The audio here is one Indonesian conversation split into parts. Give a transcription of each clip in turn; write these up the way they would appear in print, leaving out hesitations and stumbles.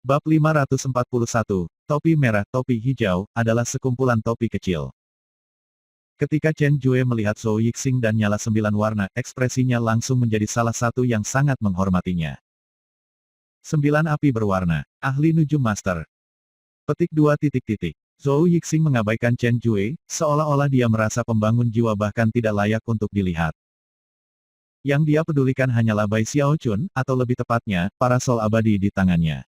Bab 541, topi merah, topi hijau, adalah sekumpulan topi kecil. Ketika Chen Jue melihat Zhou Yixing dan nyala 9 warna, ekspresinya langsung menjadi salah satu yang sangat menghormatinya. 9 api berwarna, ahli nujum master. Petik 2 titik titik. Zhou Yixing mengabaikan Chen Jue, seolah-olah dia merasa pembangun jiwa bahkan tidak layak untuk dilihat. Yang dia pedulikan hanyalah Bai Xiaochun, atau lebih tepatnya, parasol abadi di tangannya.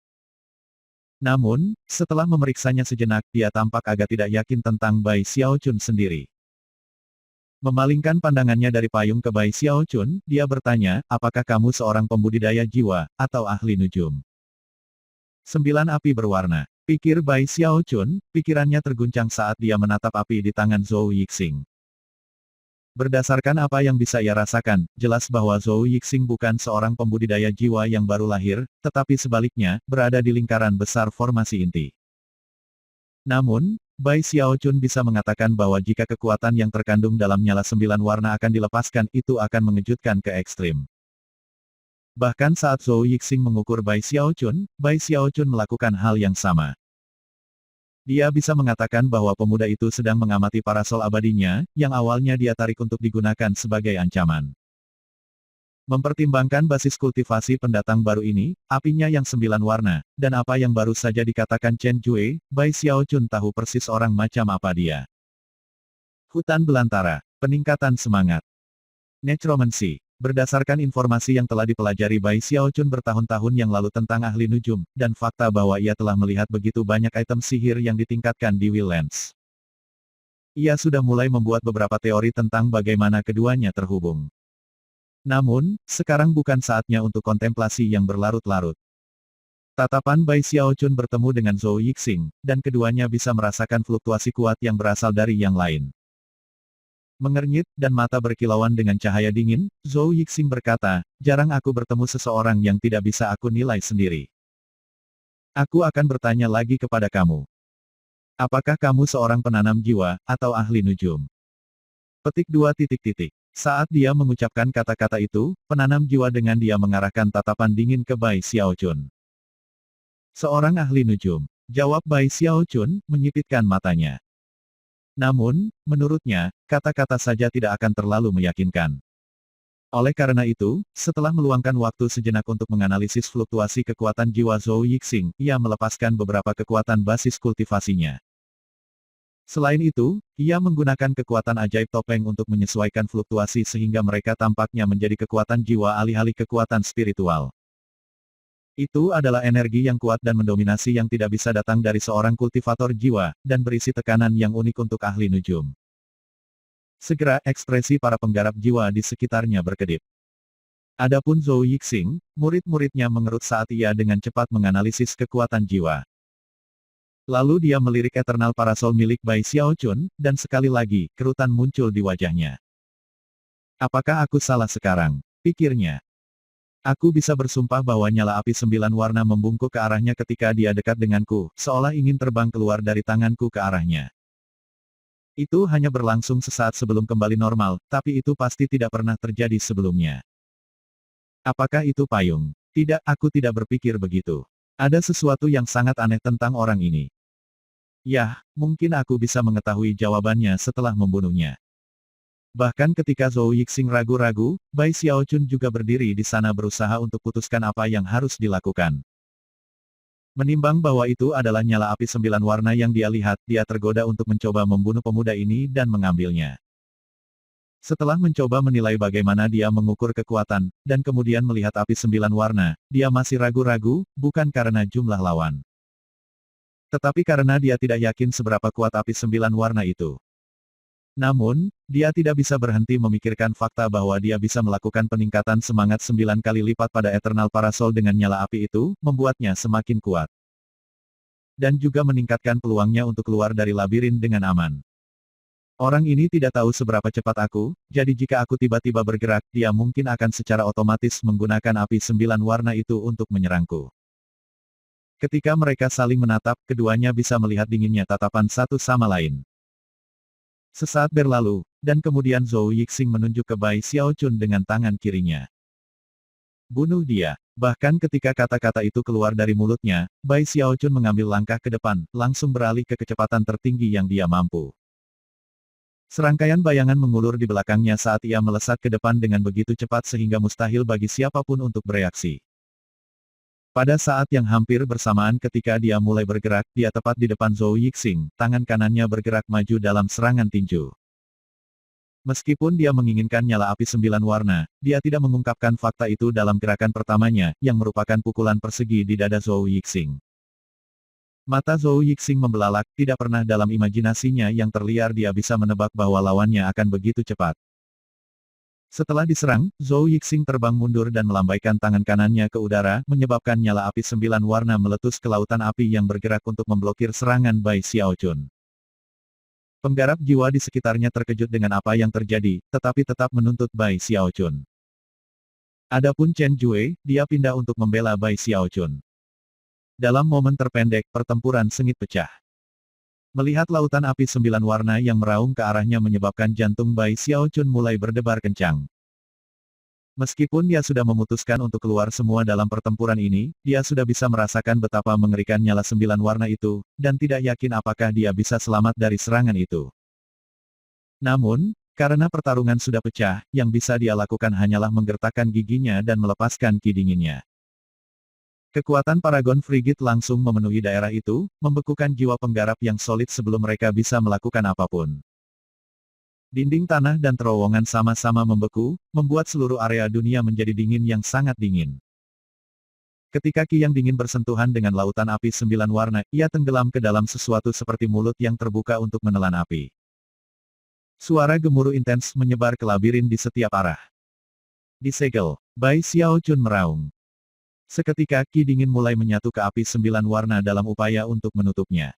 Namun, setelah memeriksanya sejenak, dia tampak agak tidak yakin tentang Bai Xiaochun sendiri. Memalingkan pandangannya dari payung ke Bai Xiaochun, dia bertanya, apakah kamu seorang pembudidaya jiwa, atau ahli nujum? 9 api berwarna. Pikir Bai Xiaochun, pikirannya terguncang saat dia menatap api di tangan Zhou Yixing. Berdasarkan apa yang bisa ia rasakan, jelas bahwa Zhou Yixing bukan seorang pembudidaya jiwa yang baru lahir, tetapi sebaliknya, berada di lingkaran besar formasi inti. Namun, Bai Xiaochun bisa mengatakan bahwa jika kekuatan yang terkandung dalam nyala 9 warna akan dilepaskan, itu akan mengejutkan ke ekstrim. Bahkan saat Zhou Yixing mengukur Bai Xiaochun melakukan hal yang sama. Dia bisa mengatakan bahwa pemuda itu sedang mengamati parasol abadinya, yang awalnya dia tarik untuk digunakan sebagai ancaman. Mempertimbangkan basis kultivasi pendatang baru ini, apinya yang 9 warna, dan apa yang baru saja dikatakan Chen Jue, Bai Xiaochun tahu persis orang macam apa dia. Hutan belantara, peningkatan semangat. Necromancy. Berdasarkan informasi yang telah dipelajari Bai Xiaochun bertahun-tahun yang lalu tentang ahli nujum, dan fakta bahwa ia telah melihat begitu banyak item sihir yang ditingkatkan di Willlands. Ia sudah mulai membuat beberapa teori tentang bagaimana keduanya terhubung. Namun, sekarang bukan saatnya untuk kontemplasi yang berlarut-larut. Tatapan Bai Xiaochun bertemu dengan Zhou Yixing, dan keduanya bisa merasakan fluktuasi kuat yang berasal dari yang lain. Mengernyit, dan mata berkilauan dengan cahaya dingin, Zhou Yixing berkata, jarang aku bertemu seseorang yang tidak bisa aku nilai sendiri. Aku akan bertanya lagi kepada kamu. Apakah kamu seorang penanam jiwa, atau ahli nujum? Petik 2 titik titik. Saat dia mengucapkan kata-kata itu, penanam jiwa dengan dia mengarahkan tatapan dingin ke Bai Xiaochun. Seorang ahli nujum. Jawab Bai Xiaochun, menyipitkan matanya. Namun, menurutnya, kata-kata saja tidak akan terlalu meyakinkan. Oleh karena itu, setelah meluangkan waktu sejenak untuk menganalisis fluktuasi kekuatan jiwa Zhou Yixing, ia melepaskan beberapa kekuatan basis kultivasinya. Selain itu, ia menggunakan kekuatan ajaib topeng untuk menyesuaikan fluktuasi sehingga mereka tampaknya menjadi kekuatan jiwa alih-alih kekuatan spiritual. Itu adalah energi yang kuat dan mendominasi yang tidak bisa datang dari seorang kultivator jiwa, dan berisi tekanan yang unik untuk ahli nujum. Segera ekspresi para penggarap jiwa di sekitarnya berkedip. Adapun Zhou Yixing, murid-muridnya mengerut saat ia dengan cepat menganalisis kekuatan jiwa. Lalu dia melirik Eternal Parasol milik Bai Xiaochun, dan sekali lagi, kerutan muncul di wajahnya. Apakah aku salah sekarang? Pikirnya. Aku bisa bersumpah bahwa nyala api 9 warna membungkuk ke arahnya ketika dia dekat denganku, seolah ingin terbang keluar dari tanganku ke arahnya. Itu hanya berlangsung sesaat sebelum kembali normal, tapi itu pasti tidak pernah terjadi sebelumnya. Apakah itu payung? Tidak, aku tidak berpikir begitu. Ada sesuatu yang sangat aneh tentang orang ini. Yah, mungkin aku bisa mengetahui jawabannya setelah membunuhnya. Bahkan ketika Zhou Yixing ragu-ragu, Bai Xiaochun juga berdiri di sana berusaha untuk putuskan apa yang harus dilakukan. Menimbang bahwa itu adalah nyala api 9 warna yang dia lihat, dia tergoda untuk mencoba membunuh pemuda ini dan mengambilnya. Setelah mencoba menilai bagaimana dia mengukur kekuatan, dan kemudian melihat api 9 warna, dia masih ragu-ragu, bukan karena jumlah lawan. Tetapi karena dia tidak yakin seberapa kuat api 9 warna itu. Namun, dia tidak bisa berhenti memikirkan fakta bahwa dia bisa melakukan peningkatan semangat 9 kali lipat pada Eternal Parasol dengan nyala api itu, membuatnya semakin kuat. Dan juga meningkatkan peluangnya untuk keluar dari labirin dengan aman. Orang ini tidak tahu seberapa cepat aku, jadi jika aku tiba-tiba bergerak, dia mungkin akan secara otomatis menggunakan api 9 warna itu untuk menyerangku. Ketika mereka saling menatap, keduanya bisa melihat dinginnya tatapan satu sama lain. Sesaat berlalu, dan kemudian Zhou Yixing menunjuk ke Bai Xiaochun dengan tangan kirinya. Bunuh dia. Bahkan ketika kata-kata itu keluar dari mulutnya, Bai Xiaochun mengambil langkah ke depan, langsung beralih ke kecepatan tertinggi yang dia mampu. Serangkaian bayangan mengulur di belakangnya saat ia melesat ke depan dengan begitu cepat sehingga mustahil bagi siapapun untuk bereaksi. Pada saat yang hampir bersamaan ketika dia mulai bergerak, dia tepat di depan Zhou Yixing, tangan kanannya bergerak maju dalam serangan tinju. Meskipun dia menginginkan nyala api 9 warna, dia tidak mengungkapkan fakta itu dalam gerakan pertamanya, yang merupakan pukulan persegi di dada Zhou Yixing. Mata Zhou Yixing membelalak, tidak pernah dalam imajinasinya yang terliar dia bisa menebak bahwa lawannya akan begitu cepat. Setelah diserang, Zhou Yixing terbang mundur dan melambaikan tangan kanannya ke udara, menyebabkan nyala api 9 warna meletus ke lautan api yang bergerak untuk memblokir serangan Bai Xiaochun. Penggarap jiwa di sekitarnya terkejut dengan apa yang terjadi, tetapi tetap menuntut Bai Xiaochun. Adapun Chen Jue, dia pindah untuk membela Bai Xiaochun. Dalam momen terpendek, pertempuran sengit pecah. Melihat lautan api 9 warna yang meraung ke arahnya menyebabkan jantung Bai Xiaochun mulai berdebar kencang. Meskipun dia sudah memutuskan untuk keluar semua dalam pertempuran ini, dia sudah bisa merasakan betapa mengerikan nyala 9 warna itu, dan tidak yakin apakah dia bisa selamat dari serangan itu. Namun, karena pertarungan sudah pecah, yang bisa dia lakukan hanyalah menggertakkan giginya dan melepaskan ki dinginnya. Kekuatan Paragon Frigid langsung memenuhi daerah itu, membekukan jiwa penggarap yang solid sebelum mereka bisa melakukan apapun. Dinding tanah dan terowongan sama-sama membeku, membuat seluruh area dunia menjadi dingin yang sangat dingin. Ketika ki yang dingin bersentuhan dengan lautan api 9 warna, ia tenggelam ke dalam sesuatu seperti mulut yang terbuka untuk menelan api. Suara gemuruh intens menyebar ke labirin di setiap arah. Disegel, Bai Xiaochun meraung. Seketika ki dingin mulai menyatu ke api 9 warna dalam upaya untuk menutupnya.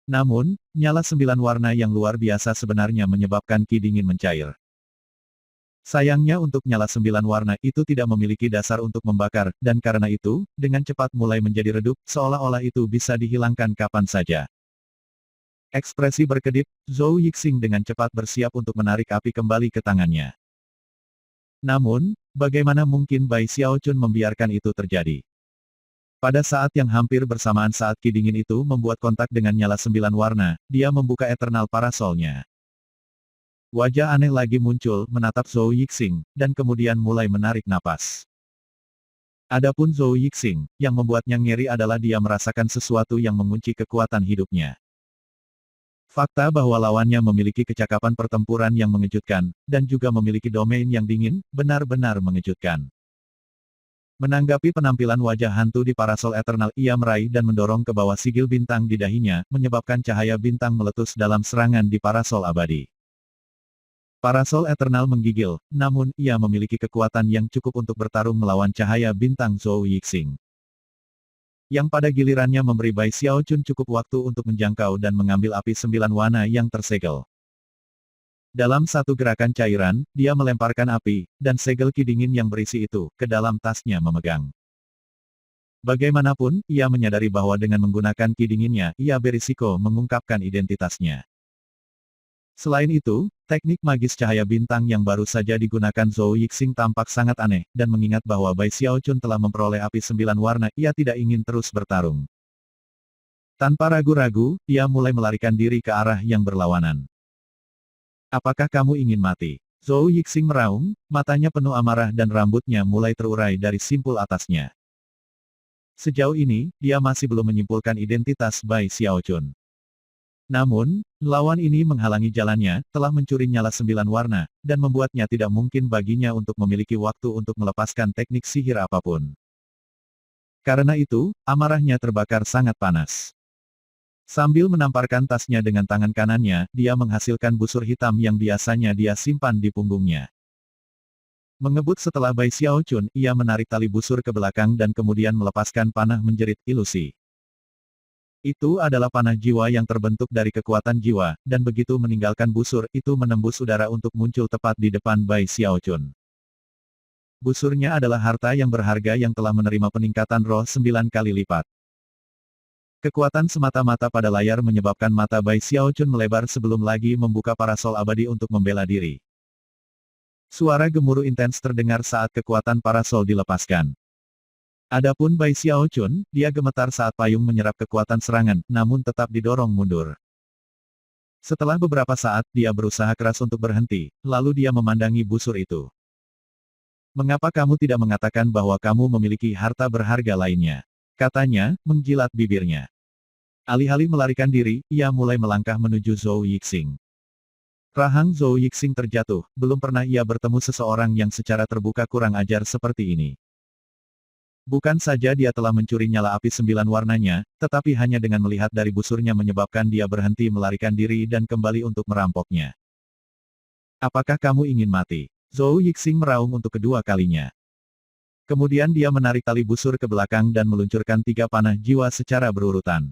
Namun, nyala 9 warna yang luar biasa sebenarnya menyebabkan ki dingin mencair. Sayangnya untuk nyala 9 warna itu tidak memiliki dasar untuk membakar, dan karena itu, dengan cepat mulai menjadi redup, seolah-olah itu bisa dihilangkan kapan saja. Ekspresi berkedip, Zhou Yixing dengan cepat bersiap untuk menarik api kembali ke tangannya. Namun, bagaimana mungkin Bai Xiaochun membiarkan itu terjadi? Pada saat yang hampir bersamaan saat ki dingin itu membuat kontak dengan nyala 9 warna, dia membuka Eternal Parasolnya. Wajah aneh lagi muncul, menatap Zhou Yixing, dan kemudian mulai menarik napas. Adapun Zhou Yixing, yang membuatnya ngeri adalah dia merasakan sesuatu yang mengunci kekuatan hidupnya. Fakta bahwa lawannya memiliki kecakapan pertempuran yang mengejutkan, dan juga memiliki domain yang dingin, benar-benar mengejutkan. Menanggapi penampilan wajah hantu di parasol Eternal, ia meraih dan mendorong ke bawah sigil bintang di dahinya, menyebabkan cahaya bintang meletus dalam serangan di parasol abadi. Parasol Eternal menggigil, namun ia memiliki kekuatan yang cukup untuk bertarung melawan cahaya bintang Zhou Yixing. Yang pada gilirannya memberi Bai Xiaochun cukup waktu untuk menjangkau dan mengambil api 9 warna yang tersegel. Dalam satu gerakan cairan, dia melemparkan api, dan segel ki dingin yang berisi itu, ke dalam tasnya memegang. Bagaimanapun, ia menyadari bahwa dengan menggunakan ki dinginnya, ia berisiko mengungkapkan identitasnya. Selain itu, teknik magis cahaya bintang yang baru saja digunakan Zhou Yixing tampak sangat aneh, dan mengingat bahwa Bai Xiaochun telah memperoleh api 9 warna, ia tidak ingin terus bertarung. Tanpa ragu-ragu, ia mulai melarikan diri ke arah yang berlawanan. Apakah kamu ingin mati? Zhou Yixing meraung, matanya penuh amarah dan rambutnya mulai terurai dari simpul atasnya. Sejauh ini, dia masih belum menyimpulkan identitas Bai Xiaochun. Namun, lawan ini menghalangi jalannya, telah mencuri nyala 9 warna, dan membuatnya tidak mungkin baginya untuk memiliki waktu untuk melepaskan teknik sihir apapun. Karena itu, amarahnya terbakar sangat panas. Sambil menamparkan tasnya dengan tangan kanannya, dia menghasilkan busur hitam yang biasanya dia simpan di punggungnya. Mengebut setelah Bai Xiaochun, ia menarik tali busur ke belakang dan kemudian melepaskan panah menjerit ilusi. Itu adalah panah jiwa yang terbentuk dari kekuatan jiwa, dan begitu meninggalkan busur, itu menembus udara untuk muncul tepat di depan Bai Xiaochun. Busurnya adalah harta yang berharga yang telah menerima peningkatan roh 9 kali lipat. Kekuatan semata-mata pada layar menyebabkan mata Bai Xiaochun melebar sebelum lagi membuka parasol abadi untuk membela diri. Suara gemuruh intens terdengar saat kekuatan parasol dilepaskan. Adapun Bai Xiaochun, dia gemetar saat payung menyerap kekuatan serangan, namun tetap didorong mundur. Setelah beberapa saat, dia berusaha keras untuk berhenti, lalu dia memandangi busur itu. Mengapa kamu tidak mengatakan bahwa kamu memiliki harta berharga lainnya? Katanya, menjilat bibirnya. Alih-alih melarikan diri, ia mulai melangkah menuju Zhou Yixing. Rahang Zhou Yixing terjatuh, belum pernah ia bertemu seseorang yang secara terbuka kurang ajar seperti ini. Bukan saja dia telah mencuri nyala api 9 warnanya, tetapi hanya dengan melihat dari busurnya menyebabkan dia berhenti melarikan diri dan kembali untuk merampoknya. Apakah kamu ingin mati? Zhou Yixing meraung untuk kedua kalinya. Kemudian dia menarik tali busur ke belakang dan meluncurkan 3 panah jiwa secara berurutan.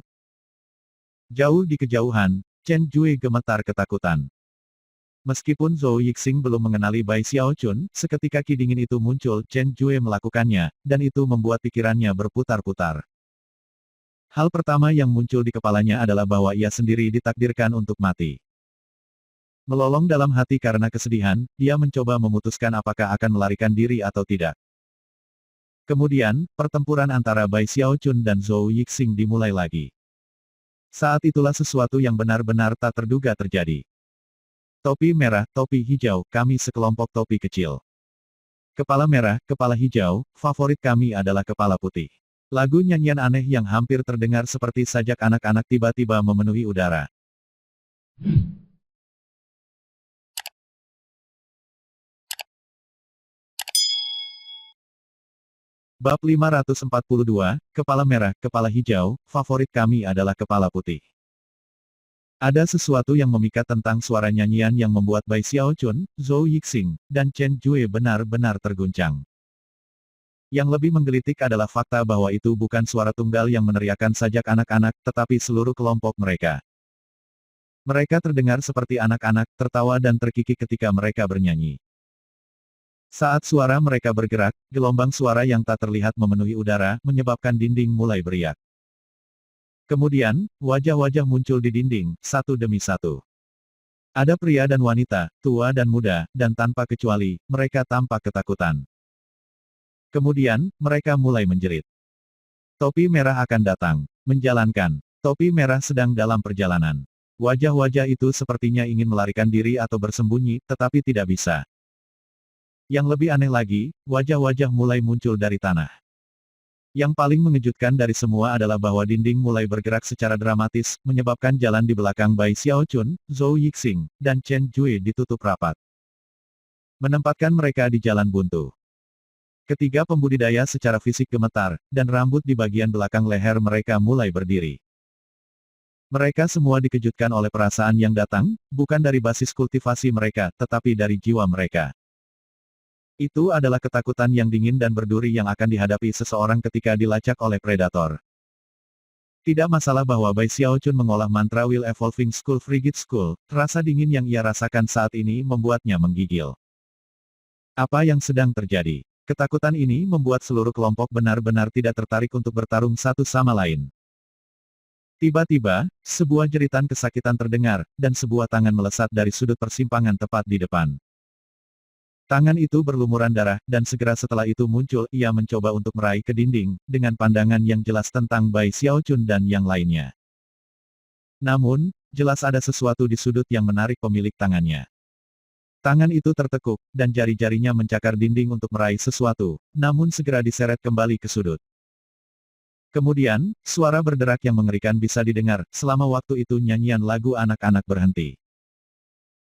Jauh di kejauhan, Chen Jue gemetar ketakutan. Meskipun Zhou Yixing belum mengenali Bai Xiaochun, seketika ki dingin itu muncul, Chen Jue melakukannya, dan itu membuat pikirannya berputar-putar. Hal pertama yang muncul di kepalanya adalah bahwa ia sendiri ditakdirkan untuk mati. Melolong dalam hati karena kesedihan, dia mencoba memutuskan apakah akan melarikan diri atau tidak. Kemudian, pertempuran antara Bai Xiaochun dan Zhou Yixing dimulai lagi. Saat itulah sesuatu yang benar-benar tak terduga terjadi. Topi merah, topi hijau, kami sekelompok topi kecil. Kepala merah, kepala hijau, favorit kami adalah kepala putih. Lagu nyanyian aneh yang hampir terdengar seperti sajak anak-anak tiba-tiba memenuhi udara. Bab 542, Kepala Merah, Kepala Hijau, favorit kami adalah kepala putih. Ada sesuatu yang memikat tentang suara nyanyian yang membuat Bai Xiaochun, Zhou Yixing, dan Chen Jue benar-benar terguncang. Yang lebih menggelitik adalah fakta bahwa itu bukan suara tunggal yang meneriakan sajak anak-anak, tetapi seluruh kelompok mereka. Mereka terdengar seperti anak-anak, tertawa dan terkikik ketika mereka bernyanyi. Saat suara mereka bergerak, gelombang suara yang tak terlihat memenuhi udara, menyebabkan dinding mulai beriak. Kemudian, wajah-wajah muncul di dinding, satu demi satu. Ada pria dan wanita, tua dan muda, dan tanpa kecuali, mereka tampak ketakutan. Kemudian, mereka mulai menjerit. Topi merah akan datang, menjalankan. Topi merah sedang dalam perjalanan. Wajah-wajah itu sepertinya ingin melarikan diri atau bersembunyi, tetapi tidak bisa. Yang lebih aneh lagi, wajah-wajah mulai muncul dari tanah. Yang paling mengejutkan dari semua adalah bahwa dinding mulai bergerak secara dramatis, menyebabkan jalan di belakang Bai Xiaochun, Zhou Yixing, dan Chen Jue ditutup rapat. Menempatkan mereka di jalan buntu. Ketiga pembudidaya secara fisik gemetar, dan rambut di bagian belakang leher mereka mulai berdiri. Mereka semua dikejutkan oleh perasaan yang datang, bukan dari basis kultivasi mereka, tetapi dari jiwa mereka. Itu adalah ketakutan yang dingin dan berduri yang akan dihadapi seseorang ketika dilacak oleh predator. Tidak masalah bahwa Bai Xiaochun mengolah mantra Will Evolving School Frigid School, rasa dingin yang ia rasakan saat ini membuatnya menggigil. Apa yang sedang terjadi? Ketakutan ini membuat seluruh kelompok benar-benar tidak tertarik untuk bertarung satu sama lain. Tiba-tiba, sebuah jeritan kesakitan terdengar, dan sebuah tangan melesat dari sudut persimpangan tepat di depan. Tangan itu berlumuran darah, dan segera setelah itu muncul, ia mencoba untuk meraih ke dinding, dengan pandangan yang jelas tentang Bai Xiaochun dan yang lainnya. Namun, jelas ada sesuatu di sudut yang menarik pemilik tangannya. Tangan itu tertekuk, dan jari-jarinya mencakar dinding untuk meraih sesuatu, namun segera diseret kembali ke sudut. Kemudian, suara berderak yang mengerikan bisa didengar, selama waktu itu nyanyian lagu anak-anak berhenti.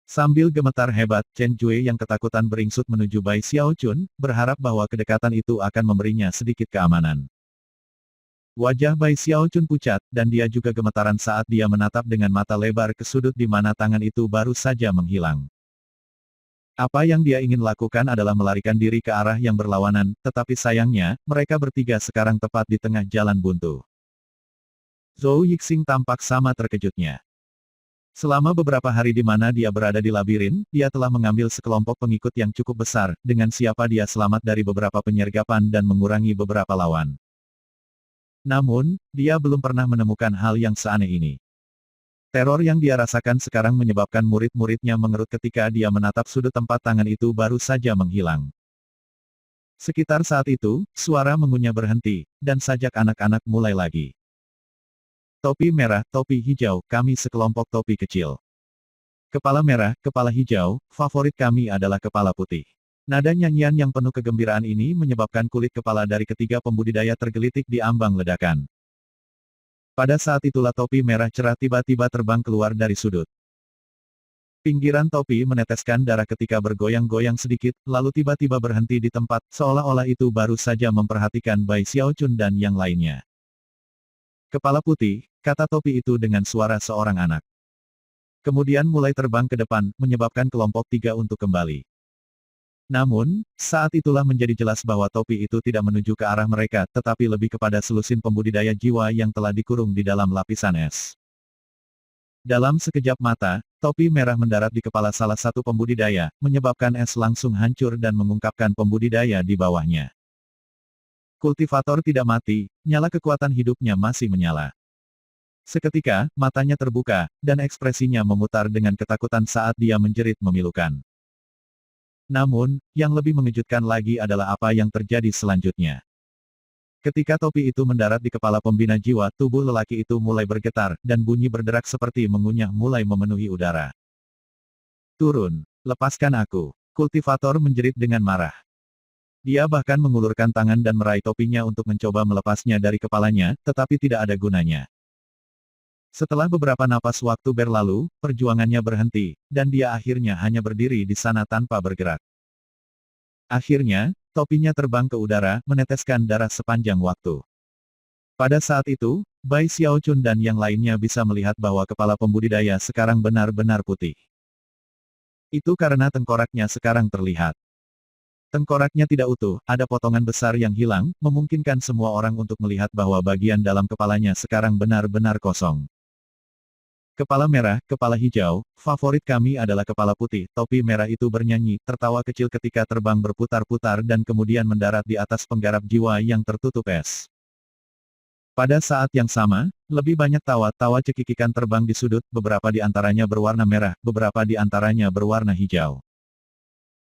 Sambil gemetar hebat, Chen Jue yang ketakutan beringsut menuju Bai Xiaochun, berharap bahwa kedekatan itu akan memberinya sedikit keamanan. Wajah Bai Xiaochun pucat, dan dia juga gemetaran saat dia menatap dengan mata lebar ke sudut di mana tangan itu baru saja menghilang. Apa yang dia ingin lakukan adalah melarikan diri ke arah yang berlawanan, tetapi sayangnya, mereka bertiga sekarang tepat di tengah jalan buntu. Zhou Yixing tampak sama terkejutnya. Selama beberapa hari di mana dia berada di labirin, dia telah mengambil sekelompok pengikut yang cukup besar, dengan siapa dia selamat dari beberapa penyergapan dan mengurangi beberapa lawan. Namun, dia belum pernah menemukan hal yang seaneh ini. Teror yang dia rasakan sekarang menyebabkan murid-muridnya mengerut ketika dia menatap sudut tempat tangan itu baru saja menghilang. Sekitar saat itu, suara mengunyah berhenti, dan sajak anak-anak mulai lagi. Topi merah, topi hijau, kami sekelompok topi kecil. Kepala merah, kepala hijau, favorit kami adalah kepala putih. Nada nyanyian yang penuh kegembiraan ini menyebabkan kulit kepala dari ketiga pembudidaya tergelitik di ambang ledakan. Pada saat itulah topi merah cerah tiba-tiba terbang keluar dari sudut. Pinggiran topi meneteskan darah ketika bergoyang-goyang sedikit, lalu tiba-tiba berhenti di tempat, seolah-olah itu baru saja memperhatikan Bai Xiaochun dan yang lainnya. Kepala putih, kata topi itu dengan suara seorang anak. Kemudian mulai terbang ke depan, menyebabkan kelompok tiga untuk kembali. Namun, saat itulah menjadi jelas bahwa topi itu tidak menuju ke arah mereka, tetapi lebih kepada selusin pembudidaya jiwa yang telah dikurung di dalam lapisan es. Dalam sekejap mata, topi merah mendarat di kepala salah satu pembudidaya, menyebabkan es langsung hancur dan mengungkapkan pembudidaya di bawahnya. Kultivator tidak mati, nyala kekuatan hidupnya masih menyala. Seketika, matanya terbuka, dan ekspresinya memutar dengan ketakutan saat dia menjerit memilukan. Namun, yang lebih mengejutkan lagi adalah apa yang terjadi selanjutnya. Ketika topi itu mendarat di kepala pembina jiwa, tubuh lelaki itu mulai bergetar, dan bunyi berderak seperti mengunyah mulai memenuhi udara. Turun, lepaskan aku. Kultivator menjerit dengan marah. Dia bahkan mengulurkan tangan dan meraih topinya untuk mencoba melepasnya dari kepalanya, tetapi tidak ada gunanya. Setelah beberapa napas waktu berlalu, perjuangannya berhenti, dan dia akhirnya hanya berdiri di sana tanpa bergerak. Akhirnya, topinya terbang ke udara, meneteskan darah sepanjang waktu. Pada saat itu, Bai Xiaochun dan yang lainnya bisa melihat bahwa kepala pembudidaya sekarang benar-benar putih. Itu karena tengkoraknya sekarang terlihat. Tengkoraknya tidak utuh, ada potongan besar yang hilang, memungkinkan semua orang untuk melihat bahwa bagian dalam kepalanya sekarang benar-benar kosong. Kepala merah, kepala hijau, favorit kami adalah kepala putih. Topi merah itu bernyanyi, tertawa kecil ketika terbang berputar-putar dan kemudian mendarat di atas penggarap jiwa yang tertutup es. Pada saat yang sama, lebih banyak tawa-tawa cekikikan terbang di sudut, beberapa di antaranya berwarna merah, beberapa di antaranya berwarna hijau.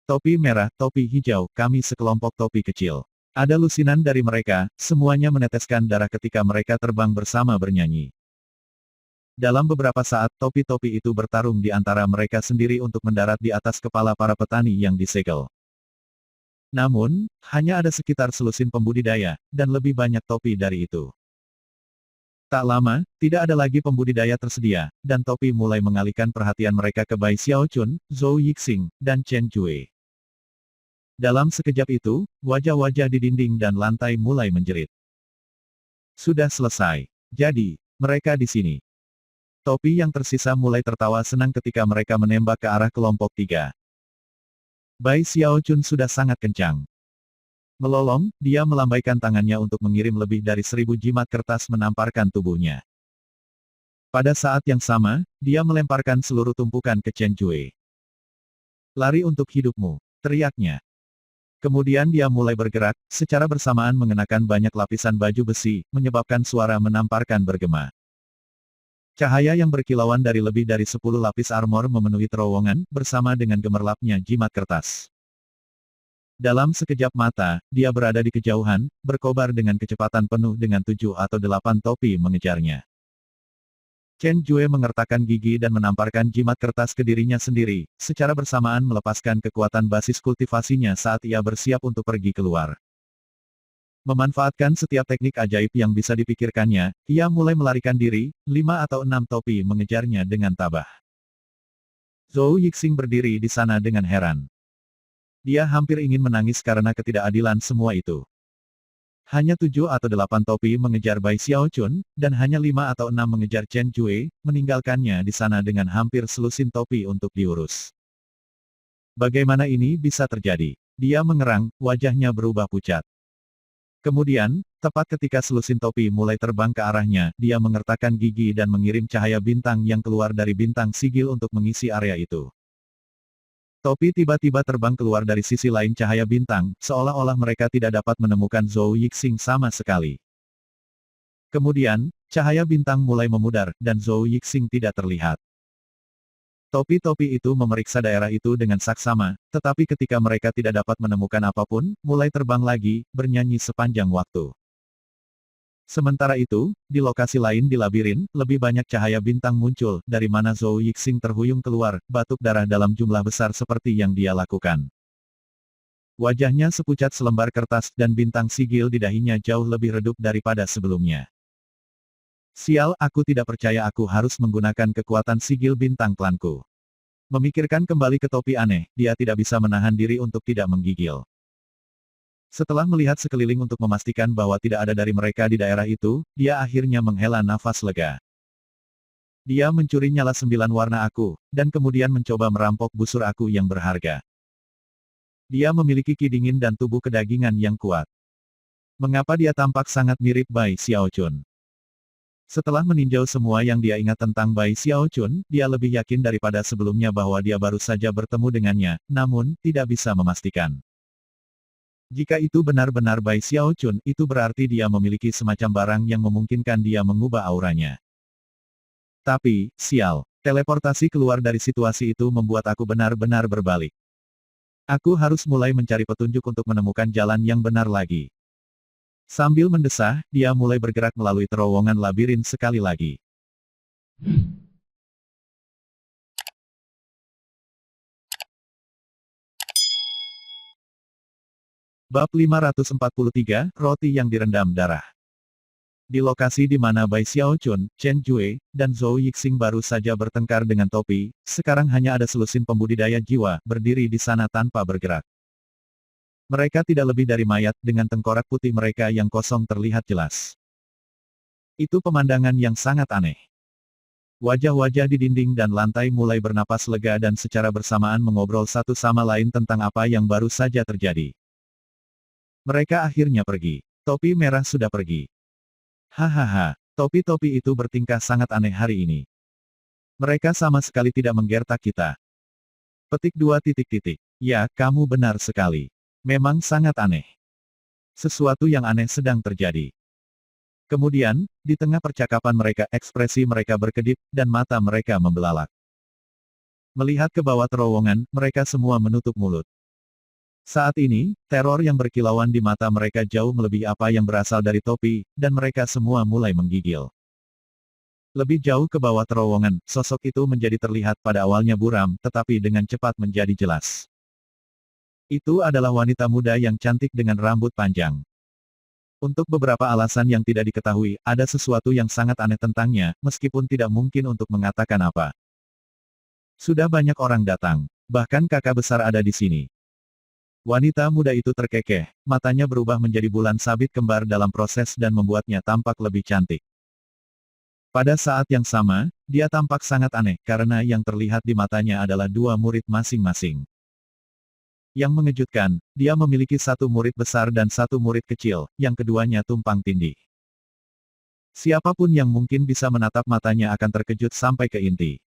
Topi merah, topi hijau, kami sekelompok topi kecil. Ada lusinan dari mereka, semuanya meneteskan darah ketika mereka terbang bersama bernyanyi. Dalam beberapa saat, topi-topi itu bertarung di antara mereka sendiri untuk mendarat di atas kepala para petani yang disegel. Namun, hanya ada sekitar selusin pembudidaya, dan lebih banyak topi dari itu. Tak lama, tidak ada lagi pembudidaya tersedia, dan topi mulai mengalihkan perhatian mereka ke Bai Xiaochun, Zhou Yixing, dan Chen Jue. Dalam sekejap itu, wajah-wajah di dinding dan lantai mulai menjerit. Sudah selesai. Jadi, mereka di sini. Topi yang tersisa mulai tertawa senang ketika mereka menembak ke arah kelompok tiga. Bai Xiaochun sudah sangat kencang. Melolong, dia melambaikan tangannya untuk mengirim lebih dari 1000 jimat kertas menamparkan tubuhnya. Pada saat yang sama, dia melemparkan seluruh tumpukan ke Chen Jue. Lari untuk hidupmu, teriaknya. Kemudian dia mulai bergerak, secara bersamaan mengenakan banyak lapisan baju besi, menyebabkan suara menamparkan bergema. Cahaya yang berkilauan dari lebih dari 10 lapis armor memenuhi terowongan, bersama dengan gemerlapnya jimat kertas. Dalam sekejap mata, dia berada di kejauhan, berkobar dengan kecepatan penuh dengan 7 atau 8 topi mengejarnya. Chen Jue mengertakkan gigi dan menamparkan jimat kertas ke dirinya sendiri, secara bersamaan melepaskan kekuatan basis kultivasinya saat ia bersiap untuk pergi keluar. Memanfaatkan setiap teknik ajaib yang bisa dipikirkannya, ia mulai melarikan diri, 5 atau 6 topi mengejarnya dengan tabah. Zhou Yixing berdiri di sana dengan heran. Dia hampir ingin menangis karena ketidakadilan semua itu. Hanya 7 atau 8 topi mengejar Bai Xiaochun, dan hanya 5 atau 6 mengejar Chen Jue, meninggalkannya di sana dengan hampir selusin topi untuk diurus. Bagaimana ini bisa terjadi? Dia mengerang, wajahnya berubah pucat. Kemudian, tepat ketika selusin topi mulai terbang ke arahnya, dia mengertakkan gigi dan mengirim cahaya bintang yang keluar dari bintang sigil untuk mengisi area itu. Topi tiba-tiba terbang keluar dari sisi lain cahaya bintang, seolah-olah mereka tidak dapat menemukan Zhou Yixing sama sekali. Kemudian, cahaya bintang mulai memudar, dan Zhou Yixing tidak terlihat. Topi-topi itu memeriksa daerah itu dengan saksama, tetapi ketika mereka tidak dapat menemukan apapun, mulai terbang lagi, bernyanyi sepanjang waktu. Sementara itu, di lokasi lain di labirin, lebih banyak cahaya bintang muncul, dari mana Zhou Yixing terhuyung keluar, batuk darah dalam jumlah besar seperti yang dia lakukan. Wajahnya sepucat selembar kertas dan bintang sigil di dahinya jauh lebih redup daripada sebelumnya. Sial, aku tidak percaya aku harus menggunakan kekuatan sigil bintang klanku. Memikirkan kembali ke topi aneh, dia tidak bisa menahan diri untuk tidak menggigil. Setelah melihat sekeliling untuk memastikan bahwa tidak ada dari mereka di daerah itu, dia akhirnya menghela nafas lega. Dia mencuri nyala 9 warna aku, dan kemudian mencoba merampok busur aku yang berharga. Dia memiliki ki dingin dan tubuh kedagingan yang kuat. Mengapa dia tampak sangat mirip Bai Xiaochun? Setelah meninjau semua yang dia ingat tentang Bai Xiaochun, dia lebih yakin daripada sebelumnya bahwa dia baru saja bertemu dengannya, namun, tidak bisa memastikan. Jika itu benar-benar Bai Xiaochun, itu berarti dia memiliki semacam barang yang memungkinkan dia mengubah auranya. Tapi, sial, teleportasi keluar dari situasi itu membuat aku benar-benar berbalik. Aku harus mulai mencari petunjuk untuk menemukan jalan yang benar lagi. Sambil mendesah, dia mulai bergerak melalui terowongan labirin sekali lagi. Bab 543, Roti yang direndam darah. Di lokasi di mana Bai Xiaochun, Chen Jue, dan Zhou Yixing baru saja bertengkar dengan topi, sekarang hanya ada selusin pembudidaya jiwa, berdiri di sana tanpa bergerak. Mereka tidak lebih dari mayat, dengan tengkorak putih mereka yang kosong terlihat jelas. Itu pemandangan yang sangat aneh. Wajah-wajah di dinding dan lantai mulai bernapas lega dan secara bersamaan mengobrol satu sama lain tentang apa yang baru saja terjadi. Mereka akhirnya pergi. Topi merah sudah pergi. Hahaha, topi-topi itu bertingkah sangat aneh hari ini. Mereka sama sekali tidak menggertak kita. Petik 2 titik. Ya, kamu benar sekali. Memang sangat aneh. Sesuatu yang aneh sedang terjadi. Kemudian, di tengah percakapan mereka ekspresi mereka berkedip, dan mata mereka membelalak. Melihat ke bawah terowongan, mereka semua menutup mulut. Saat ini, teror yang berkilauan di mata mereka jauh melebihi apa yang berasal dari topi, dan mereka semua mulai menggigil. Lebih jauh ke bawah terowongan, sosok itu menjadi terlihat pada awalnya buram, tetapi dengan cepat menjadi jelas. Itu adalah wanita muda yang cantik dengan rambut panjang. Untuk beberapa alasan yang tidak diketahui, ada sesuatu yang sangat aneh tentangnya, meskipun tidak mungkin untuk mengatakan apa. Sudah banyak orang datang. Bahkan kakak besar ada di sini. Wanita muda itu terkekeh, matanya berubah menjadi bulan sabit kembar dalam proses dan membuatnya tampak lebih cantik. Pada saat yang sama, dia tampak sangat aneh, karena yang terlihat di matanya adalah dua murid masing-masing. Yang mengejutkan, dia memiliki satu murid besar dan satu murid kecil, yang keduanya tumpang tindih. Siapapun yang mungkin bisa menatap matanya akan terkejut sampai ke inti.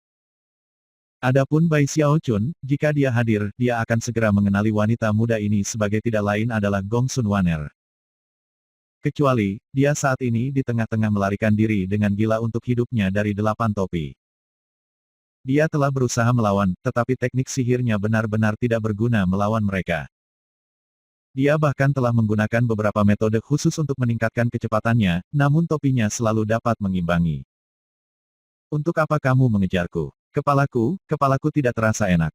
Adapun Bai Xiaochun, jika dia hadir, dia akan segera mengenali wanita muda ini sebagai tidak lain adalah Gong Sun Waner. Kecuali, dia saat ini di tengah-tengah melarikan diri dengan gila untuk hidupnya dari 8 topi. Dia telah berusaha melawan, tetapi teknik sihirnya benar-benar tidak berguna melawan mereka. Dia bahkan telah menggunakan beberapa metode khusus untuk meningkatkan kecepatannya, namun topinya selalu dapat mengimbangi. Untuk apa kamu mengejarku? Kepalaku tidak terasa enak.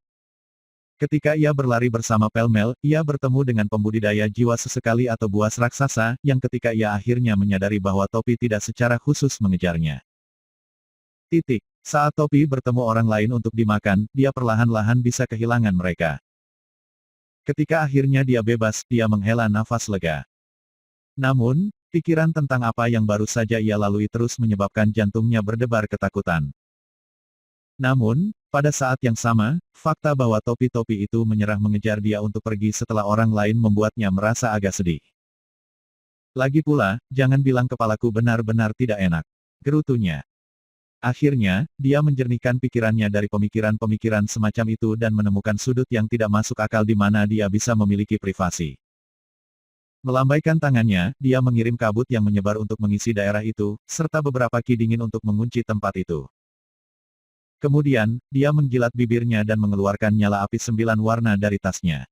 Ketika ia berlari bersama pele-mele, ia bertemu dengan pembudidaya jiwa sesekali atau buas raksasa, yang ketika ia akhirnya menyadari bahwa topi tidak secara khusus mengejarnya. Saat topi bertemu orang lain untuk dimakan, dia perlahan-lahan bisa kehilangan mereka. Ketika akhirnya dia bebas, dia menghela nafas lega. Namun, pikiran tentang apa yang baru saja ia lalui terus menyebabkan jantungnya berdebar ketakutan. Namun, pada saat yang sama, fakta bahwa topi-topi itu menyerah mengejar dia untuk pergi setelah orang lain membuatnya merasa agak sedih. Lagi pula, jangan bilang kepalaku benar-benar tidak enak. Gerutunya. Akhirnya, dia menjernihkan pikirannya dari pemikiran-pemikiran semacam itu dan menemukan sudut yang tidak masuk akal di mana dia bisa memiliki privasi. Melambaikan tangannya, dia mengirim kabut yang menyebar untuk mengisi daerah itu, serta beberapa ki dingin untuk mengunci tempat itu. Kemudian, dia menjilat bibirnya dan mengeluarkan nyala api 9 warna dari tasnya.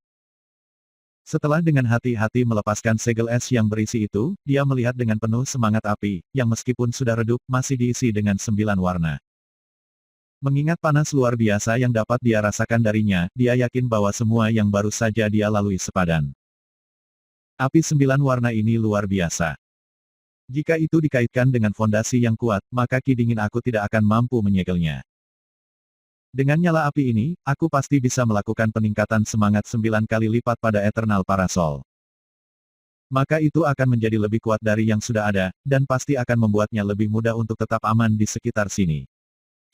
Setelah dengan hati-hati melepaskan segel es yang berisi itu, dia melihat dengan penuh semangat api, yang meskipun sudah redup, masih diisi dengan 9 warna. Mengingat panas luar biasa yang dapat dia rasakan darinya, dia yakin bahwa semua yang baru saja dia lalui sepadan. Api 9 warna ini luar biasa. Jika itu dikaitkan dengan fondasi yang kuat, maka ki dingin aku tidak akan mampu menyegelnya. Dengan nyala api ini, aku pasti bisa melakukan peningkatan semangat 9 kali lipat pada Eternal Parasol. Maka itu akan menjadi lebih kuat dari yang sudah ada, dan pasti akan membuatnya lebih mudah untuk tetap aman di sekitar sini.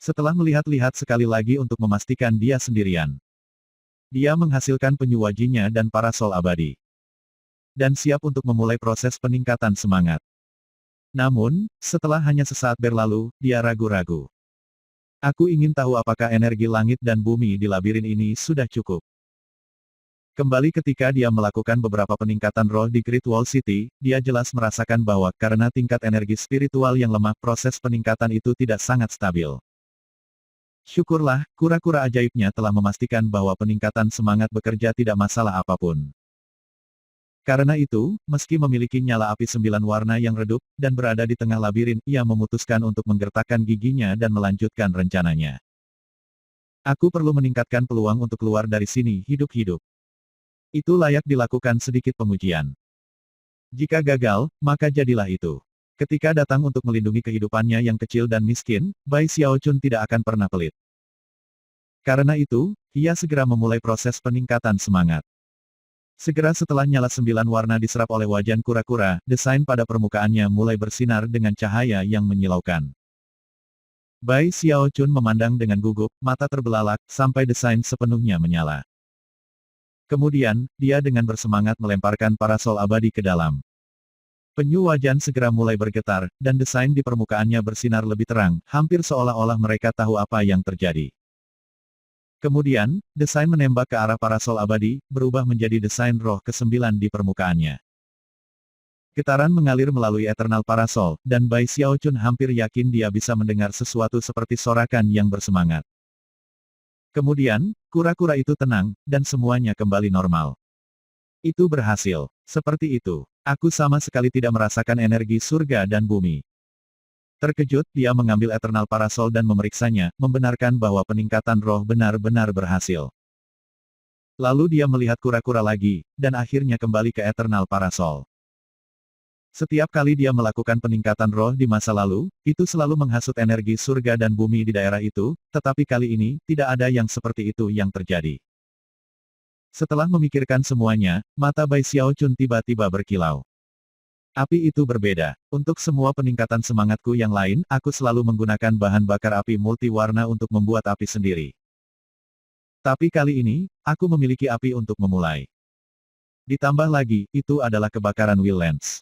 Setelah melihat-lihat sekali lagi untuk memastikan dia sendirian, dia menghasilkan penyu wajinya dan parasol abadi. Dan siap untuk memulai proses peningkatan semangat. Namun, setelah hanya sesaat berlalu, dia ragu-ragu. Aku ingin tahu apakah energi langit dan bumi di labirin ini sudah cukup. Kembali ketika dia melakukan beberapa peningkatan roh di Great Wall City, dia jelas merasakan bahwa karena tingkat energi spiritual yang lemah, proses peningkatan itu tidak sangat stabil. Syukurlah, kura-kura ajaibnya telah memastikan bahwa peningkatan semangat bekerja tidak masalah apapun. Karena itu, meski memiliki nyala api 9 warna yang redup, dan berada di tengah labirin, ia memutuskan untuk menggertakkan giginya dan melanjutkan rencananya. Aku perlu meningkatkan peluang untuk keluar dari sini hidup-hidup. Itu layak dilakukan sedikit pengujian. Jika gagal, maka jadilah itu. Ketika datang untuk melindungi kehidupannya yang kecil dan miskin, Bai Xiaochun tidak akan pernah pelit. Karena itu, ia segera memulai proses peningkatan semangat. Segera setelah nyala 9 warna diserap oleh wajan kura-kura, desain pada permukaannya mulai bersinar dengan cahaya yang menyilaukan. Bai Xiaochun memandang dengan gugup, mata terbelalak, sampai desain sepenuhnya menyala. Kemudian, dia dengan bersemangat melemparkan parasol abadi ke dalam. Penyu wajan segera mulai bergetar, dan desain di permukaannya bersinar lebih terang, hampir seolah-olah mereka tahu apa yang terjadi. Kemudian, desain menembak ke arah parasol abadi, berubah menjadi desain roh ke-9 di permukaannya. Getaran mengalir melalui Eternal Parasol, dan Bai Xiaochun hampir yakin dia bisa mendengar sesuatu seperti sorakan yang bersemangat. Kemudian, kura-kura itu tenang, dan semuanya kembali normal. Itu berhasil. Seperti itu. Aku sama sekali tidak merasakan energi surga dan bumi. Terkejut, dia mengambil Eternal Parasol dan memeriksanya, membenarkan bahwa peningkatan roh benar-benar berhasil. Lalu dia melihat kura-kura lagi, dan akhirnya kembali ke Eternal Parasol. Setiap kali dia melakukan peningkatan roh di masa lalu, itu selalu menghasut energi surga dan bumi di daerah itu, tetapi kali ini, tidak ada yang seperti itu yang terjadi. Setelah memikirkan semuanya, mata Bai Xiaochun tiba-tiba berkilau. Api itu berbeda. Untuk semua peningkatan semangatku yang lain, aku selalu menggunakan bahan bakar api multiwarna untuk membuat api sendiri. Tapi kali ini, aku memiliki api untuk memulai. Ditambah lagi, itu adalah kebakaran Will Lens.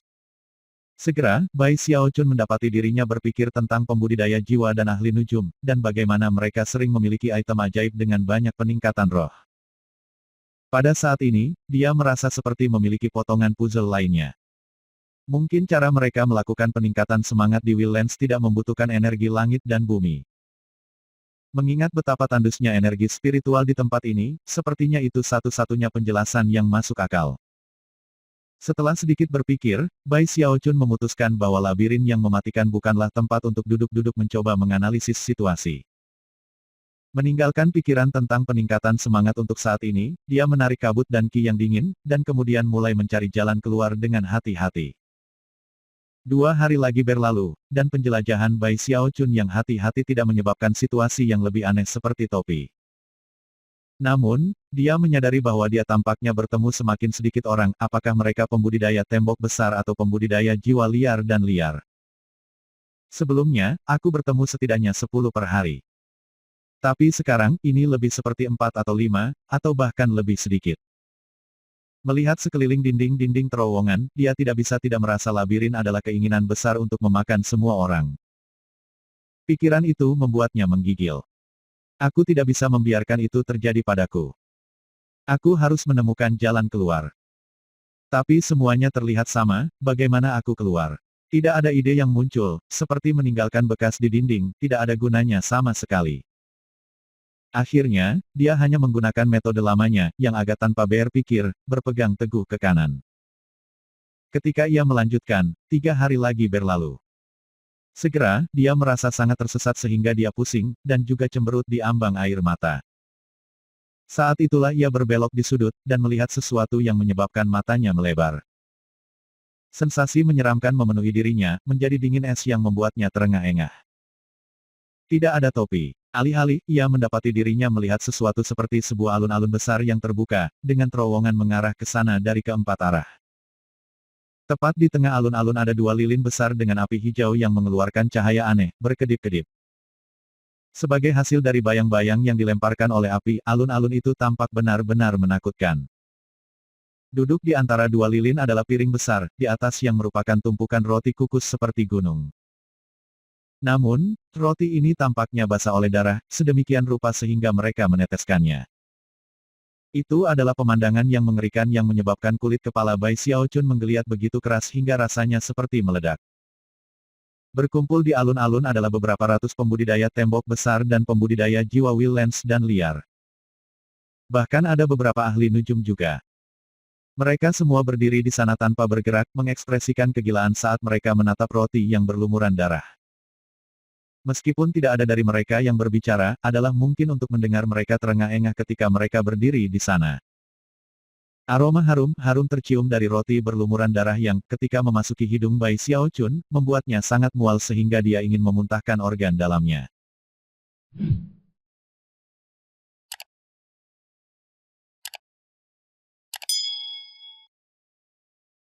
Segera, Bai Xiaochun mendapati dirinya berpikir tentang pembudidaya jiwa dan ahli nujum, dan bagaimana mereka sering memiliki item ajaib dengan banyak peningkatan roh. Pada saat ini, dia merasa seperti memiliki potongan puzzle lainnya. Mungkin cara mereka melakukan peningkatan semangat di Will Lens tidak membutuhkan energi langit dan bumi. Mengingat betapa tandusnya energi spiritual di tempat ini, sepertinya itu satu-satunya penjelasan yang masuk akal. Setelah sedikit berpikir, Bai Xiaochun memutuskan bahwa labirin yang mematikan bukanlah tempat untuk duduk-duduk mencoba menganalisis situasi. Meninggalkan pikiran tentang peningkatan semangat untuk saat ini, dia menarik kabut dan ki yang dingin, dan kemudian mulai mencari jalan keluar dengan hati-hati. 2 hari lagi berlalu, dan penjelajahan Bai Xiaochun yang hati-hati tidak menyebabkan situasi yang lebih aneh seperti topi. Namun, dia menyadari bahwa dia tampaknya bertemu semakin sedikit orang, apakah mereka pembudidaya tembok besar atau pembudidaya jiwa liar dan liar. Sebelumnya, aku bertemu setidaknya 10 per hari. Tapi sekarang, ini lebih seperti 4 atau 5, atau bahkan lebih sedikit. Melihat sekeliling dinding-dinding terowongan, dia tidak bisa tidak merasa labirin adalah keinginan besar untuk memakan semua orang. Pikiran itu membuatnya menggigil. Aku tidak bisa membiarkan itu terjadi padaku. Aku harus menemukan jalan keluar. Tapi semuanya terlihat sama, bagaimana aku keluar? Tidak ada ide yang muncul, seperti meninggalkan bekas di dinding, tidak ada gunanya sama sekali. Akhirnya, dia hanya menggunakan metode lamanya, yang agak tanpa berpikir, berpegang teguh ke kanan. Ketika ia melanjutkan, 3 hari lagi berlalu. Segera, dia merasa sangat tersesat sehingga dia pusing, dan juga cemberut di ambang air mata. Saat itulah ia berbelok di sudut, dan melihat sesuatu yang menyebabkan matanya melebar. Sensasi menyeramkan memenuhi dirinya, menjadi dingin es yang membuatnya terengah-engah. Tidak ada topi. Alih-alih, ia mendapati dirinya melihat sesuatu seperti sebuah alun-alun besar yang terbuka, dengan terowongan mengarah ke sana dari keempat arah. Tepat di tengah alun-alun ada 2 lilin besar dengan api hijau yang mengeluarkan cahaya aneh, berkedip-kedip. Sebagai hasil dari bayang-bayang yang dilemparkan oleh api, alun-alun itu tampak benar-benar menakutkan. Duduk di antara 2 lilin adalah piring besar, di atas yang merupakan tumpukan roti kukus seperti gunung. Namun, roti ini tampaknya basah oleh darah, sedemikian rupa sehingga mereka meneteskannya. Itu adalah pemandangan yang mengerikan yang menyebabkan kulit kepala Bai Xiaochun menggeliat begitu keras hingga rasanya seperti meledak. Berkumpul di alun-alun adalah beberapa ratus pembudidaya tembok besar dan pembudidaya jiwa wildlands dan liar. Bahkan ada beberapa ahli nujum juga. Mereka semua berdiri di sana tanpa bergerak, mengekspresikan kegilaan saat mereka menatap roti yang berlumuran darah. Meskipun tidak ada dari mereka yang berbicara, adalah mungkin untuk mendengar mereka terengah-engah ketika mereka berdiri di sana. Aroma harum tercium dari roti berlumuran darah yang, ketika memasuki hidung Bai Xiaochun, membuatnya sangat mual sehingga dia ingin memuntahkan organ dalamnya.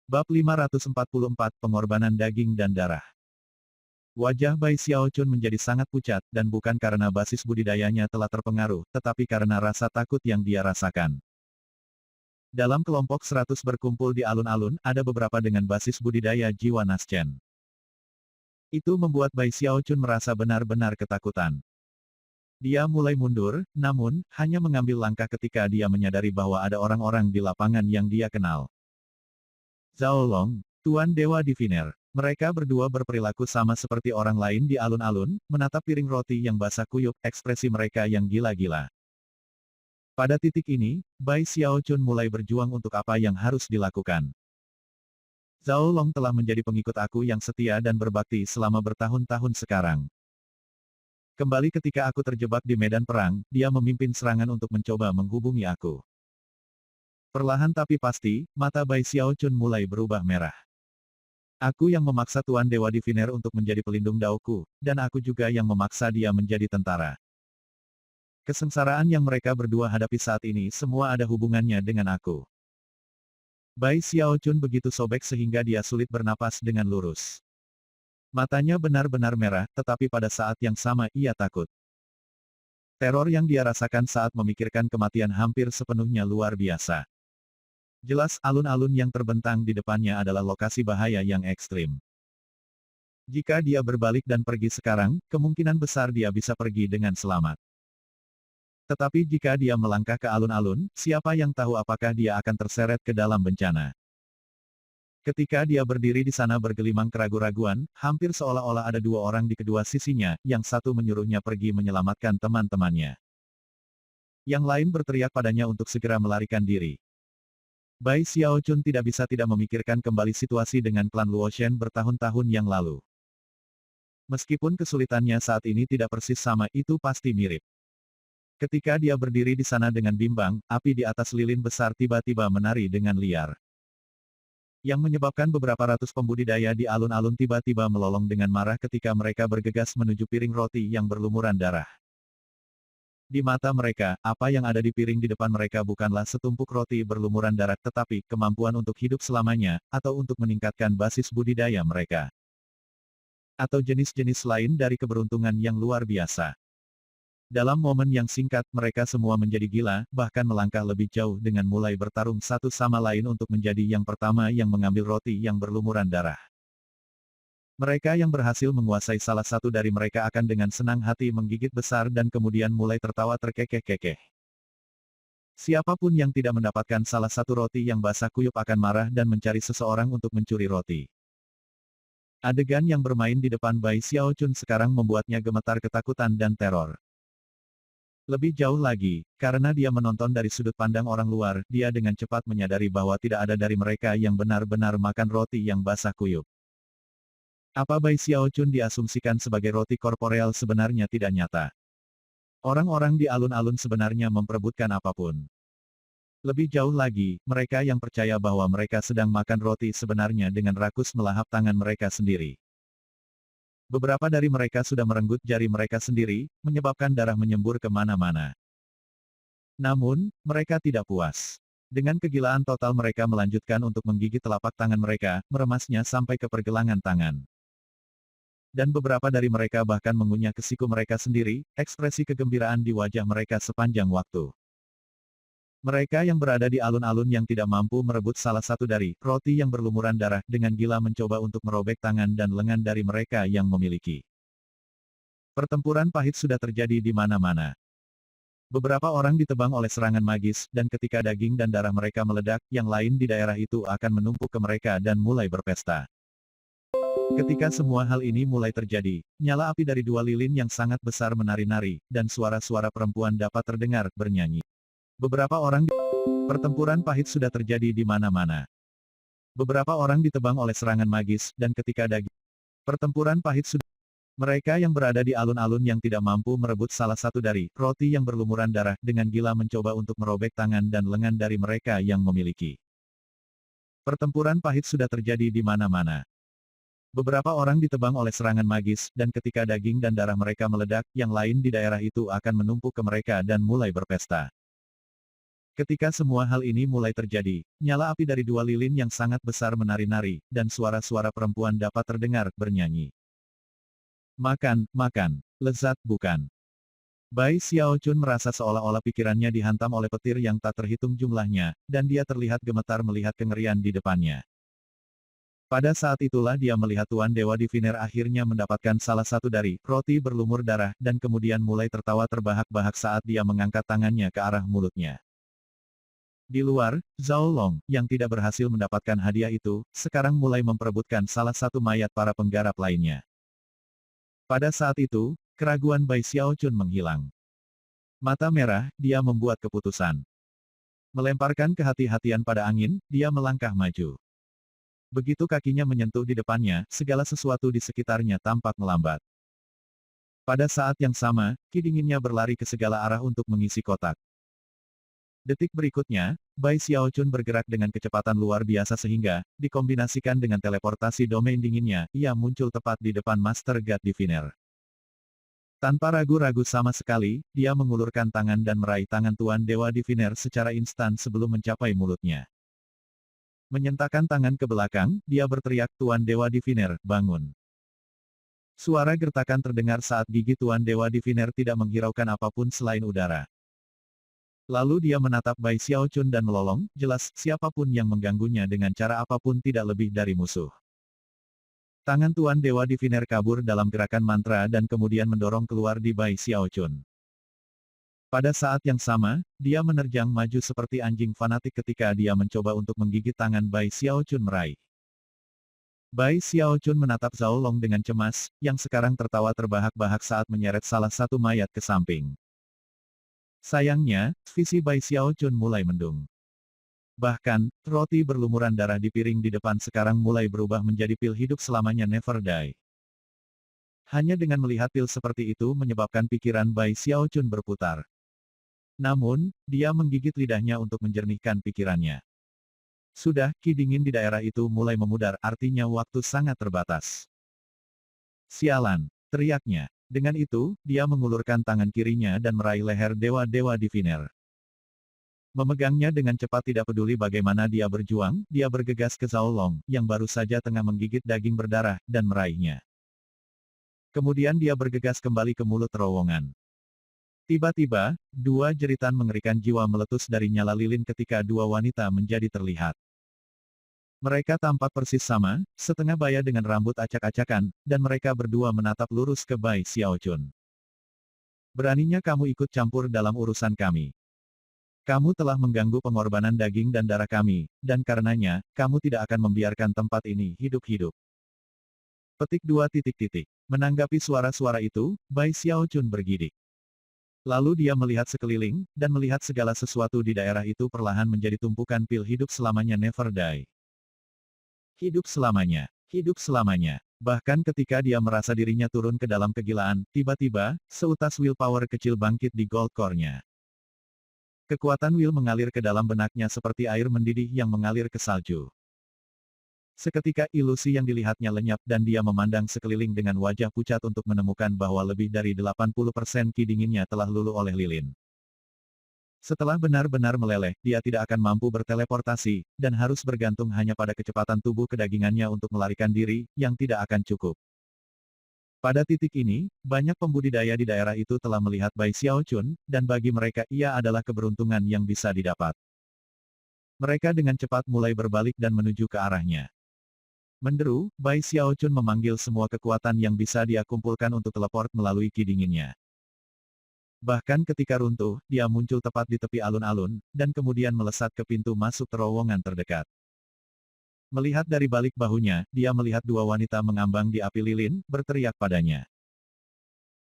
Bab 544 Pengorbanan Daging dan Darah. Wajah Bai Xiaochun menjadi sangat pucat, dan bukan karena basis budidayanya telah terpengaruh, tetapi karena rasa takut yang dia rasakan. Dalam kelompok 100 berkumpul di alun-alun, ada beberapa dengan basis budidaya jiwa Naschen. Itu membuat Bai Xiaochun merasa benar-benar ketakutan. Dia mulai mundur, namun, hanya mengambil langkah ketika dia menyadari bahwa ada orang-orang di lapangan yang dia kenal. Zhao Long, Tuan Dewa Diviner. Mereka berdua berperilaku sama seperti orang lain di alun-alun, menatap piring roti yang basah kuyup, ekspresi mereka yang gila-gila. Pada titik ini, Bai Xiaochun mulai berjuang untuk apa yang harus dilakukan. Zhao Long telah menjadi pengikut aku yang setia dan berbakti selama bertahun-tahun sekarang. Kembali ketika aku terjebak di medan perang, dia memimpin serangan untuk mencoba menghubungi aku. Perlahan tapi pasti, mata Bai Xiaochun mulai berubah merah. Aku yang memaksa Tuan Dewa Diviner untuk menjadi pelindung Daoku, dan aku juga yang memaksa dia menjadi tentara. Kesengsaraan yang mereka berdua hadapi saat ini semua ada hubungannya dengan aku. Bai Xiaochun begitu sobek sehingga dia sulit bernapas dengan lurus. Matanya benar-benar merah, tetapi pada saat yang sama ia takut. Teror yang dia rasakan saat memikirkan kematian hampir sepenuhnya luar biasa. Jelas alun-alun yang terbentang di depannya adalah lokasi bahaya yang ekstrim. Jika dia berbalik dan pergi sekarang, kemungkinan besar dia bisa pergi dengan selamat. Tetapi jika dia melangkah ke alun-alun, siapa yang tahu apakah dia akan terseret ke dalam bencana. Ketika dia berdiri di sana bergelimang keraguan-raguan, hampir seolah-olah ada 2 orang di kedua sisinya, yang satu menyuruhnya pergi menyelamatkan teman-temannya. Yang lain berteriak padanya untuk segera melarikan diri. Bai Xiaochun tidak bisa tidak memikirkan kembali situasi dengan klan Luoshen bertahun-tahun yang lalu. Meskipun kesulitannya saat ini tidak persis sama, itu pasti mirip. Ketika dia berdiri di sana dengan bimbang, api di atas lilin besar tiba-tiba menari dengan liar. Yang menyebabkan beberapa ratus pembudidaya di alun-alun tiba-tiba melolong dengan marah ketika mereka bergegas menuju piring roti yang berlumuran darah. Di mata mereka, apa yang ada di piring di depan mereka bukanlah setumpuk roti berlumuran darah tetapi kemampuan untuk hidup selamanya, atau untuk meningkatkan basis budidaya mereka. Atau jenis-jenis lain dari keberuntungan yang luar biasa. Dalam momen yang singkat, mereka semua menjadi gila, bahkan melangkah lebih jauh dengan mulai bertarung satu sama lain untuk menjadi yang pertama yang mengambil roti yang berlumuran darah. Mereka yang berhasil menguasai salah satu dari mereka akan dengan senang hati menggigit besar dan kemudian mulai tertawa terkekeh-kekeh. Siapapun yang tidak mendapatkan salah satu roti yang basah kuyup akan marah dan mencari seseorang untuk mencuri roti. Adegan yang bermain di depan Bai Xiaochun sekarang membuatnya gemetar ketakutan dan teror. Lebih jauh lagi, karena dia menonton dari sudut pandang orang luar, dia dengan cepat menyadari bahwa tidak ada dari mereka yang benar-benar makan roti yang basah kuyup. Apa Bai Xiaochun diasumsikan sebagai roti korporeal sebenarnya tidak nyata. Orang-orang di alun-alun sebenarnya memperebutkan apapun. Lebih jauh lagi, mereka yang percaya bahwa mereka sedang makan roti sebenarnya dengan rakus melahap tangan mereka sendiri. Beberapa dari mereka sudah merenggut jari mereka sendiri, menyebabkan darah menyembur kemana-mana. Namun, mereka tidak puas. Dengan kegilaan total mereka melanjutkan untuk menggigit telapak tangan mereka, meremasnya sampai ke pergelangan tangan. Dan beberapa dari mereka bahkan mengunyah ke siku mereka sendiri, ekspresi kegembiraan di wajah mereka sepanjang waktu. Mereka yang berada di alun-alun yang tidak mampu merebut salah satu dari roti yang berlumuran darah dengan gila mencoba untuk merobek tangan dan lengan dari mereka yang memiliki. Pertempuran pahit sudah terjadi di mana-mana. Beberapa orang ditebang oleh serangan magis, dan ketika daging dan darah mereka meledak, yang lain di daerah itu akan menumpuk ke mereka dan mulai berpesta. Ketika semua hal ini mulai terjadi, nyala api dari dua lilin yang sangat besar menari-nari, dan suara-suara perempuan dapat terdengar bernyanyi. Beberapa orang pertempuran pahit sudah terjadi di mana-mana. Beberapa orang ditebang oleh serangan magis, dan ketika daging pertempuran pahit sudah mereka yang berada di alun-alun yang tidak mampu merebut salah satu dari roti yang berlumuran darah dengan gila mencoba untuk merobek tangan dan lengan dari mereka yang memiliki. Pertempuran pahit sudah terjadi di mana-mana. Beberapa orang ditebang oleh serangan magis, dan ketika daging dan darah mereka meledak, yang lain di daerah itu akan menumpuk ke mereka dan mulai berpesta. Ketika semua hal ini mulai terjadi, nyala api dari dua lilin yang sangat besar menari-nari, dan suara-suara perempuan dapat terdengar bernyanyi. Makan, makan. Lezat bukan? Bai Xiaochun merasa seolah-olah pikirannya dihantam oleh petir yang tak terhitung jumlahnya, dan dia terlihat gemetar melihat kengerian di depannya. Pada saat itulah dia melihat Tuan Dewa Diviner akhirnya mendapatkan salah satu dari roti berlumur darah, dan kemudian mulai tertawa terbahak-bahak saat dia mengangkat tangannya ke arah mulutnya. Di luar, Zhao Long, yang tidak berhasil mendapatkan hadiah itu, sekarang mulai memperebutkan salah satu mayat para penggarap lainnya. Pada saat itu, keraguan Bai Xiaochun menghilang. Mata merah, dia membuat keputusan. Melemparkan kehati-hatian pada angin, dia melangkah maju. Begitu kakinya menyentuh di depannya, segala sesuatu di sekitarnya tampak melambat. Pada saat yang sama, ki dinginnya berlari ke segala arah untuk mengisi kotak. Detik berikutnya, Bai Xiaochun bergerak dengan kecepatan luar biasa sehingga, dikombinasikan dengan teleportasi domain dinginnya, ia muncul tepat di depan Master God Diviner. Tanpa ragu-ragu sama sekali, dia mengulurkan tangan dan meraih tangan Tuan Dewa Diviner secara instan sebelum mencapai mulutnya. Menyentakkan tangan ke belakang, dia berteriak, Tuan Dewa Diviner, bangun. Suara gertakan terdengar saat gigi Tuan Dewa Diviner tidak menghiraukan apapun selain udara. Lalu dia menatap Bai Xiaochun dan melolong, jelas, siapapun yang mengganggunya dengan cara apapun tidak lebih dari musuh. Tangan Tuan Dewa Diviner kabur dalam gerakan mantra dan kemudian mendorong keluar di Bai Xiaochun. Pada saat yang sama, dia menerjang maju seperti anjing fanatik ketika dia mencoba untuk menggigit tangan Bai Xiaochun meraih. Bai Xiaochun menatap Zhao Long dengan cemas, yang sekarang tertawa terbahak-bahak saat menyeret salah satu mayat ke samping. Sayangnya, visi Bai Xiaochun mulai mendung. Bahkan, roti berlumuran darah di piring di depan sekarang mulai berubah menjadi pil hidup selamanya never die. Hanya dengan melihat pil seperti itu menyebabkan pikiran Bai Xiaochun berputar. Namun, dia menggigit lidahnya untuk menjernihkan pikirannya. Sudah, ki dingin di daerah itu mulai memudar, artinya waktu sangat terbatas. Sialan, teriaknya. Dengan itu, dia mengulurkan tangan kirinya dan meraih leher Dewa-Dewa Diviner. Memegangnya dengan cepat tidak peduli bagaimana dia berjuang, dia bergegas ke Zhao Long, yang baru saja tengah menggigit daging berdarah, dan meraihnya. Kemudian dia bergegas kembali ke mulut terowongan. Tiba-tiba, dua jeritan mengerikan jiwa meletus dari nyala lilin ketika dua wanita menjadi terlihat. Mereka tampak persis sama, setengah baya dengan rambut acak-acakan, dan mereka berdua menatap lurus ke Bai Xiaochun. Beraninya kamu ikut campur dalam urusan kami. Kamu telah mengganggu pengorbanan daging dan darah kami, dan karenanya, kamu tidak akan membiarkan tempat ini hidup-hidup. Petik 2. Menanggapi suara-suara itu, Bai Xiaochun bergidik. Lalu dia melihat sekeliling, dan melihat segala sesuatu di daerah itu perlahan menjadi tumpukan pil hidup selamanya never die. Hidup selamanya. Hidup selamanya. Bahkan ketika dia merasa dirinya turun ke dalam kegilaan, tiba-tiba, seutas willpower kecil bangkit di gold core-nya. Kekuatan will mengalir ke dalam benaknya seperti air mendidih yang mengalir ke salju. Seketika ilusi yang dilihatnya lenyap dan dia memandang sekeliling dengan wajah pucat untuk menemukan bahwa lebih dari 80% ki dinginnya telah luluh oleh lilin. Setelah benar-benar meleleh, dia tidak akan mampu berteleportasi, dan harus bergantung hanya pada kecepatan tubuh kedagingannya untuk melarikan diri, yang tidak akan cukup. Pada titik ini, banyak pembudidaya di daerah itu telah melihat Bai Xiaochun, dan bagi mereka ia adalah keberuntungan yang bisa didapat. Mereka dengan cepat mulai berbalik dan menuju ke arahnya. Menderu, Bai Xiaochun memanggil semua kekuatan yang bisa dia kumpulkan untuk teleport melalui ki dinginnya. Bahkan ketika runtuh, dia muncul tepat di tepi alun-alun, dan kemudian melesat ke pintu masuk terowongan terdekat. Melihat dari balik bahunya, dia melihat dua wanita mengambang di api lilin, berteriak padanya.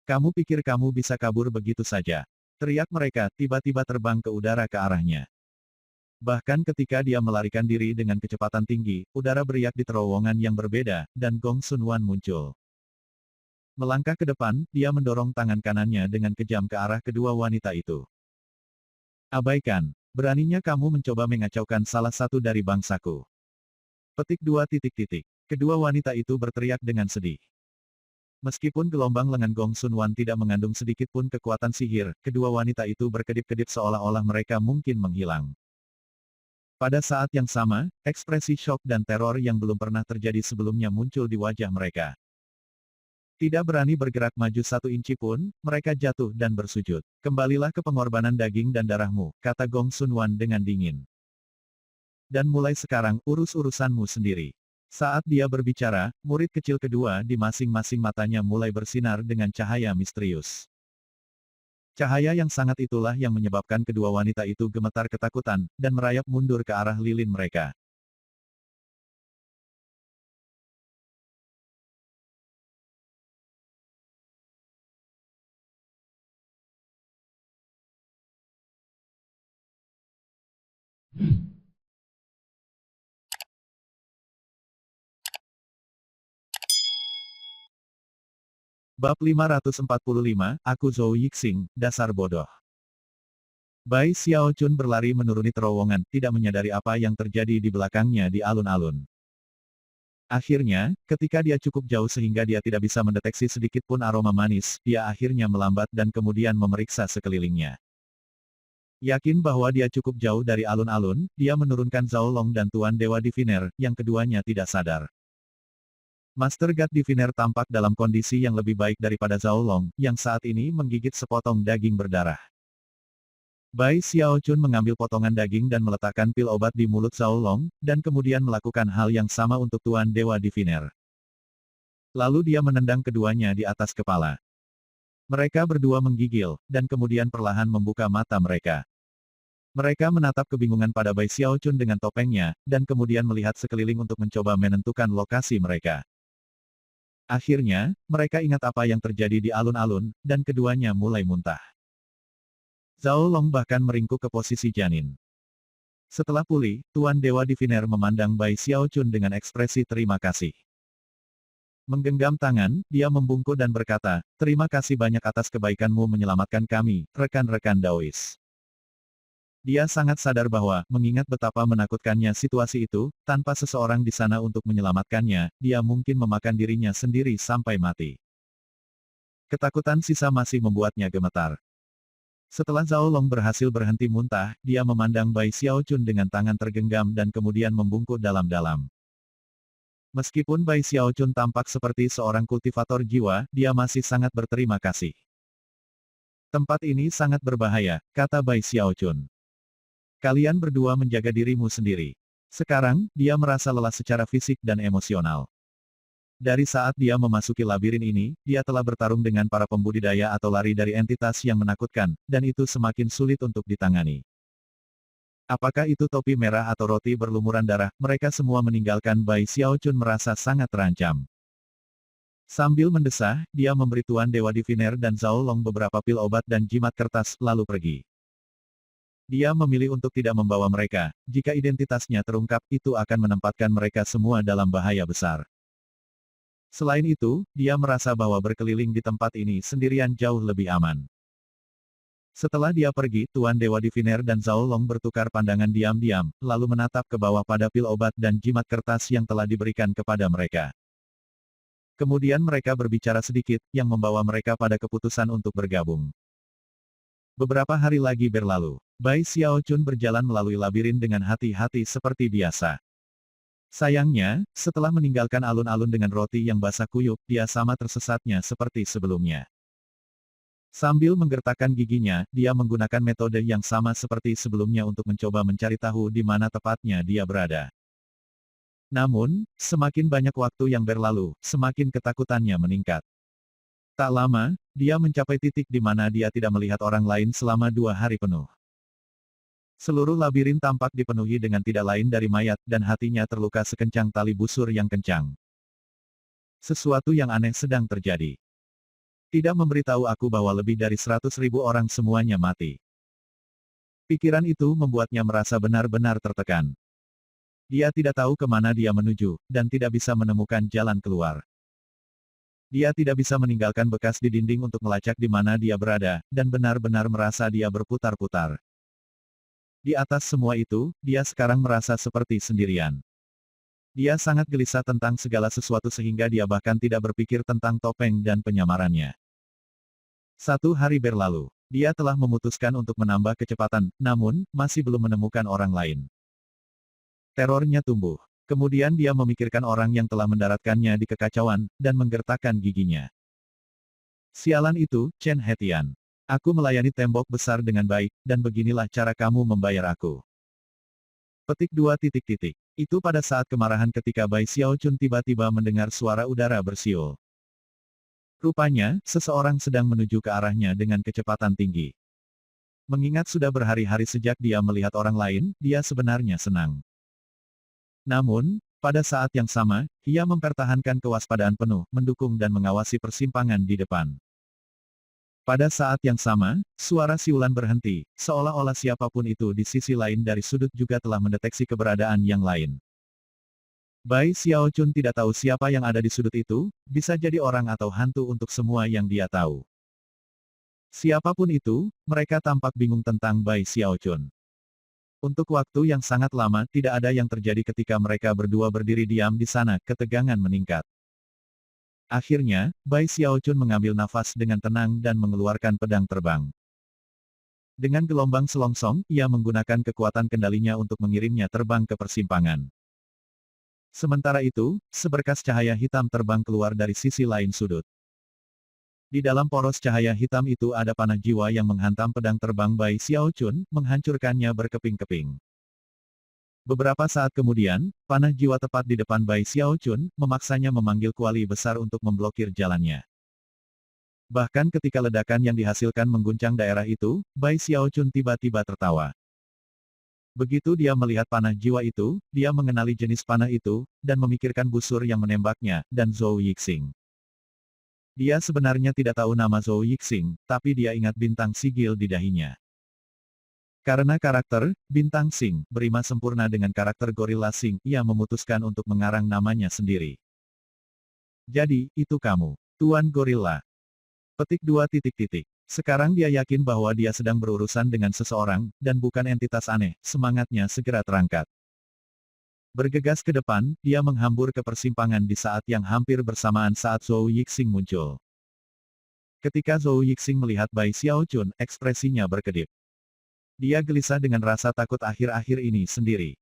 "Kamu pikir kamu bisa kabur begitu saja?" Teriak mereka, tiba-tiba terbang ke udara ke arahnya. Bahkan ketika dia melarikan diri dengan kecepatan tinggi, udara beriak di terowongan yang berbeda, dan Gong Sun Wan muncul. Melangkah ke depan, dia mendorong tangan kanannya dengan kejam ke arah kedua wanita itu. "Abaikan. Beraninya kamu mencoba mengacaukan salah satu dari bangsaku." Petik 2. Kedua wanita itu berteriak dengan sedih. Meskipun gelombang lengan Gong Sun Wan tidak mengandung sedikit pun kekuatan sihir, kedua wanita itu berkedip-kedip seolah-olah mereka mungkin menghilang. Pada saat yang sama, ekspresi syok dan teror yang belum pernah terjadi sebelumnya muncul di wajah mereka. Tidak berani bergerak maju 1 inci pun, mereka jatuh dan bersujud. "Kembalilah ke pengorbanan daging dan darahmu," kata Gong Sun Wan dengan dingin. "Dan mulai sekarang, urus-urusanmu sendiri." Saat dia berbicara, murid kecil kedua di masing-masing matanya mulai bersinar dengan cahaya misterius. Cahaya yang sangat itulah yang menyebabkan kedua wanita itu gemetar ketakutan, dan merayap mundur ke arah lilin mereka. Bab 545, Aku Zhou Yixing, dasar bodoh. Bai Xiaochun berlari menuruni terowongan, tidak menyadari apa yang terjadi di belakangnya di alun-alun. Akhirnya, ketika dia cukup jauh sehingga dia tidak bisa mendeteksi sedikit pun aroma manis, dia akhirnya melambat dan kemudian memeriksa sekelilingnya. Yakin bahwa dia cukup jauh dari alun-alun, dia menurunkan Zhao Long dan Tuan Dewa Diviner, yang keduanya tidak sadar. Master God Diviner tampak dalam kondisi yang lebih baik daripada Zhao Long, yang saat ini menggigit sepotong daging berdarah. Bai Xiaochun mengambil potongan daging dan meletakkan pil obat di mulut Zhao Long, dan kemudian melakukan hal yang sama untuk Tuan Dewa Diviner. Lalu dia menendang keduanya di atas kepala. Mereka berdua menggigil, dan kemudian perlahan membuka mata mereka. Mereka menatap kebingungan pada Bai Xiaochun dengan topengnya, dan kemudian melihat sekeliling untuk mencoba menentukan lokasi mereka. Akhirnya, mereka ingat apa yang terjadi di alun-alun, dan keduanya mulai muntah. Zhao Long bahkan meringkuk ke posisi janin. Setelah pulih, Tuan Dewa Diviner memandang Bai Xiaochun dengan ekspresi terima kasih. Menggenggam tangan, dia membungkuk dan berkata, "Terima kasih banyak atas kebaikanmu menyelamatkan kami, rekan-rekan Daois." Dia sangat sadar bahwa, mengingat betapa menakutkannya situasi itu, tanpa seseorang di sana untuk menyelamatkannya, dia mungkin memakan dirinya sendiri sampai mati. Ketakutan sisa masih membuatnya gemetar. Setelah Zhao Long berhasil berhenti muntah, dia memandang Bai Xiaochun dengan tangan tergenggam dan kemudian membungkuk dalam-dalam. Meskipun Bai Xiaochun tampak seperti seorang kultivator jiwa, dia masih sangat berterima kasih. "Tempat ini sangat berbahaya," kata Bai Xiaochun. "Kalian berdua menjaga dirimu sendiri." Sekarang, dia merasa lelah secara fisik dan emosional. Dari saat dia memasuki labirin ini, dia telah bertarung dengan para pembudidaya atau lari dari entitas yang menakutkan, dan itu semakin sulit untuk ditangani. Apakah itu topi merah atau roti berlumuran darah, mereka semua meninggalkan Bai Xiaochun merasa sangat terancam. Sambil mendesah, dia memberi Tuan Dewa Diviner dan Zhao Long beberapa pil obat dan jimat kertas, lalu pergi. Dia memilih untuk tidak membawa mereka, jika identitasnya terungkap, itu akan menempatkan mereka semua dalam bahaya besar. Selain itu, dia merasa bahwa berkeliling di tempat ini sendirian jauh lebih aman. Setelah dia pergi, Tuan Dewa Diviner dan Zhao Long bertukar pandangan diam-diam, lalu menatap ke bawah pada pil obat dan jimat kertas yang telah diberikan kepada mereka. Kemudian mereka berbicara sedikit, yang membawa mereka pada keputusan untuk bergabung. Beberapa hari lagi berlalu. Bai Xiaochun berjalan melalui labirin dengan hati-hati seperti biasa. Sayangnya, setelah meninggalkan alun-alun dengan roti yang basah kuyup, dia sama tersesatnya seperti sebelumnya. Sambil menggertakkan giginya, dia menggunakan metode yang sama seperti sebelumnya untuk mencoba mencari tahu di mana tepatnya dia berada. Namun, semakin banyak waktu yang berlalu, semakin ketakutannya meningkat. Tak lama, dia mencapai titik di mana dia tidak melihat orang lain selama 2 hari penuh. Seluruh labirin tampak dipenuhi dengan tidak lain dari mayat, dan hatinya terluka sekencang tali busur yang kencang. Sesuatu yang aneh sedang terjadi. Tidak memberitahu aku bahwa lebih dari 100.000 orang semuanya mati. Pikiran itu membuatnya merasa benar-benar tertekan. Dia tidak tahu kemana dia menuju, dan tidak bisa menemukan jalan keluar. Dia tidak bisa meninggalkan bekas di dinding untuk melacak di mana dia berada, dan benar-benar merasa dia berputar-putar. Di atas semua itu, dia sekarang merasa seperti sendirian. Dia sangat gelisah tentang segala sesuatu sehingga dia bahkan tidak berpikir tentang topeng dan penyamarannya. 1 hari berlalu. Dia telah memutuskan untuk menambah kecepatan, namun, masih belum menemukan orang lain. Terornya tumbuh. Kemudian dia memikirkan orang yang telah mendaratkannya di kekacauan, dan menggertakkan giginya. Sialan itu, Chen Hetian. Aku melayani tembok besar dengan baik, dan beginilah cara kamu membayar aku. Petik 2. Itu pada saat kemarahan ketika Bai Xiaochun tiba-tiba mendengar suara udara bersiul. Rupanya, seseorang sedang menuju ke arahnya dengan kecepatan tinggi. Mengingat sudah berhari-hari sejak dia melihat orang lain, dia sebenarnya senang. Namun, pada saat yang sama, ia mempertahankan kewaspadaan penuh, mendukung dan mengawasi persimpangan di depan. Pada saat yang sama, suara siulan berhenti, seolah-olah siapapun itu di sisi lain dari sudut juga telah mendeteksi keberadaan yang lain. Bai Xiaochun tidak tahu siapa yang ada di sudut itu, bisa jadi orang atau hantu untuk semua yang dia tahu. Siapapun itu, mereka tampak bingung tentang Bai Xiaochun. Untuk waktu yang sangat lama, tidak ada yang terjadi ketika mereka berdua berdiri diam di sana, ketegangan meningkat. Akhirnya, Bai Xiaochun mengambil nafas dengan tenang dan mengeluarkan pedang terbang. Dengan gelombang selongsong, ia menggunakan kekuatan kendalinya untuk mengirimnya terbang ke persimpangan. Sementara itu, seberkas cahaya hitam terbang keluar dari sisi lain sudut. Di dalam poros cahaya hitam itu ada panah jiwa yang menghantam pedang terbang Bai Xiaochun, menghancurkannya berkeping-keping. Beberapa saat kemudian, panah jiwa tepat di depan Bai Xiaochun, memaksanya memanggil kuali besar untuk memblokir jalannya. Bahkan ketika ledakan yang dihasilkan mengguncang daerah itu, Bai Xiaochun tiba-tiba tertawa. Begitu dia melihat panah jiwa itu, dia mengenali jenis panah itu, dan memikirkan busur yang menembaknya, dan Zhou Yixing. Dia sebenarnya tidak tahu nama Zhou Yixing, tapi dia ingat bintang sigil di dahinya. Karena karakter, Bintang Sing, berima sempurna dengan karakter Gorilla Sing, ia memutuskan untuk mengarang namanya sendiri. Jadi, itu kamu, Tuan Gorilla. Petik 2. Sekarang dia yakin bahwa dia sedang berurusan dengan seseorang, dan bukan entitas aneh, semangatnya segera terangkat. Bergegas ke depan, dia menghambur ke persimpangan di saat yang hampir bersamaan saat Zhou Yixing muncul. Ketika Zhou Yixing melihat Bai Xiaochun, ekspresinya berkedip. Dia gelisah dengan rasa takut akhir-akhir ini sendiri.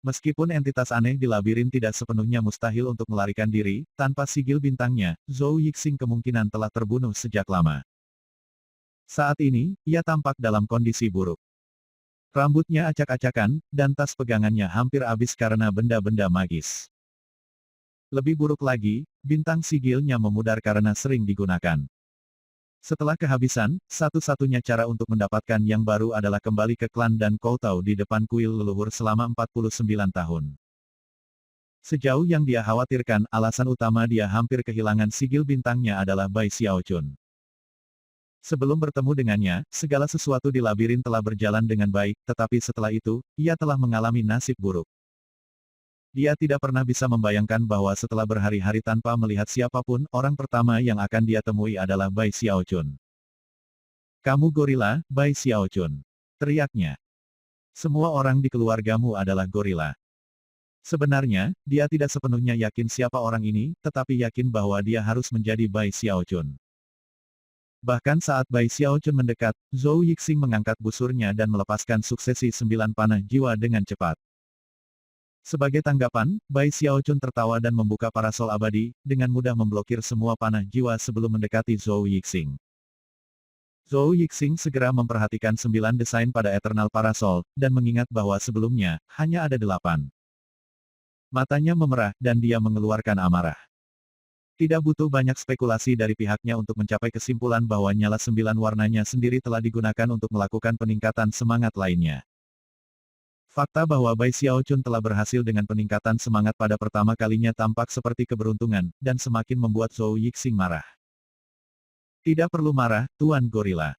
Meskipun entitas aneh di labirin tidak sepenuhnya mustahil untuk melarikan diri, tanpa sigil bintangnya, Zhou Yixing kemungkinan telah terbunuh sejak lama. Saat ini, ia tampak dalam kondisi buruk. Rambutnya acak-acakan, dan tas pegangannya hampir habis karena benda-benda magis. Lebih buruk lagi, bintang sigilnya memudar karena sering digunakan. Setelah kehabisan, satu-satunya cara untuk mendapatkan yang baru adalah kembali ke klan dan koutao di depan kuil leluhur selama 49 tahun. Sejauh yang dia khawatirkan, alasan utama dia hampir kehilangan sigil bintangnya adalah Bai Xiaochun. Sebelum bertemu dengannya, segala sesuatu di labirin telah berjalan dengan baik, tetapi setelah itu, ia telah mengalami nasib buruk. Dia tidak pernah bisa membayangkan bahwa setelah berhari-hari tanpa melihat siapapun, orang pertama yang akan dia temui adalah Bai Xiaochun. "Kamu gorila, Bai Xiaochun," teriaknya. "Semua orang di keluargamu adalah gorila." Sebenarnya, dia tidak sepenuhnya yakin siapa orang ini, tetapi yakin bahwa dia harus menjadi Bai Xiaochun. Bahkan saat Bai Xiaochun mendekat, Zhou Yixing mengangkat busurnya dan melepaskan suksesi 9 panah jiwa dengan cepat. Sebagai tanggapan, Bai Xiaochun tertawa dan membuka parasol abadi, dengan mudah memblokir semua panah jiwa sebelum mendekati Zhou Yixing. Zhou Yixing segera memperhatikan 9 desain pada Eternal Parasol, dan mengingat bahwa sebelumnya, hanya ada 8. Matanya memerah, dan dia mengeluarkan amarah. Tidak butuh banyak spekulasi dari pihaknya untuk mencapai kesimpulan bahwa nyala 9 warnanya sendiri telah digunakan untuk melakukan peningkatan semangat lainnya. Fakta bahwa Bai Xiaochun telah berhasil dengan peningkatan semangat pada pertama kalinya tampak seperti keberuntungan, dan semakin membuat Zhou Yixing marah. "Tidak perlu marah, Tuan Gorila.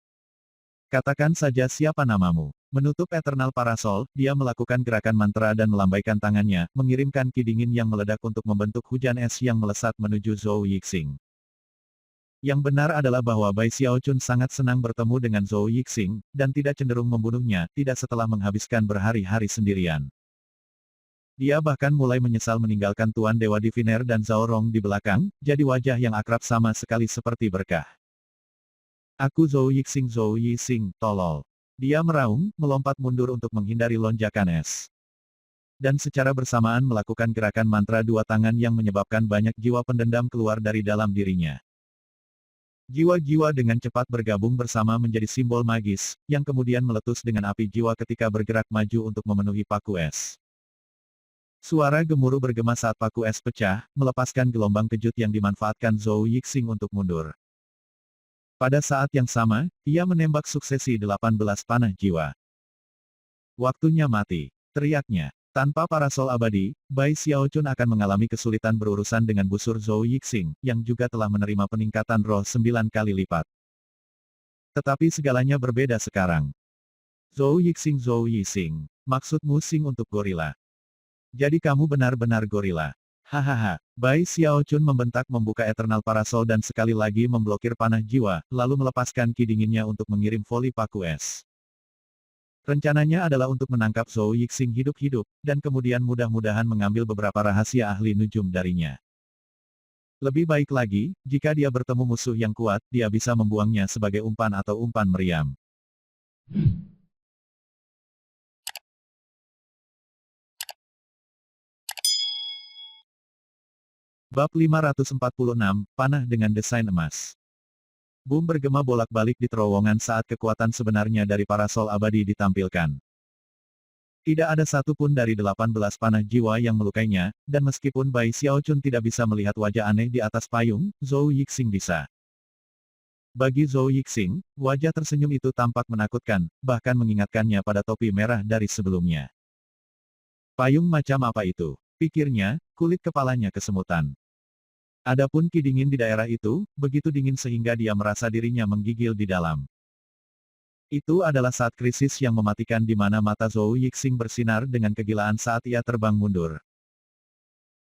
Katakan saja siapa namamu." Menutup Eternal Parasol, dia melakukan gerakan mantra dan melambaikan tangannya, mengirimkan ki dingin yang meledak untuk membentuk hujan es yang melesat menuju Zhou Yixing. Yang benar adalah bahwa Bai Xiaochun sangat senang bertemu dengan Zhou Yixing, dan tidak cenderung membunuhnya, tidak setelah menghabiskan berhari-hari sendirian. Dia bahkan mulai menyesal meninggalkan Tuan Dewa Diviner dan Zhao Rong di belakang, jadi wajah yang akrab sama sekali seperti berkah. "Aku Zhou Yixing, tolol." Dia meraung, melompat mundur untuk menghindari lonjakan es. Dan secara bersamaan melakukan gerakan mantra dua tangan yang menyebabkan banyak jiwa pendendam keluar dari dalam dirinya. Jiwa-jiwa dengan cepat bergabung bersama menjadi simbol magis, yang kemudian meletus dengan api jiwa ketika bergerak maju untuk memenuhi paku es. Suara gemuruh bergema saat paku es pecah, melepaskan gelombang kejut yang dimanfaatkan Zhou Yixing untuk mundur. Pada saat yang sama, ia menembak suksesi 18 panah jiwa. "Waktunya mati," teriaknya. Tanpa parasol abadi, Bai Xiaochun akan mengalami kesulitan berurusan dengan busur Zhou Yixing, yang juga telah menerima peningkatan roh 9 kali lipat. Tetapi segalanya berbeda sekarang. Zhou Yixing, maksudmu sing untuk gorila. Jadi kamu benar-benar gorila. Hahaha. Bai Xiaochun membentak membuka Eternal Parasol dan sekali lagi memblokir panah jiwa, lalu melepaskan ki dinginnya untuk mengirim voli paku es. Rencananya adalah untuk menangkap Zhou Yixing hidup-hidup, dan kemudian mudah-mudahan mengambil beberapa rahasia ahli nujum darinya. Lebih baik lagi, jika dia bertemu musuh yang kuat, dia bisa membuangnya sebagai umpan atau umpan meriam. Bab 546, Panah dengan Desain Emas. Boom bergema bolak-balik di terowongan saat kekuatan sebenarnya dari parasol abadi ditampilkan. Tidak ada satupun dari 18 panah jiwa yang melukainya, dan meskipun Bai Xiaochun tidak bisa melihat wajah aneh di atas payung, Zhou Yixing bisa. Bagi Zhou Yixing, wajah tersenyum itu tampak menakutkan, bahkan mengingatkannya pada topi merah dari sebelumnya. Payung macam apa itu? Pikirnya, kulit kepalanya kesemutan. Adapun ki dingin di daerah itu, begitu dingin sehingga dia merasa dirinya menggigil di dalam. Itu adalah saat krisis yang mematikan di mana mata Zhou Yixing bersinar dengan kegilaan saat ia terbang mundur.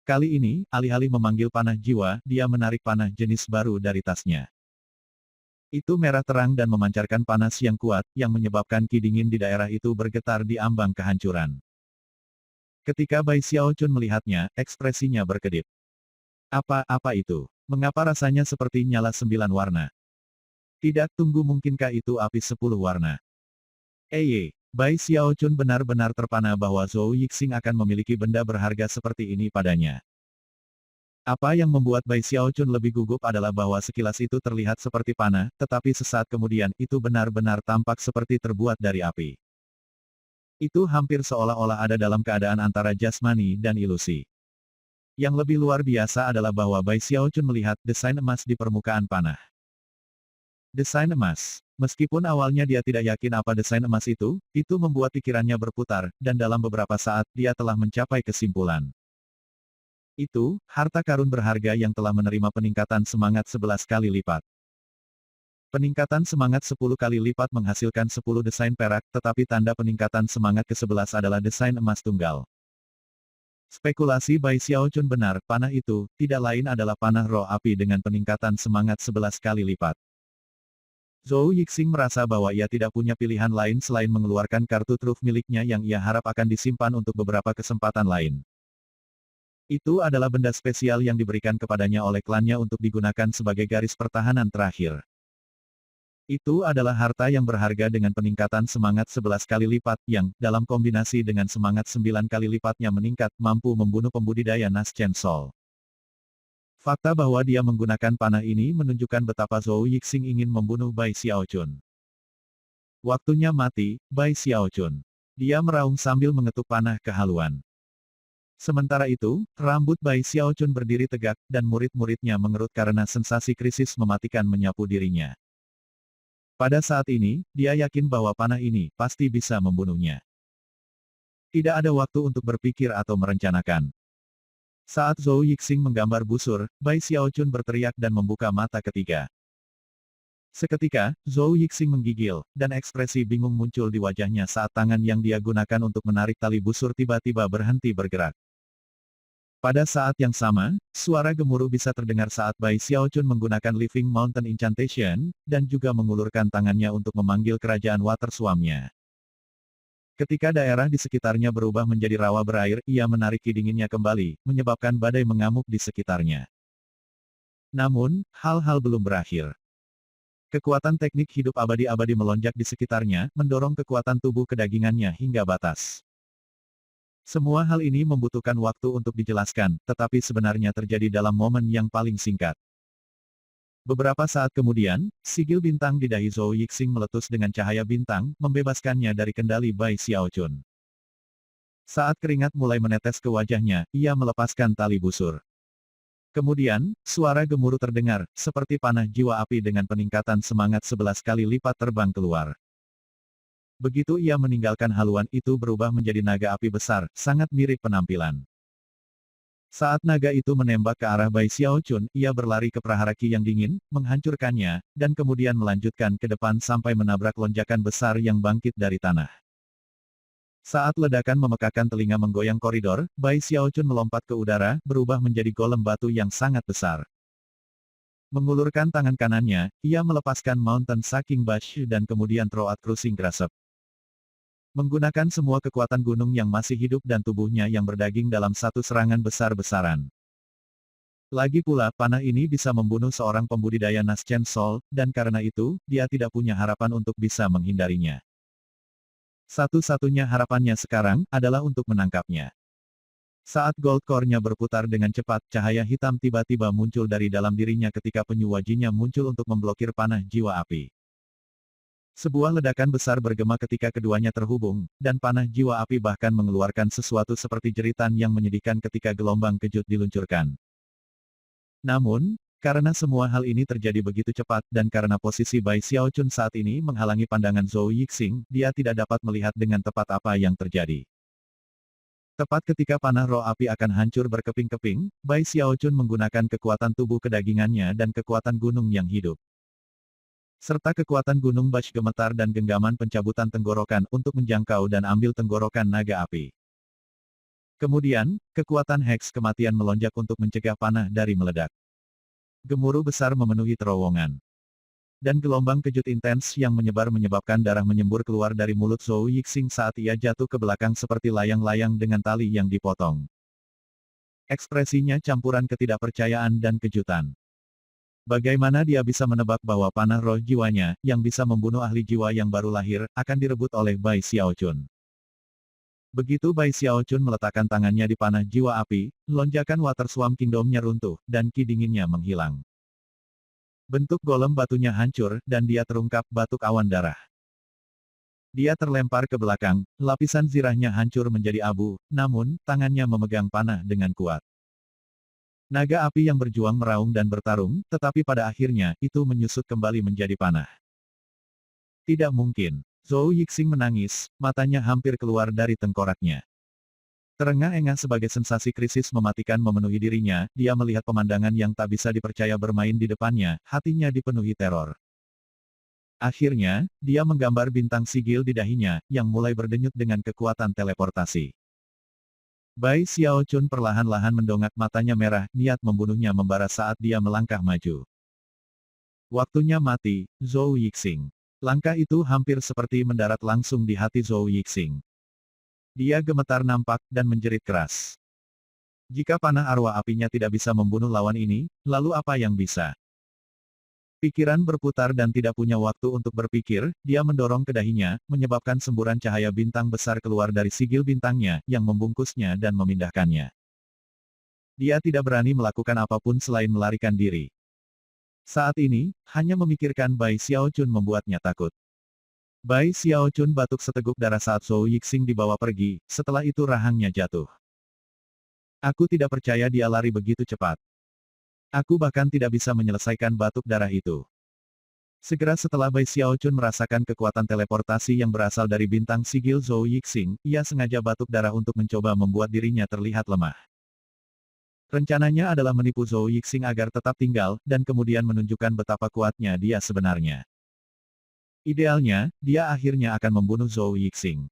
Kali ini, alih-alih memanggil panah jiwa, dia menarik panah jenis baru dari tasnya. Itu merah terang dan memancarkan panas yang kuat, yang menyebabkan ki dingin di daerah itu bergetar di ambang kehancuran. Ketika Bai Xiaochun melihatnya, ekspresinya berkedip. Apa itu? Mengapa rasanya seperti nyala 9 warna? Tidak, tunggu, mungkinkah itu api 10 warna? Bai Xiaochun benar-benar terpana bahwa Zhou Yixing akan memiliki benda berharga seperti ini padanya. Apa yang membuat Bai Xiaochun lebih gugup adalah bahwa sekilas itu terlihat seperti panah, tetapi sesaat kemudian itu benar-benar tampak seperti terbuat dari api. Itu hampir seolah-olah ada dalam keadaan antara jasmani dan ilusi. Yang lebih luar biasa adalah bahwa Bai Xiaochun melihat desain emas di permukaan panah. Desain emas. Meskipun awalnya dia tidak yakin apa desain emas itu membuat pikirannya berputar, dan dalam beberapa saat dia telah mencapai kesimpulan. Itu, harta karun berharga yang telah menerima peningkatan semangat 11 kali lipat. Peningkatan semangat 10 kali lipat menghasilkan 10 desain perak, tetapi tanda peningkatan semangat ke-11 adalah desain emas tunggal. Spekulasi Bai Xiaochun benar, panah itu, tidak lain adalah panah roh api dengan peningkatan semangat 11 kali lipat. Zhou Yixing merasa bahwa ia tidak punya pilihan lain selain mengeluarkan kartu truf miliknya yang ia harap akan disimpan untuk beberapa kesempatan lain. Itu adalah benda spesial yang diberikan kepadanya oleh klannya untuk digunakan sebagai garis pertahanan terakhir. Itu adalah harta yang berharga dengan peningkatan semangat 11 kali lipat, yang, dalam kombinasi dengan semangat 9 kali lipatnya meningkat, mampu membunuh pembudidaya Nas Chen Sol. Fakta bahwa dia menggunakan panah ini menunjukkan betapa Zhou Yixing ingin membunuh Bai Xiaochun. Waktunya mati, Bai Xiaochun. Dia meraung sambil mengetuk panah kehaluan. Sementara itu, rambut Bai Xiaochun berdiri tegak, dan murid-muridnya mengerut karena sensasi krisis mematikan menyapu dirinya. Pada saat ini, dia yakin bahwa panah ini pasti bisa membunuhnya. Tidak ada waktu untuk berpikir atau merencanakan. Saat Zhou Yixing menggambar busur, Bai Xiaochun berteriak dan membuka mata ketiga. Seketika, Zhou Yixing menggigil, dan ekspresi bingung muncul di wajahnya saat tangan yang dia gunakan untuk menarik tali busur tiba-tiba berhenti bergerak. Pada saat yang sama, suara gemuruh bisa terdengar saat Bai Xiaochun menggunakan Living Mountain Incantation, dan juga mengulurkan tangannya untuk memanggil kerajaan water swarm-nya. Ketika daerah di sekitarnya berubah menjadi rawa berair, ia menarik kidinginnya kembali, menyebabkan badai mengamuk di sekitarnya. Namun, hal-hal belum berakhir. Kekuatan teknik hidup abadi-abadi melonjak di sekitarnya, mendorong kekuatan tubuh kedagingannya hingga batas. Semua hal ini membutuhkan waktu untuk dijelaskan, tetapi sebenarnya terjadi dalam momen yang paling singkat. Beberapa saat kemudian, sigil bintang di dahi Zhou Yixing meletus dengan cahaya bintang, membebaskannya dari kendali Bai Xiaochun. Saat keringat mulai menetes ke wajahnya, ia melepaskan tali busur. Kemudian, suara gemuruh terdengar, seperti panah jiwa api dengan peningkatan semangat 11 kali lipat terbang keluar. Begitu ia meninggalkan haluan itu berubah menjadi naga api besar, sangat mirip penampilan. Saat naga itu menembak ke arah Bai Xiaochun, ia berlari ke prahara Qi yang dingin, menghancurkannya, dan kemudian melanjutkan ke depan sampai menabrak lonjakan besar yang bangkit dari tanah. Saat ledakan memekakan telinga menggoyang koridor, Bai Xiaochun melompat ke udara, berubah menjadi golem batu yang sangat besar. Mengulurkan tangan kanannya, ia melepaskan Mountain Sucking Bash dan kemudian Throat Crushing Grasp. Menggunakan semua kekuatan gunung yang masih hidup dan tubuhnya yang berdaging dalam satu serangan besar-besaran. Lagi pula, panah ini bisa membunuh seorang pembudidaya Nas Chen Sol, dan karena itu, dia tidak punya harapan untuk bisa menghindarinya. Satu-satunya harapannya sekarang, adalah untuk menangkapnya. Saat gold core-nya berputar dengan cepat, cahaya hitam tiba-tiba muncul dari dalam dirinya ketika penyu wajinya muncul untuk memblokir panah jiwa api. Sebuah ledakan besar bergema ketika keduanya terhubung, dan panah jiwa api bahkan mengeluarkan sesuatu seperti jeritan yang menyedihkan ketika gelombang kejut diluncurkan. Namun, karena semua hal ini terjadi begitu cepat dan karena posisi Bai Xiaochun saat ini menghalangi pandangan Zhou Yixing, dia tidak dapat melihat dengan tepat apa yang terjadi. Tepat ketika panah roh api akan hancur berkeping-keping, Bai Xiaochun menggunakan kekuatan tubuh kedagingannya dan kekuatan gunung yang hidup. Serta kekuatan gunung Bash gemetar dan genggaman pencabutan tenggorokan untuk menjangkau dan ambil tenggorokan naga api. Kemudian, kekuatan Hex kematian melonjak untuk mencegah panah dari meledak. Gemuruh besar memenuhi terowongan. Dan gelombang kejut intens yang menyebar menyebabkan darah menyembur keluar dari mulut Zhou Yixing saat ia jatuh ke belakang seperti layang-layang dengan tali yang dipotong. Ekspresinya campuran ketidakpercayaan dan kejutan. Bagaimana dia bisa menebak bahwa panah roh jiwanya, yang bisa membunuh ahli jiwa yang baru lahir, akan direbut oleh Bai Xiaochun. Begitu Bai Xiaochun meletakkan tangannya di panah jiwa api, lonjakan Water Swarm Kingdom-nya runtuh, dan ki dinginnya menghilang. Bentuk golem batunya hancur, dan dia terungkap batuk awan darah. Dia terlempar ke belakang, lapisan zirahnya hancur menjadi abu, namun, tangannya memegang panah dengan kuat. Naga api yang berjuang meraung dan bertarung, tetapi pada akhirnya, itu menyusut kembali menjadi panah. Tidak mungkin. Zhou Yixing menangis, matanya hampir keluar dari tengkoraknya. Terengah-engah sebagai sensasi krisis mematikan memenuhi dirinya, dia melihat pemandangan yang tak bisa dipercaya bermain di depannya, hatinya dipenuhi teror. Akhirnya, dia menggambar bintang sigil di dahinya, yang mulai berdenyut dengan kekuatan teleportasi. Bai Xiaochun perlahan-lahan mendongak, matanya merah, niat membunuhnya membara saat dia melangkah maju. Waktunya mati, Zhou Yixing. Langkah itu hampir seperti mendarat langsung di hati Zhou Yixing. Dia gemetar nampak, dan menjerit keras. Jika panah arwah apinya tidak bisa membunuh lawan ini, lalu apa yang bisa? Pikiran berputar dan tidak punya waktu untuk berpikir, dia mendorong ke dahinya, menyebabkan semburan cahaya bintang besar keluar dari sigil bintangnya, yang membungkusnya dan memindahkannya. Dia tidak berani melakukan apapun selain melarikan diri. Saat ini, hanya memikirkan Bai Xiaochun membuatnya takut. Bai Xiaochun batuk seteguk darah saat Zhou Yixing dibawa pergi, setelah itu rahangnya jatuh. Aku tidak percaya dia lari begitu cepat. Aku bahkan tidak bisa menyelesaikan batuk darah itu. Segera setelah Bai Xiaochun merasakan kekuatan teleportasi yang berasal dari bintang sigil Zhou Yixing, ia sengaja batuk darah untuk mencoba membuat dirinya terlihat lemah. Rencananya adalah menipu Zhou Yixing agar tetap tinggal, dan kemudian menunjukkan betapa kuatnya dia sebenarnya. Idealnya, dia akhirnya akan membunuh Zhou Yixing.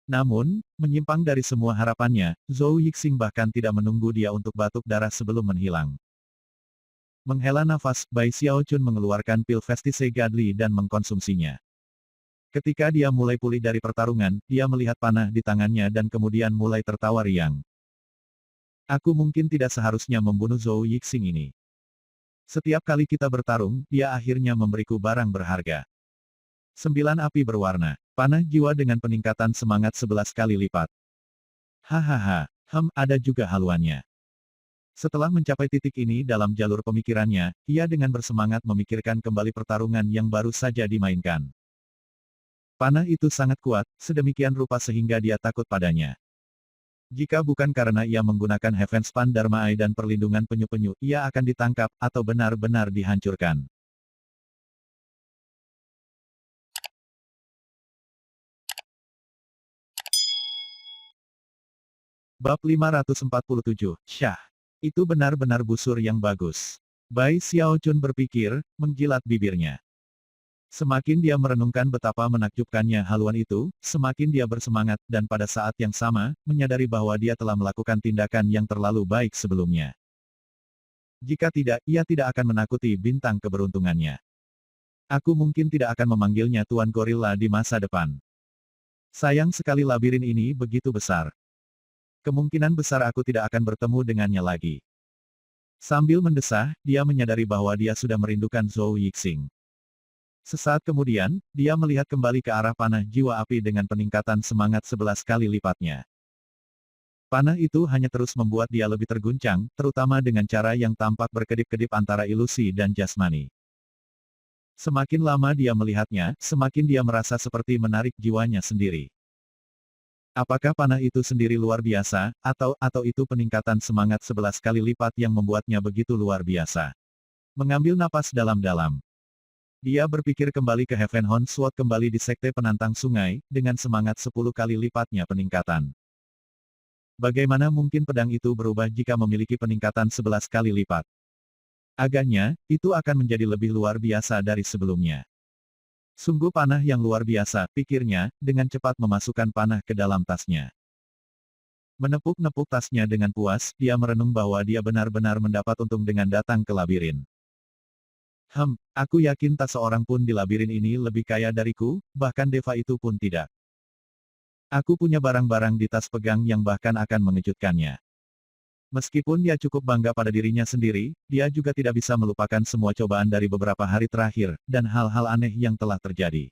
Namun, menyimpang dari semua harapannya, Zhou Yixing bahkan tidak menunggu dia untuk batuk darah sebelum menghilang. Menghela nafas, Bai Xiaochun mengeluarkan pil Vestise Gadli dan mengkonsumsinya. Ketika dia mulai pulih dari pertarungan, dia melihat panah di tangannya dan kemudian mulai tertawa riang. Aku mungkin tidak seharusnya membunuh Zhou Yixing ini. Setiap kali kita bertarung, dia akhirnya memberiku barang berharga. 9 api berwarna. Panah jiwa dengan peningkatan semangat 11 kali lipat. Hahaha, ada juga haluannya. Setelah mencapai titik ini dalam jalur pemikirannya, ia dengan bersemangat memikirkan kembali pertarungan yang baru saja dimainkan. Panah itu sangat kuat, sedemikian rupa sehingga dia takut padanya. Jika bukan karena ia menggunakan Heavenspan Dharma Eye dan perlindungan penyu-penyu, ia akan ditangkap, atau benar-benar dihancurkan. Bab 547, Syah. Itu benar-benar busur yang bagus. Bai Xiaochun berpikir, menjilat bibirnya. Semakin dia merenungkan betapa menakjubkannya haluan itu, semakin dia bersemangat, dan pada saat yang sama, menyadari bahwa dia telah melakukan tindakan yang terlalu baik sebelumnya. Jika tidak, ia tidak akan menakuti bintang keberuntungannya. Aku mungkin tidak akan memanggilnya Tuan Gorilla di masa depan. Sayang sekali labirin ini begitu besar. Kemungkinan besar aku tidak akan bertemu dengannya lagi. Sambil mendesah, dia menyadari bahwa dia sudah merindukan Zhou Yixing. Sesaat kemudian, dia melihat kembali ke arah panah jiwa api dengan peningkatan semangat 11 kali lipatnya. Panah itu hanya terus membuat dia lebih terguncang, terutama dengan cara yang tampak berkedip-kedip antara ilusi dan jasmani. Semakin lama dia melihatnya, semakin dia merasa seperti menarik jiwanya sendiri. Apakah panah itu sendiri luar biasa, atau itu peningkatan semangat 11 kali lipat yang membuatnya begitu luar biasa? Mengambil napas dalam-dalam. Dia berpikir kembali ke Heavenhorn Sword kembali di Sekte Penantang Sungai, dengan semangat 10 kali lipatnya peningkatan. Bagaimana mungkin pedang itu berubah jika memiliki peningkatan 11 kali lipat? Agaknya, itu akan menjadi lebih luar biasa dari sebelumnya. Sungguh panah yang luar biasa, pikirnya, dengan cepat memasukkan panah ke dalam tasnya. Menepuk-nepuk tasnya dengan puas, dia merenung bahwa dia benar-benar mendapat untung dengan datang ke labirin. Aku yakin tak seorang pun di labirin ini lebih kaya dariku, bahkan Deva itu pun tidak. Aku punya barang-barang di tas pegang yang bahkan akan mengejutkannya. Meskipun dia cukup bangga pada dirinya sendiri, dia juga tidak bisa melupakan semua cobaan dari beberapa hari terakhir, dan hal-hal aneh yang telah terjadi.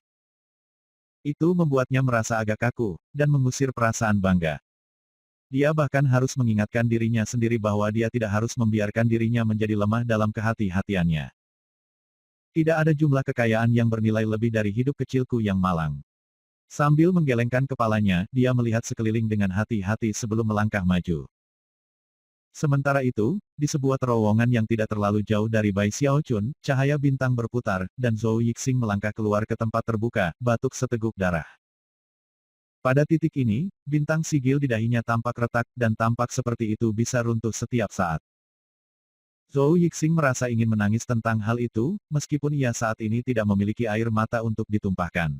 Itu membuatnya merasa agak kaku, dan mengusir perasaan bangga. Dia bahkan harus mengingatkan dirinya sendiri bahwa dia tidak harus membiarkan dirinya menjadi lemah dalam kehati-hatiannya. Tidak ada jumlah kekayaan yang bernilai lebih dari hidup kecilku yang malang. Sambil menggelengkan kepalanya, dia melihat sekeliling dengan hati-hati sebelum melangkah maju. Sementara itu, di sebuah terowongan yang tidak terlalu jauh dari Bai Xiaochun, cahaya bintang berputar, dan Zhou Yixing melangkah keluar ke tempat terbuka, batuk seteguk darah. Pada titik ini, bintang sigil di dahinya tampak retak dan tampak seperti itu bisa runtuh setiap saat. Zhou Yixing merasa ingin menangis tentang hal itu, meskipun ia saat ini tidak memiliki air mata untuk ditumpahkan.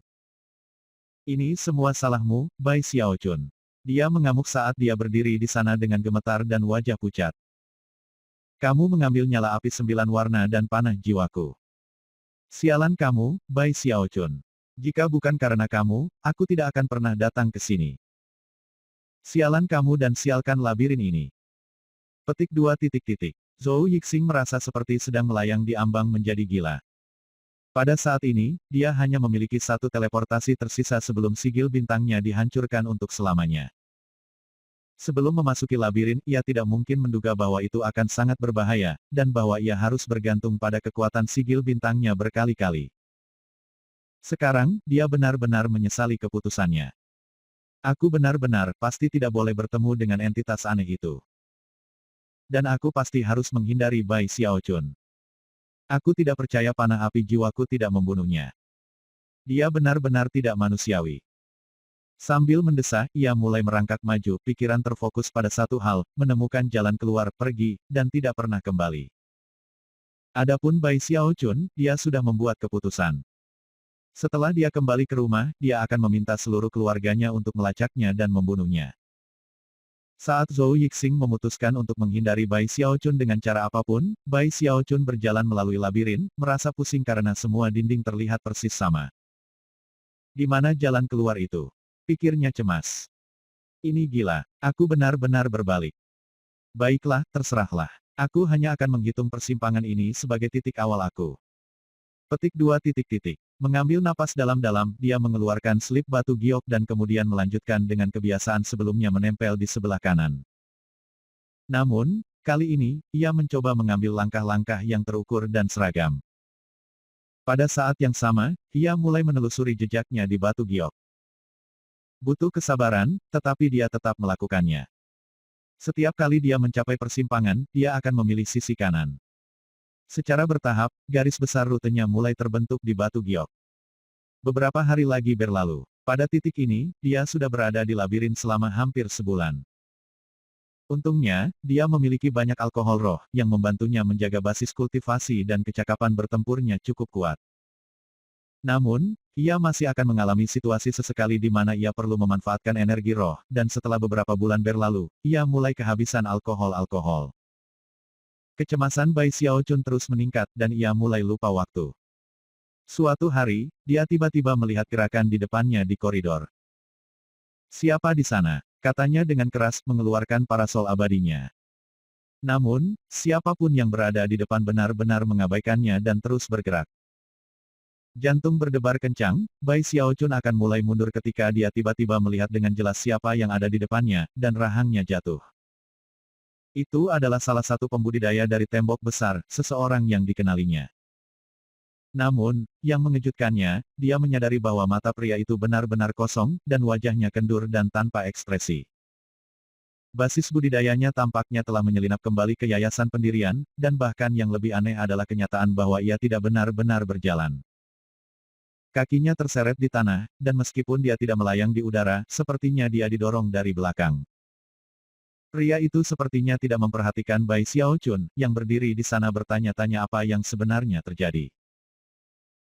Ini semua salahmu, Bai Xiaochun. Dia mengamuk saat dia berdiri di sana dengan gemetar dan wajah pucat. Kamu mengambil nyala api 9 warna dan panah jiwaku. Sialan kamu, Bai Xiaochun. Jika bukan karena kamu, aku tidak akan pernah datang ke sini. Sialan kamu dan sialkan labirin ini. Petik 2 titik titik. Zhou Yixing merasa seperti sedang melayang di ambang menjadi gila. Pada saat ini, dia hanya memiliki satu teleportasi tersisa sebelum sigil bintangnya dihancurkan untuk selamanya. Sebelum memasuki labirin, ia tidak mungkin menduga bahwa itu akan sangat berbahaya, dan bahwa ia harus bergantung pada kekuatan sigil bintangnya berkali-kali. Sekarang, dia benar-benar menyesali keputusannya. Aku benar-benar pasti tidak boleh bertemu dengan entitas aneh itu. Dan aku pasti harus menghindari Bai Xiaochun. Aku tidak percaya panah api jiwaku tidak membunuhnya. Dia benar-benar tidak manusiawi. Sambil mendesah, ia mulai merangkak maju, pikiran terfokus pada satu hal, menemukan jalan keluar, pergi, dan tidak pernah kembali. Adapun Bai Xiaochun, dia sudah membuat keputusan. Setelah dia kembali ke rumah, dia akan meminta seluruh keluarganya untuk melacaknya dan membunuhnya. Saat Zhou Yixing memutuskan untuk menghindari Bai Xiaochun dengan cara apapun, Bai Xiaochun berjalan melalui labirin, merasa pusing karena semua dinding terlihat persis sama. Di mana jalan keluar itu? Pikirnya cemas. Ini gila, aku benar-benar berbalik. Baiklah, terserahlah. Aku hanya akan menghitung persimpangan ini sebagai titik awal aku. Petik 2 titik titik. Mengambil napas dalam-dalam, dia mengeluarkan slip batu giok dan kemudian melanjutkan dengan kebiasaan sebelumnya menempel di sebelah kanan. Namun, kali ini, ia mencoba mengambil langkah-langkah yang terukur dan seragam. Pada saat yang sama, ia mulai menelusuri jejaknya di batu giok. Butuh kesabaran, tetapi dia tetap melakukannya. Setiap kali dia mencapai persimpangan, dia akan memilih sisi kanan. Secara bertahap, garis besar rutenya mulai terbentuk di batu giok. Beberapa hari lagi berlalu. Pada titik ini, dia sudah berada di labirin selama hampir sebulan. Untungnya, dia memiliki banyak alkohol roh, yang membantunya menjaga basis kultivasi dan kecakapan bertempurnya cukup kuat. Namun, ia masih akan mengalami situasi sesekali di mana ia perlu memanfaatkan energi roh, dan setelah beberapa bulan berlalu, ia mulai kehabisan alkohol. Kecemasan Bai Xiaochun terus meningkat dan ia mulai lupa waktu. Suatu hari, dia tiba-tiba melihat gerakan di depannya di koridor. Siapa di sana? Katanya dengan keras mengeluarkan parasol abadinya. Namun, siapapun yang berada di depan benar-benar mengabaikannya dan terus bergerak. Jantung berdebar kencang, Bai Xiaochun akan mulai mundur ketika dia tiba-tiba melihat dengan jelas siapa yang ada di depannya, dan rahangnya jatuh. Itu adalah salah satu pembudidaya dari tembok besar, seseorang yang dikenalinya. Namun, yang mengejutkannya, dia menyadari bahwa mata pria itu benar-benar kosong, dan wajahnya kendur dan tanpa ekspresi. Basis budidayanya tampaknya telah menyelinap kembali ke yayasan pendirian, dan bahkan yang lebih aneh adalah kenyataan bahwa ia tidak benar-benar berjalan. Kakinya terseret di tanah, dan meskipun dia tidak melayang di udara, sepertinya dia didorong dari belakang. Pria itu sepertinya tidak memperhatikan Bai Xiaochun, yang berdiri di sana bertanya-tanya apa yang sebenarnya terjadi.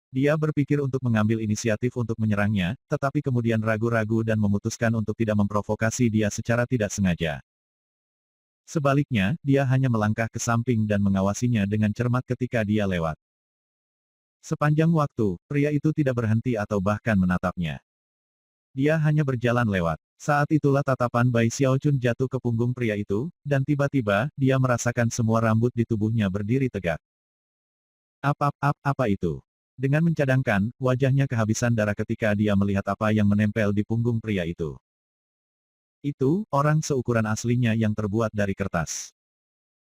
Dia berpikir untuk mengambil inisiatif untuk menyerangnya, tetapi kemudian ragu-ragu dan memutuskan untuk tidak memprovokasi dia secara tidak sengaja. Sebaliknya, dia hanya melangkah ke samping dan mengawasinya dengan cermat ketika dia lewat. Sepanjang waktu, pria itu tidak berhenti atau bahkan menatapnya. Dia hanya berjalan lewat. Saat itulah tatapan Bai Xiaochun jatuh ke punggung pria itu, dan tiba-tiba, dia merasakan semua rambut di tubuhnya berdiri tegak. Apa itu? Dengan mencadangkan, wajahnya kehabisan darah ketika dia melihat apa yang menempel di punggung pria itu. Itu, orang seukuran aslinya yang terbuat dari kertas.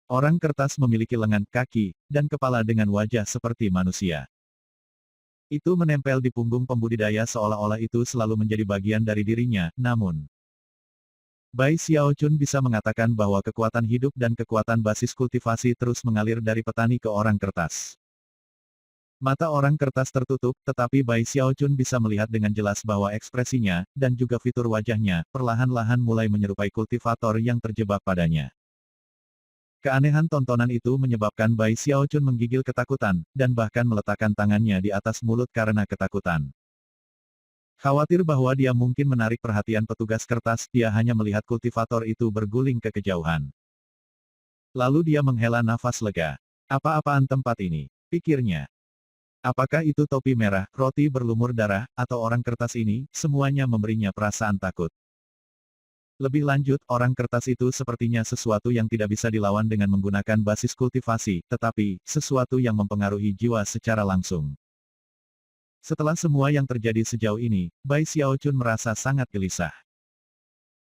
Orang kertas memiliki lengan, kaki, dan kepala dengan wajah seperti manusia. Itu menempel di punggung pembudidaya seolah-olah itu selalu menjadi bagian dari dirinya, namun Bai Xiaochun bisa mengatakan bahwa kekuatan hidup dan kekuatan basis kultivasi terus mengalir dari petani ke orang kertas. Mata orang kertas tertutup, tetapi Bai Xiaochun bisa melihat dengan jelas bahwa ekspresinya, dan juga fitur wajahnya, perlahan-lahan mulai menyerupai kultivator yang terjebak padanya. Keanehan tontonan itu menyebabkan Bai Xiaochun menggigil ketakutan, dan bahkan meletakkan tangannya di atas mulut karena ketakutan. Khawatir bahwa dia mungkin menarik perhatian petugas kertas, dia hanya melihat kultivator itu berguling ke kejauhan. Lalu dia menghela nafas lega. Apa-apaan tempat ini? Pikirnya. Apakah itu topi merah, roti berlumur darah, atau orang kertas ini, semuanya memberinya perasaan takut. Lebih lanjut, orang kertas itu sepertinya sesuatu yang tidak bisa dilawan dengan menggunakan basis kultivasi, tetapi, sesuatu yang mempengaruhi jiwa secara langsung. Setelah semua yang terjadi sejauh ini, Bai Xiaochun merasa sangat gelisah.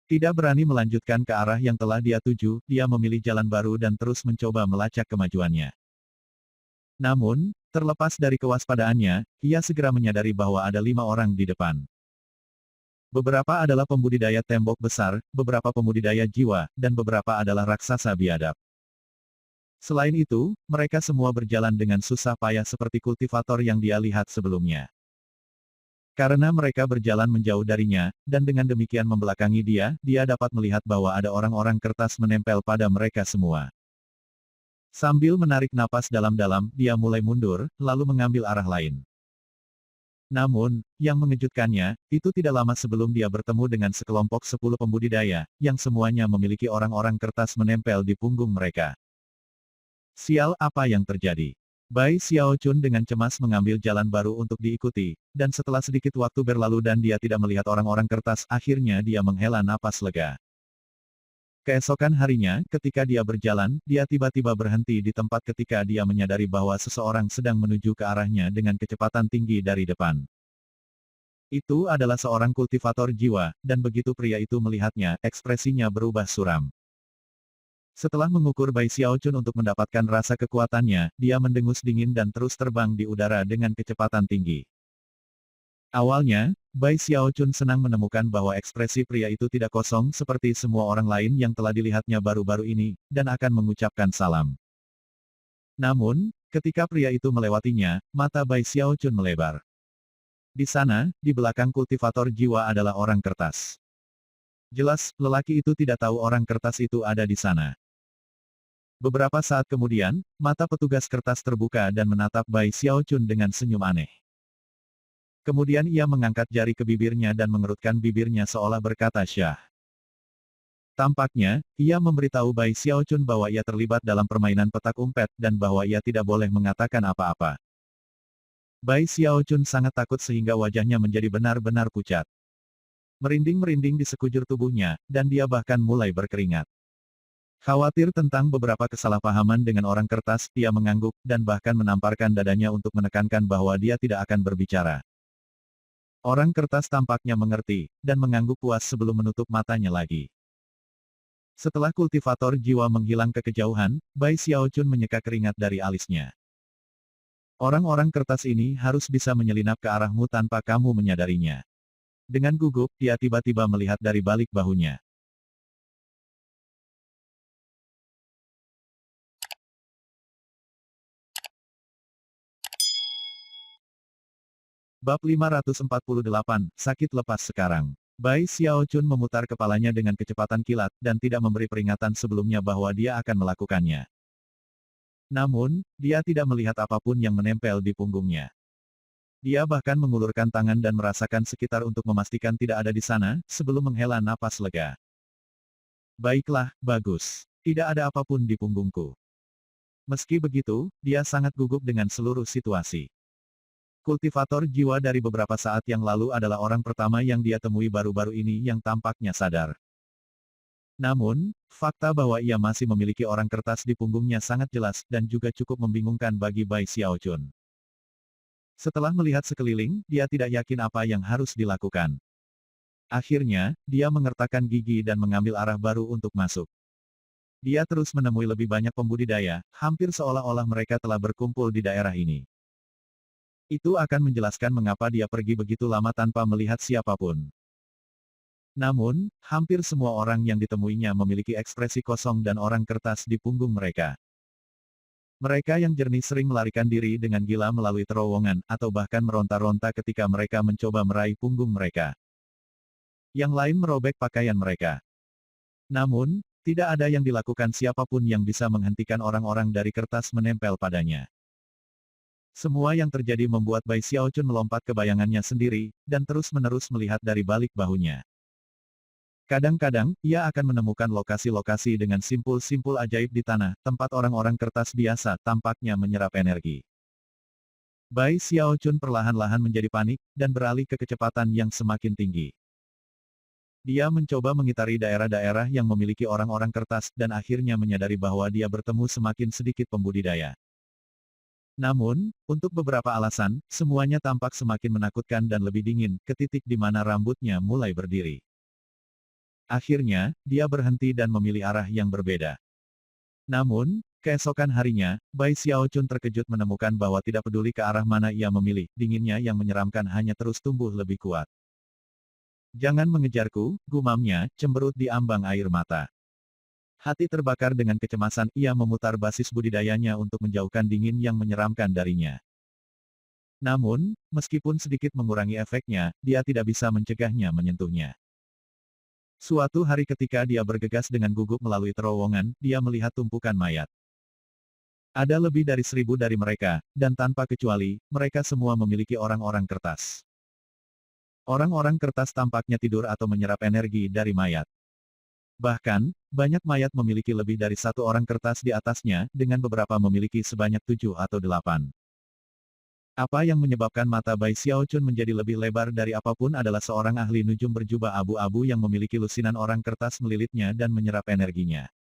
Tidak berani melanjutkan ke arah yang telah dia tuju, dia memilih jalan baru dan terus mencoba melacak kemajuannya. Namun, terlepas dari kewaspadaannya, ia segera menyadari bahwa ada 5 orang di depan. Beberapa adalah pembudidaya tembok besar, beberapa pembudidaya jiwa, dan beberapa adalah raksasa biadab. Selain itu, mereka semua berjalan dengan susah payah seperti kultivator yang dia lihat sebelumnya. Karena mereka berjalan menjauh darinya, dan dengan demikian membelakangi dia, dia dapat melihat bahwa ada orang-orang kertas menempel pada mereka semua. Sambil menarik napas dalam-dalam, dia mulai mundur, lalu mengambil arah lain. Namun, yang mengejutkannya, itu tidak lama sebelum dia bertemu dengan sekelompok 10 pembudidaya, yang semuanya memiliki orang-orang kertas menempel di punggung mereka. Sial, apa yang terjadi? Bai Xiaochun dengan cemas mengambil jalan baru untuk diikuti, dan setelah sedikit waktu berlalu dan dia tidak melihat orang-orang kertas, akhirnya dia menghela napas lega. Keesokan harinya, ketika dia berjalan, dia tiba-tiba berhenti di tempat ketika dia menyadari bahwa seseorang sedang menuju ke arahnya dengan kecepatan tinggi dari depan. Itu adalah seorang kultivator jiwa, dan begitu pria itu melihatnya, ekspresinya berubah suram. Setelah mengukur Bai Xiaochun untuk mendapatkan rasa kekuatannya, dia mendengus dingin dan terus terbang di udara dengan kecepatan tinggi. Awalnya, Bai Xiaochun senang menemukan bahwa ekspresi pria itu tidak kosong seperti semua orang lain yang telah dilihatnya baru-baru ini, dan akan mengucapkan salam. Namun, ketika pria itu melewatinya, mata Bai Xiaochun melebar. Di sana, di belakang kultivator jiwa adalah orang kertas. Jelas, lelaki itu tidak tahu orang kertas itu ada di sana. Beberapa saat kemudian, mata petugas kertas terbuka dan menatap Bai Xiaochun dengan senyum aneh. Kemudian ia mengangkat jari ke bibirnya dan mengerutkan bibirnya seolah berkata syah. Tampaknya, ia memberitahu Bai Xiaochun bahwa ia terlibat dalam permainan petak umpet dan bahwa ia tidak boleh mengatakan apa-apa. Bai Xiaochun sangat takut sehingga wajahnya menjadi benar-benar pucat. Merinding-merinding di sekujur tubuhnya, dan dia bahkan mulai berkeringat. Khawatir tentang beberapa kesalahpahaman dengan orang kertas, dia mengangguk, dan bahkan menamparkan dadanya untuk menekankan bahwa dia tidak akan berbicara. Orang kertas tampaknya mengerti, dan mengangguk puas sebelum menutup matanya lagi. Setelah kultivator jiwa menghilang ke kejauhan, Bai Xiaochun menyeka keringat dari alisnya. Orang-orang kertas ini harus bisa menyelinap ke arahmu tanpa kamu menyadarinya. Dengan gugup, dia tiba-tiba melihat dari balik bahunya. Bab 548, Sakit Lepas Sekarang. Bai Xiaochun memutar kepalanya dengan kecepatan kilat, dan tidak memberi peringatan sebelumnya bahwa dia akan melakukannya. Namun, dia tidak melihat apapun yang menempel di punggungnya. Dia bahkan mengulurkan tangan dan merasakan sekitar untuk memastikan tidak ada di sana, sebelum menghela napas lega. Baiklah, bagus. Tidak ada apapun di punggungku. Meski begitu, dia sangat gugup dengan seluruh situasi. Kultivator jiwa dari beberapa saat yang lalu adalah orang pertama yang dia temui baru-baru ini yang tampaknya sadar. Namun, fakta bahwa ia masih memiliki orang kertas di punggungnya sangat jelas, dan juga cukup membingungkan bagi Bai Xiaochun. Setelah melihat sekeliling, dia tidak yakin apa yang harus dilakukan. Akhirnya, dia mengertakkan gigi dan mengambil arah baru untuk masuk. Dia terus menemui lebih banyak pembudidaya, hampir seolah-olah mereka telah berkumpul di daerah ini. Itu akan menjelaskan mengapa dia pergi begitu lama tanpa melihat siapapun. Namun, hampir semua orang yang ditemuinya memiliki ekspresi kosong dan orang kertas di punggung mereka. Mereka yang jernih sering melarikan diri dengan gila melalui terowongan, atau bahkan meronta-ronta ketika mereka mencoba meraih punggung mereka. Yang lain merobek pakaian mereka. Namun, tidak ada yang dilakukan siapapun yang bisa menghentikan orang-orang dari kertas menempel padanya. Semua yang terjadi membuat Bai Xiaochun melompat ke bayangannya sendiri, dan terus-menerus melihat dari balik bahunya. Kadang-kadang, ia akan menemukan lokasi-lokasi dengan simpul-simpul ajaib di tanah, tempat orang-orang kertas biasa tampaknya menyerap energi. Bai Xiaochun perlahan-lahan menjadi panik, dan beralih ke kecepatan yang semakin tinggi. Dia mencoba mengitari daerah-daerah yang memiliki orang-orang kertas, dan akhirnya menyadari bahwa dia bertemu semakin sedikit pembudidaya. Namun, untuk beberapa alasan, semuanya tampak semakin menakutkan dan lebih dingin, ke titik di mana rambutnya mulai berdiri. Akhirnya, dia berhenti dan memilih arah yang berbeda. Namun, keesokan harinya, Bai Xiaochun terkejut menemukan bahwa tidak peduli ke arah mana ia memilih, dinginnya yang menyeramkan hanya terus tumbuh lebih kuat. "Jangan mengejarku," gumamnya, cemberut di ambang air mata. Hati terbakar dengan kecemasan, ia memutar basis budidayanya untuk menjauhkan dingin yang menyeramkan darinya. Namun, meskipun sedikit mengurangi efeknya, dia tidak bisa mencegahnya menyentuhnya. Suatu hari ketika dia bergegas dengan gugup melalui terowongan, dia melihat tumpukan mayat. Ada lebih dari 1.000 dari mereka, dan tanpa kecuali, mereka semua memiliki orang-orang kertas. Orang-orang kertas tampaknya tidur atau menyerap energi dari mayat. Bahkan, banyak mayat memiliki lebih dari satu orang kertas di atasnya, dengan beberapa memiliki sebanyak 7 atau 8. Apa yang menyebabkan mata Bai Xiaochun menjadi lebih lebar dari apapun adalah seorang ahli nujum berjubah abu-abu yang memiliki lusinan orang kertas melilitnya dan menyerap energinya.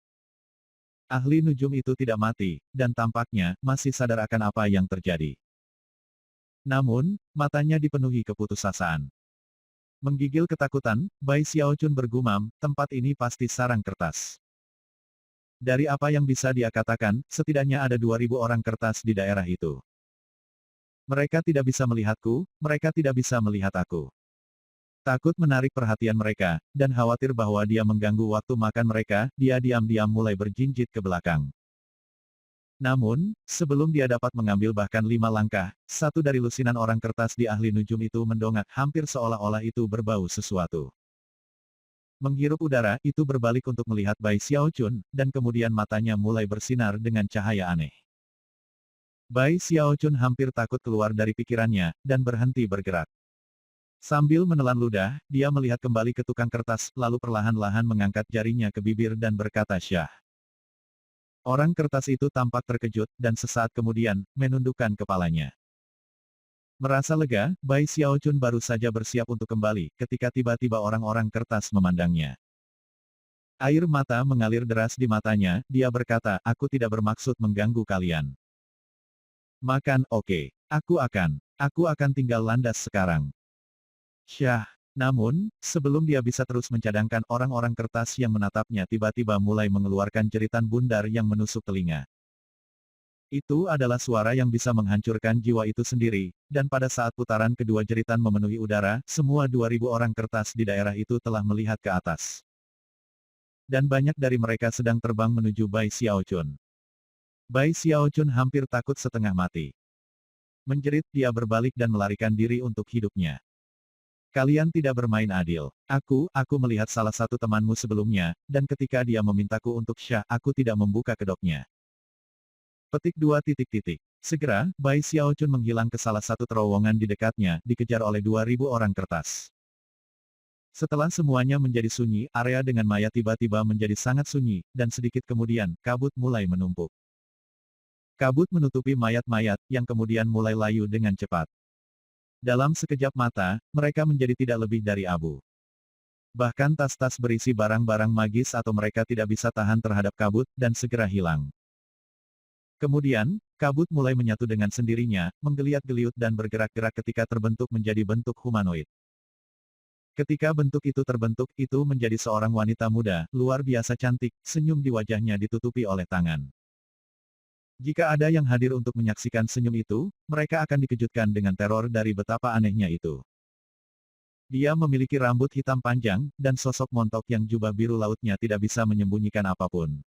Ahli nujum itu tidak mati, dan tampaknya masih sadar akan apa yang terjadi. Namun, matanya dipenuhi keputusasaan. Menggigil ketakutan, Bai Xiaochun bergumam, tempat ini pasti sarang kertas. Dari apa yang bisa dia katakan, setidaknya ada 2.000 orang kertas di daerah itu. Mereka tidak bisa melihatku, mereka tidak bisa melihat aku. Takut menarik perhatian mereka, dan khawatir bahwa dia mengganggu waktu makan mereka, dia diam-diam mulai berjinjit ke belakang. Namun, sebelum dia dapat mengambil bahkan 5 langkah, satu dari lusinan orang kertas di ahli nujum itu mendongak hampir seolah-olah itu berbau sesuatu. Menghirup udara, itu berbalik untuk melihat Bai Xiaochun, dan kemudian matanya mulai bersinar dengan cahaya aneh. Bai Xiaochun hampir takut keluar dari pikirannya, dan berhenti bergerak. Sambil menelan ludah, dia melihat kembali ke tukang kertas, lalu perlahan-lahan mengangkat jarinya ke bibir dan berkata syah. Orang kertas itu tampak terkejut, dan sesaat kemudian, menundukkan kepalanya. Merasa lega, Bai Xiaochun baru saja bersiap untuk kembali, ketika tiba-tiba orang-orang kertas memandangnya. Air mata mengalir deras di matanya, dia berkata, aku tidak bermaksud mengganggu kalian. Makan, oke. Aku akan tinggal landas sekarang. Syah. Namun, sebelum dia bisa terus mencadangkan orang-orang kertas yang menatapnya tiba-tiba mulai mengeluarkan jeritan bundar yang menusuk telinga. Itu adalah suara yang bisa menghancurkan jiwa itu sendiri, dan pada saat putaran kedua jeritan memenuhi udara, semua 2.000 orang kertas di daerah itu telah melihat ke atas. Dan banyak dari mereka sedang terbang menuju Bai Xiaochun. Bai Xiaochun hampir takut setengah mati. Menjerit, dia berbalik dan melarikan diri untuk hidupnya. Kalian tidak bermain adil. Aku melihat salah satu temanmu sebelumnya, dan ketika dia memintaku untuk syah, aku tidak membuka kedoknya. Petik 2. Segera, Bai Xiaochun menghilang ke salah satu terowongan di dekatnya, dikejar oleh 2.000 orang kertas. Setelah semuanya menjadi sunyi, area dengan mayat tiba-tiba menjadi sangat sunyi, dan sedikit kemudian, kabut mulai menumpuk. Kabut menutupi mayat-mayat, yang kemudian mulai layu dengan cepat. Dalam sekejap mata, mereka menjadi tidak lebih dari abu. Bahkan tas-tas berisi barang-barang magis atau mereka tidak bisa tahan terhadap kabut, dan segera hilang. Kemudian, kabut mulai menyatu dengan sendirinya, menggeliat-geliut dan bergerak-gerak ketika terbentuk menjadi bentuk humanoid. Ketika bentuk itu terbentuk, itu menjadi seorang wanita muda, luar biasa cantik, senyum di wajahnya ditutupi oleh tangan. Jika ada yang hadir untuk menyaksikan senyum itu, mereka akan dikejutkan dengan teror dari betapa anehnya itu. Dia memiliki rambut hitam panjang, dan sosok montok yang jubah biru lautnya tidak bisa menyembunyikan apapun.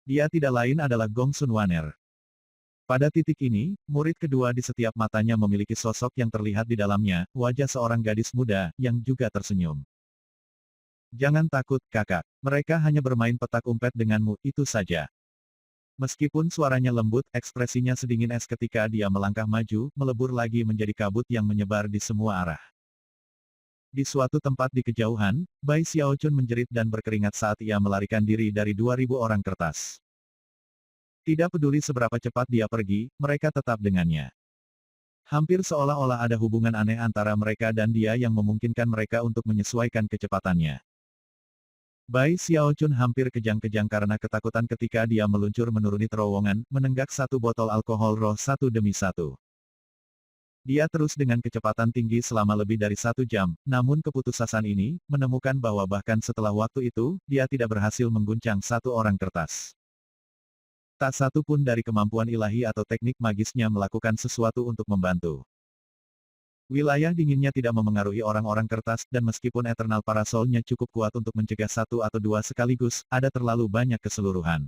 Dia tidak lain adalah Gong Sun Waner. Pada titik ini, murid kedua di setiap matanya memiliki sosok yang terlihat di dalamnya, wajah seorang gadis muda, yang juga tersenyum. Jangan takut, kakak. Mereka hanya bermain petak umpet denganmu, itu saja. Meskipun suaranya lembut, ekspresinya sedingin es ketika dia melangkah maju, melebur lagi menjadi kabut yang menyebar di semua arah. Di suatu tempat di kejauhan, Bai Xiaochun menjerit dan berkeringat saat ia melarikan diri dari 2.000 orang kertas. Tidak peduli seberapa cepat dia pergi, mereka tetap dengannya. Hampir seolah-olah ada hubungan aneh antara mereka dan dia yang memungkinkan mereka untuk menyesuaikan kecepatannya. Bai Xiaochun hampir kejang-kejang karena ketakutan ketika dia meluncur menuruni terowongan, menenggak satu botol alkohol roh satu demi satu. Dia terus dengan kecepatan tinggi selama lebih dari 1 jam, namun keputusasaan ini, menemukan bahwa bahkan setelah waktu itu, dia tidak berhasil mengguncang satu orang kertas. Tak satu pun dari kemampuan ilahi atau teknik magisnya melakukan sesuatu untuk membantu. Wilayah dinginnya tidak memengaruhi orang-orang kertas, dan meskipun Eternal Parasol-nya cukup kuat untuk mencegah satu atau dua sekaligus, ada terlalu banyak keseluruhan.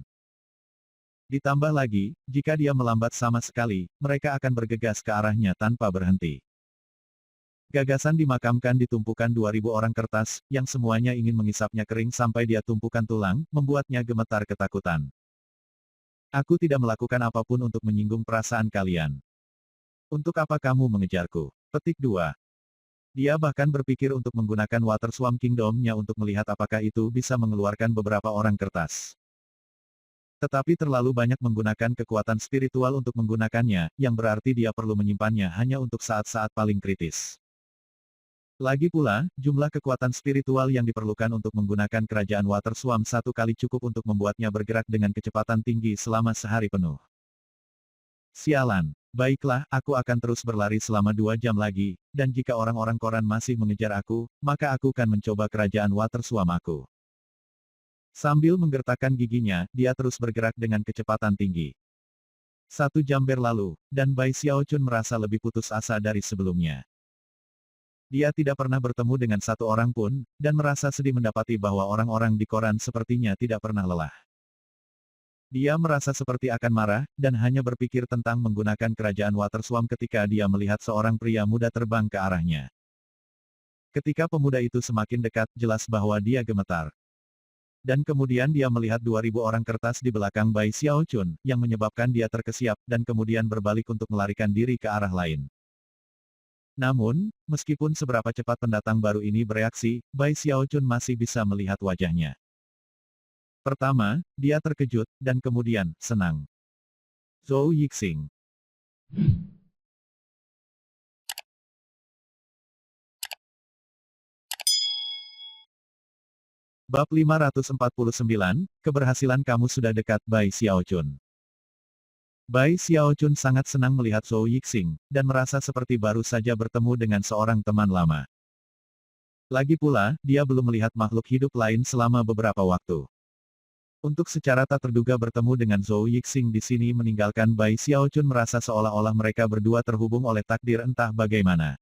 Ditambah lagi, jika dia melambat sama sekali, mereka akan bergegas ke arahnya tanpa berhenti. Gagasan dimakamkan di tumpukan 2.000 orang kertas, yang semuanya ingin mengisapnya kering sampai dia tumpukan tulang, membuatnya gemetar ketakutan. Aku tidak melakukan apapun untuk menyinggung perasaan kalian. Untuk apa kamu mengejarku? Petik 2. Dia bahkan berpikir untuk menggunakan Water Swamp Kingdom-nya untuk melihat apakah itu bisa mengeluarkan beberapa orang kertas. Tetapi terlalu banyak menggunakan kekuatan spiritual untuk menggunakannya, yang berarti dia perlu menyimpannya hanya untuk saat-saat paling kritis. Lagi pula, jumlah kekuatan spiritual yang diperlukan untuk menggunakan kerajaan Water Swamp satu kali cukup untuk membuatnya bergerak dengan kecepatan tinggi selama sehari penuh. Sialan. Baiklah, aku akan terus berlari selama 2 jam lagi, dan jika orang-orang koran masih mengejar aku, maka aku akan mencoba kerajaan Water Swamp aku. Sambil menggertakkan giginya, dia terus bergerak dengan kecepatan tinggi. 1 jam berlalu, dan Bai Xiaochun merasa lebih putus asa dari sebelumnya. Dia tidak pernah bertemu dengan satu orang pun, dan merasa sedih mendapati bahwa orang-orang di koran sepertinya tidak pernah lelah. Dia merasa seperti akan marah, dan hanya berpikir tentang menggunakan kerajaan Water Swamp ketika dia melihat seorang pria muda terbang ke arahnya. Ketika pemuda itu semakin dekat, jelas bahwa dia gemetar. Dan kemudian dia melihat 2.000 orang kertas di belakang Bai Xiaochun, yang menyebabkan dia terkesiap, dan kemudian berbalik untuk melarikan diri ke arah lain. Namun, meskipun seberapa cepat pendatang baru ini bereaksi, Bai Xiaochun masih bisa melihat wajahnya. Pertama, dia terkejut, dan kemudian, senang. Zhou Yixing. Bab 549, keberhasilan kamu sudah dekat, Bai Xiaochun. Bai Xiaochun sangat senang melihat Zhou Yixing, dan merasa seperti baru saja bertemu dengan seorang teman lama. Lagi pula, dia belum melihat makhluk hidup lain selama beberapa waktu. Untuk secara tak terduga bertemu dengan Zhou Yixing di sini meninggalkan Bai Xiaochun merasa seolah-olah mereka berdua terhubung oleh takdir entah bagaimana.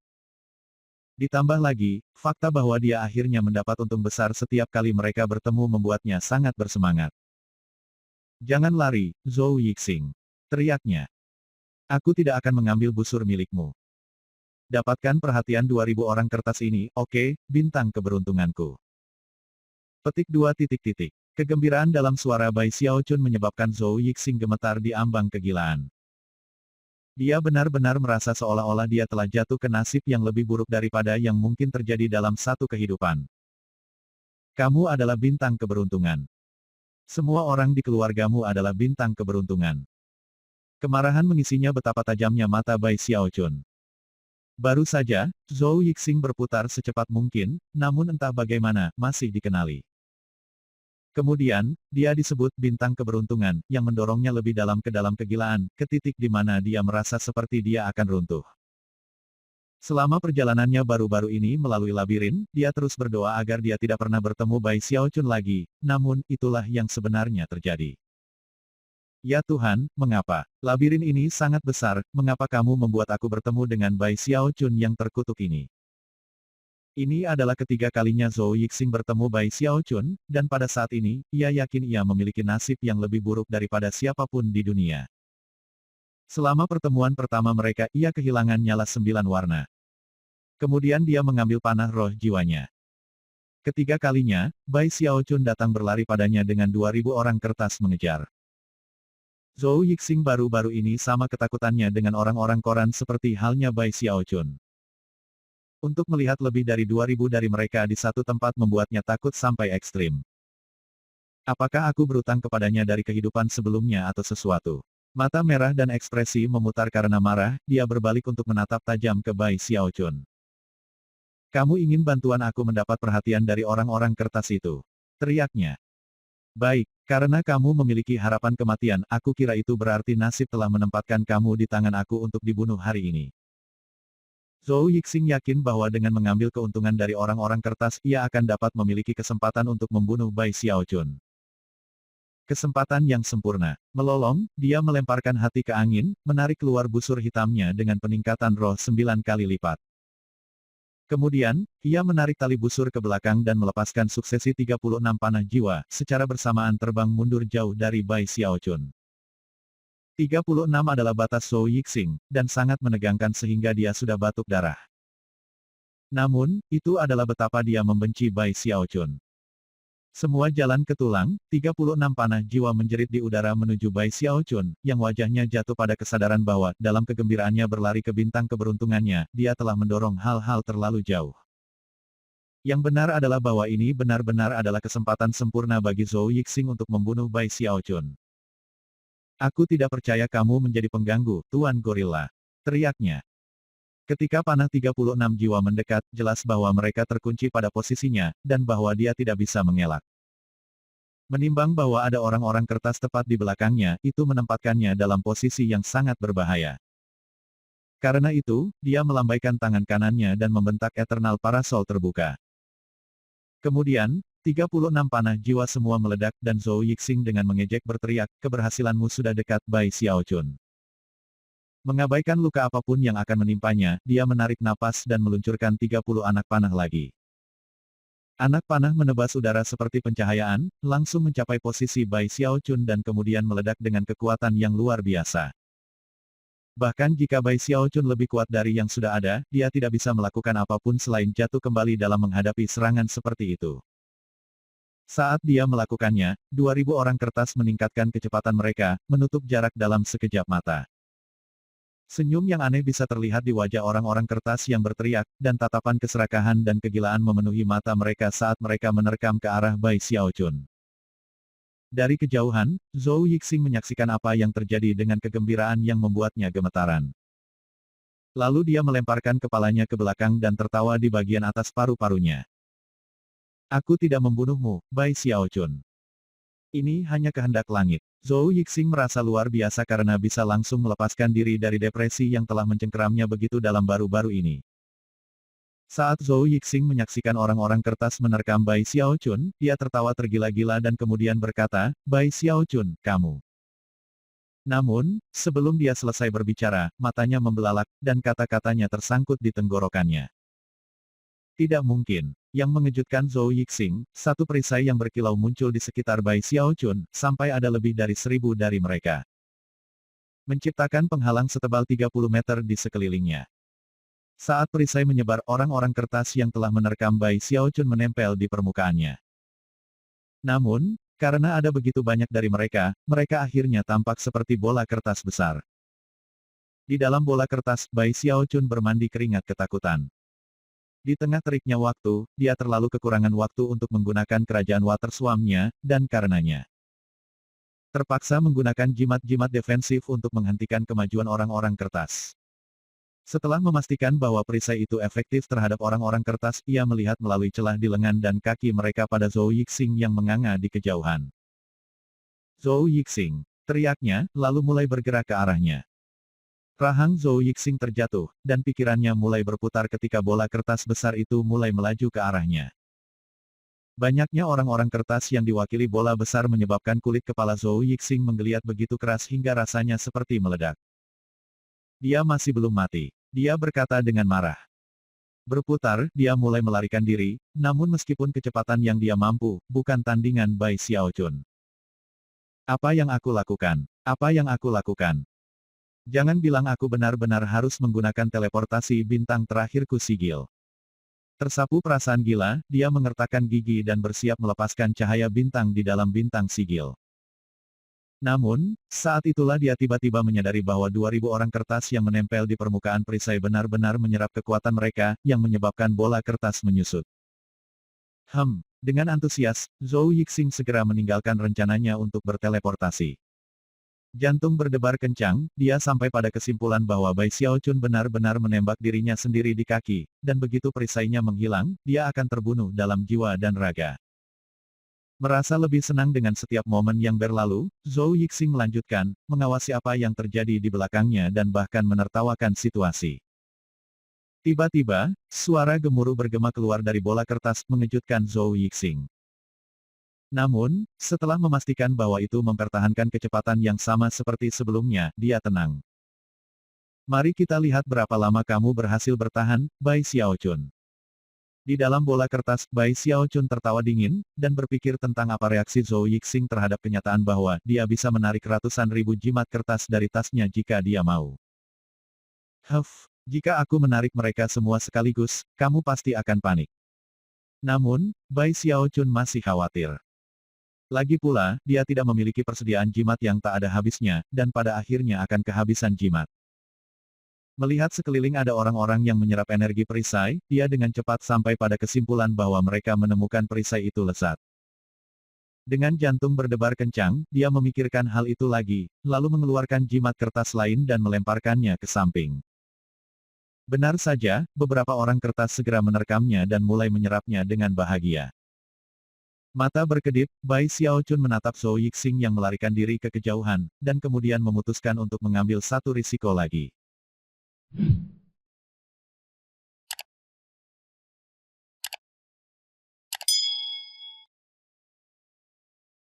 Ditambah lagi, fakta bahwa dia akhirnya mendapat untung besar setiap kali mereka bertemu membuatnya sangat bersemangat. Jangan lari, Zhou Yixing. Teriaknya. Aku tidak akan mengambil busur milikmu. Dapatkan perhatian 2.000 orang kertas ini, oke, bintang keberuntunganku. Petik 2 titik. Kegembiraan dalam suara Bai Xiaochun menyebabkan Zhou Yixing gemetar di ambang kegilaan. Dia benar-benar merasa seolah-olah dia telah jatuh ke nasib yang lebih buruk daripada yang mungkin terjadi dalam satu kehidupan. Kamu adalah bintang keberuntungan. Semua orang di keluargamu adalah bintang keberuntungan. Kemarahan mengisinya betapa tajamnya mata Bai Xiaochun. Baru saja, Zhou Yixing berputar secepat mungkin, namun entah bagaimana, masih dikenali. Kemudian, dia disebut bintang keberuntungan, yang mendorongnya lebih dalam ke dalam kegilaan, ke titik di mana dia merasa seperti dia akan runtuh. Selama perjalanannya baru-baru ini melalui labirin, dia terus berdoa agar dia tidak pernah bertemu Bai Xiaochun lagi, namun, itulah yang sebenarnya terjadi. Ya Tuhan, mengapa? Labirin ini sangat besar, mengapa kamu membuat aku bertemu dengan Bai Xiaochun yang terkutuk ini? Ini adalah ketiga kalinya Zhou Yixing bertemu Bai Xiaochun, dan pada saat ini, ia yakin ia memiliki nasib yang lebih buruk daripada siapapun di dunia. Selama pertemuan pertama mereka, ia kehilangan nyala 9 warna. Kemudian dia mengambil panah roh jiwanya. Ketiga kalinya, Bai Xiaochun datang berlari padanya dengan 2000 orang kertas mengejar. Zhou Yixing baru-baru ini sama ketakutannya dengan orang-orang koran seperti halnya Bai Xiaochun. Untuk melihat lebih dari 2000 dari mereka di satu tempat membuatnya takut sampai ekstrim. Apakah aku berutang kepadanya dari kehidupan sebelumnya atau sesuatu? Mata merah dan ekspresi memutar karena marah, dia berbalik untuk menatap tajam ke Bai Xiaochun. Kamu ingin bantuan aku mendapat perhatian dari orang-orang kertas itu? Teriaknya. Baik, karena kamu memiliki harapan kematian, aku kira itu berarti nasib telah menempatkan kamu di tangan aku untuk dibunuh hari ini. Zhou Yixing yakin bahwa dengan mengambil keuntungan dari orang-orang kertas, ia akan dapat memiliki kesempatan untuk membunuh Bai Xiaochun. Kesempatan yang sempurna. Melolong, dia melemparkan hati ke angin, menarik keluar busur hitamnya dengan peningkatan roh 9 kali lipat. Kemudian, ia menarik tali busur ke belakang dan melepaskan suksesi 36 panah jiwa, secara bersamaan terbang mundur jauh dari Bai Xiaochun. 36 adalah batas Zhou Yixing, dan sangat menegangkan sehingga dia sudah batuk darah. Namun, itu adalah betapa dia membenci Bai Xiaochun. Semua jalan ke tulang, 36 panah jiwa menjerit di udara menuju Bai Xiaochun, yang wajahnya jatuh pada kesadaran bahwa, dalam kegembiraannya berlari ke bintang keberuntungannya, dia telah mendorong hal-hal terlalu jauh. Yang benar adalah bahwa ini benar-benar adalah kesempatan sempurna bagi Zhou Yixing untuk membunuh Bai Xiaochun. Aku tidak percaya kamu menjadi pengganggu, Tuan Gorilla. Teriaknya. Ketika panah 36 jiwa mendekat, jelas bahwa mereka terkunci pada posisinya, dan bahwa dia tidak bisa mengelak. Menimbang bahwa ada orang-orang kertas tepat di belakangnya, itu menempatkannya dalam posisi yang sangat berbahaya. Karena itu, dia melambaikan tangan kanannya dan membentak Eternal Parasol terbuka. Kemudian, 36 panah jiwa semua meledak dan Zhou Yixing dengan mengejek berteriak, keberhasilanmu sudah dekat Bai Xiaochun. Mengabaikan luka apapun yang akan menimpanya, dia menarik napas dan meluncurkan 30 anak panah lagi. Anak panah menebas udara seperti pencahayaan, langsung mencapai posisi Bai Xiaochun dan kemudian meledak dengan kekuatan yang luar biasa. Bahkan jika Bai Xiaochun lebih kuat dari yang sudah ada, dia tidak bisa melakukan apapun selain jatuh kembali dalam menghadapi serangan seperti itu. Saat dia melakukannya, 2000 orang kertas meningkatkan kecepatan mereka, menutup jarak dalam sekejap mata. Senyum yang aneh bisa terlihat di wajah orang-orang kertas yang berteriak, dan tatapan keserakahan dan kegilaan memenuhi mata mereka saat mereka menerkam ke arah Bai Xiaochun. Dari kejauhan, Zhou Yixing menyaksikan apa yang terjadi dengan kegembiraan yang membuatnya gemetaran. Lalu dia melemparkan kepalanya ke belakang dan tertawa di bagian atas paru-parunya. Aku tidak membunuhmu, Bai Xiaochun. Ini hanya kehendak langit. Zhou Yixing merasa luar biasa karena bisa langsung melepaskan diri dari depresi yang telah mencengkeramnya begitu dalam baru-baru ini. Saat Zhou Yixing menyaksikan orang-orang kertas menerkam Bai Xiaochun, dia tertawa tergila-gila dan kemudian berkata, Bai Xiaochun, kamu. Namun, sebelum dia selesai berbicara, matanya membelalak, dan kata-katanya tersangkut di tenggorokannya. Tidak mungkin. Yang mengejutkan Zhou Yixing, satu perisai yang berkilau muncul di sekitar Bai Xiaochun, sampai ada lebih dari 1000 dari mereka. Menciptakan penghalang setebal 30 meter di sekelilingnya. Saat perisai menyebar, orang-orang kertas yang telah menerkam Bai Xiaochun menempel di permukaannya. Namun, karena ada begitu banyak dari mereka, mereka akhirnya tampak seperti bola kertas besar. Di dalam bola kertas, Bai Xiaochun bermandi keringat ketakutan. Di tengah teriknya waktu, dia terlalu kekurangan waktu untuk menggunakan kerajaan Water Swarm-nya, dan karenanya terpaksa menggunakan jimat-jimat defensif untuk menghentikan kemajuan orang-orang kertas. Setelah memastikan bahwa perisai itu efektif terhadap orang-orang kertas, ia melihat melalui celah di lengan dan kaki mereka pada Zhou Yixing yang menganga di kejauhan. Zhou Yixing, teriaknya, lalu mulai bergerak ke arahnya. Rahang Zhou Yixing terjatuh, dan pikirannya mulai berputar ketika bola kertas besar itu mulai melaju ke arahnya. Banyaknya orang-orang kertas yang diwakili bola besar menyebabkan kulit kepala Zhou Yixing menggeliat begitu keras hingga rasanya seperti meledak. Dia masih belum mati. Dia berkata dengan marah. Berputar, dia mulai melarikan diri, namun meskipun kecepatan yang dia mampu, bukan tandingan Bai Xiaochun. Apa yang aku lakukan? Apa yang aku lakukan? Jangan bilang aku benar-benar harus menggunakan teleportasi bintang terakhirku sigil. Tersapu perasaan gila, dia mengertakkan gigi dan bersiap melepaskan cahaya bintang di dalam bintang sigil. Namun, saat itulah dia tiba-tiba menyadari bahwa 2000 orang kertas yang menempel di permukaan perisai benar-benar menyerap kekuatan mereka, yang menyebabkan bola kertas menyusut. Dengan antusias, Zhou Yixing segera meninggalkan rencananya untuk berteleportasi. Jantung berdebar kencang, dia sampai pada kesimpulan bahwa Bai Xiaochun benar-benar menembak dirinya sendiri di kaki, dan begitu perisainya menghilang, dia akan terbunuh dalam jiwa dan raga. Merasa lebih senang dengan setiap momen yang berlalu, Zhou Yixing melanjutkan, mengawasi apa yang terjadi di belakangnya dan bahkan menertawakan situasi. Tiba-tiba, suara gemuruh bergema keluar dari bola kertas mengejutkan Zhou Yixing. Namun, setelah memastikan bahwa itu mempertahankan kecepatan yang sama seperti sebelumnya, dia tenang. Mari kita lihat berapa lama kamu berhasil bertahan, Bai Xiaochun. Di dalam bola kertas, Bai Xiaochun tertawa dingin, dan berpikir tentang apa reaksi Zhou Yixing terhadap kenyataan bahwa dia bisa menarik ratusan ribu jimat kertas dari tasnya jika dia mau. Jika aku menarik mereka semua sekaligus, kamu pasti akan panik. Namun, Bai Xiaochun masih khawatir. Lagi pula, dia tidak memiliki persediaan jimat yang tak ada habisnya, dan pada akhirnya akan kehabisan jimat. Melihat sekeliling ada orang-orang yang menyerap energi perisai, dia dengan cepat sampai pada kesimpulan bahwa mereka menemukan perisai itu lezat. Dengan jantung berdebar kencang, dia memikirkan hal itu lagi, lalu mengeluarkan jimat kertas lain dan melemparkannya ke samping. Benar saja, beberapa orang kertas segera menerkamnya dan mulai menyerapnya dengan bahagia. Mata berkedip, Bai Xiaochun menatap Zhou Yixing yang melarikan diri ke kejauhan, dan kemudian memutuskan untuk mengambil satu risiko lagi.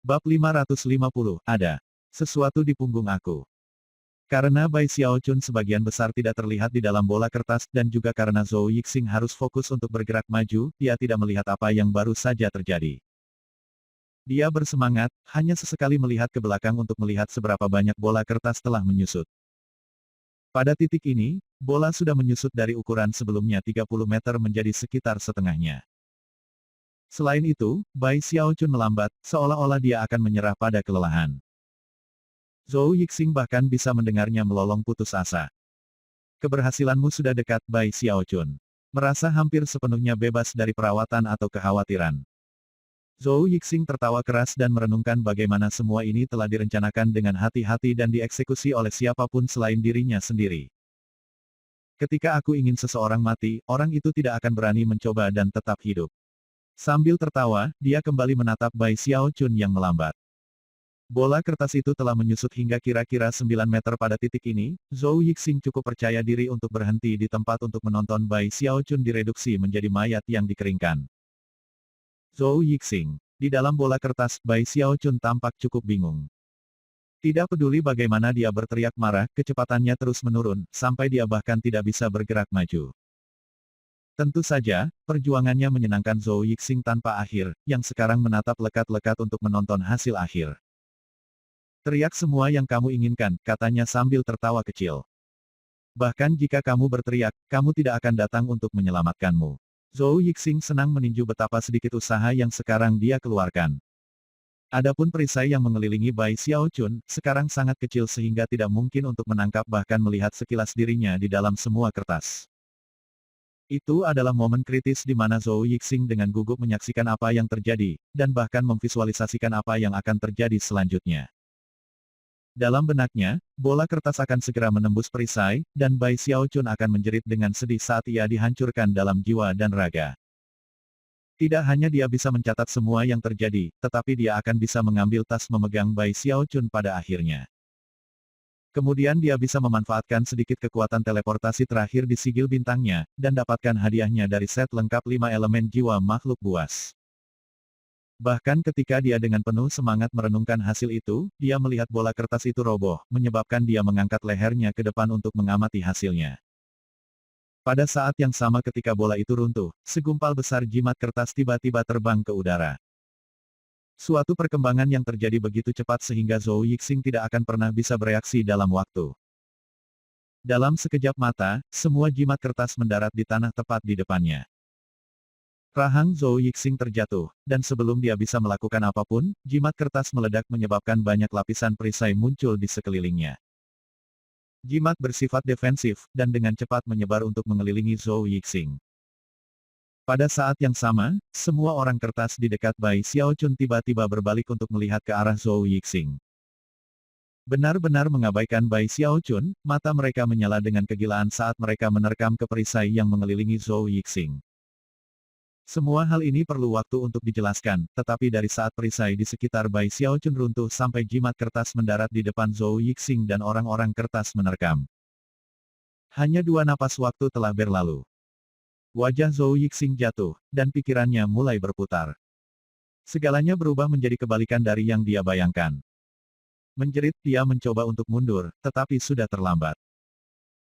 Bab 550, ada sesuatu di punggung aku. Karena Bai Xiaochun sebagian besar tidak terlihat di dalam bola kertas dan juga karena Zhou Yixing harus fokus untuk bergerak maju, dia tidak melihat apa yang baru saja terjadi. Dia bersemangat, hanya sesekali melihat ke belakang untuk melihat seberapa banyak bola kertas telah menyusut. Pada titik ini, bola sudah menyusut dari ukuran sebelumnya 30 meter menjadi sekitar setengahnya. Selain itu, Bai Xiaochun melambat, seolah-olah dia akan menyerah pada kelelahan. Zhou Yixing bahkan bisa mendengarnya melolong putus asa. Keberhasilanmu sudah dekat, Bai Xiaochun. Merasa hampir sepenuhnya bebas dari perawatan atau kekhawatiran. Zhou Yixing tertawa keras dan merenungkan bagaimana semua ini telah direncanakan dengan hati-hati dan dieksekusi oleh siapapun selain dirinya sendiri. Ketika aku ingin seseorang mati, orang itu tidak akan berani mencoba dan tetap hidup. Sambil tertawa, dia kembali menatap Bai Xiaochun yang melambat. Bola kertas itu telah menyusut hingga kira-kira 9 meter pada titik ini, Zhou Yixing cukup percaya diri untuk berhenti di tempat untuk menonton Bai Xiaochun direduksi menjadi mayat yang dikeringkan. Zhou Yixing. Di dalam bola kertas, Bai Xiaochun tampak cukup bingung. Tidak peduli bagaimana dia berteriak marah, kecepatannya terus menurun, sampai dia bahkan tidak bisa bergerak maju. Tentu saja, perjuangannya menyenangkan Zhou Yixing tanpa akhir, yang sekarang menatap lekat-lekat untuk menonton hasil akhir. Teriak semua yang kamu inginkan, katanya sambil tertawa kecil. Bahkan jika kamu berteriak, kamu tidak akan datang untuk menyelamatkanmu. Zhou Yixing senang meninju betapa sedikit usaha yang sekarang dia keluarkan. Adapun perisai yang mengelilingi Bai Xiaochun, sekarang sangat kecil sehingga tidak mungkin untuk menangkap bahkan melihat sekilas dirinya di dalam semua kertas. Itu adalah momen kritis di mana Zhou Yixing dengan gugup menyaksikan apa yang terjadi, dan bahkan memvisualisasikan apa yang akan terjadi selanjutnya. Dalam benaknya, bola kertas akan segera menembus perisai, dan Bai Xiaochun akan menjerit dengan sedih saat ia dihancurkan dalam jiwa dan raga. Tidak hanya dia bisa mencatat semua yang terjadi, tetapi dia akan bisa mengambil tas memegang Bai Xiaochun pada akhirnya. Kemudian dia bisa memanfaatkan sedikit kekuatan teleportasi terakhir di sigil bintangnya, dan dapatkan hadiahnya dari set lengkap 5 elemen jiwa makhluk buas. Bahkan ketika dia dengan penuh semangat merenungkan hasil itu, dia melihat bola kertas itu roboh, menyebabkan dia mengangkat lehernya ke depan untuk mengamati hasilnya. Pada saat yang sama ketika bola itu runtuh, segumpal besar jimat kertas tiba-tiba terbang ke udara. Suatu perkembangan yang terjadi begitu cepat sehingga Zhou Yixing tidak akan pernah bisa bereaksi dalam waktu. Dalam sekejap mata, semua jimat kertas mendarat di tanah tepat di depannya. Rahang Zhou Yixing terjatuh, dan sebelum dia bisa melakukan apapun, jimat kertas meledak menyebabkan banyak lapisan perisai muncul di sekelilingnya. Jimat bersifat defensif, dan dengan cepat menyebar untuk mengelilingi Zhou Yixing. Pada saat yang sama, semua orang kertas di dekat Bai Xiaochun tiba-tiba berbalik untuk melihat ke arah Zhou Yixing. Benar-benar mengabaikan Bai Xiaochun, mata mereka menyala dengan kegilaan saat mereka menerkam ke perisai yang mengelilingi Zhou Yixing. Semua hal ini perlu waktu untuk dijelaskan, tetapi dari saat perisai di sekitar Bai Xiaochun runtuh sampai jimat kertas mendarat di depan Zhou Yixing dan orang-orang kertas menerkam. Hanya 2 napas waktu telah berlalu. Wajah Zhou Yixing jatuh, dan pikirannya mulai berputar. Segalanya berubah menjadi kebalikan dari yang dia bayangkan. Menjerit, dia mencoba untuk mundur, tetapi sudah terlambat.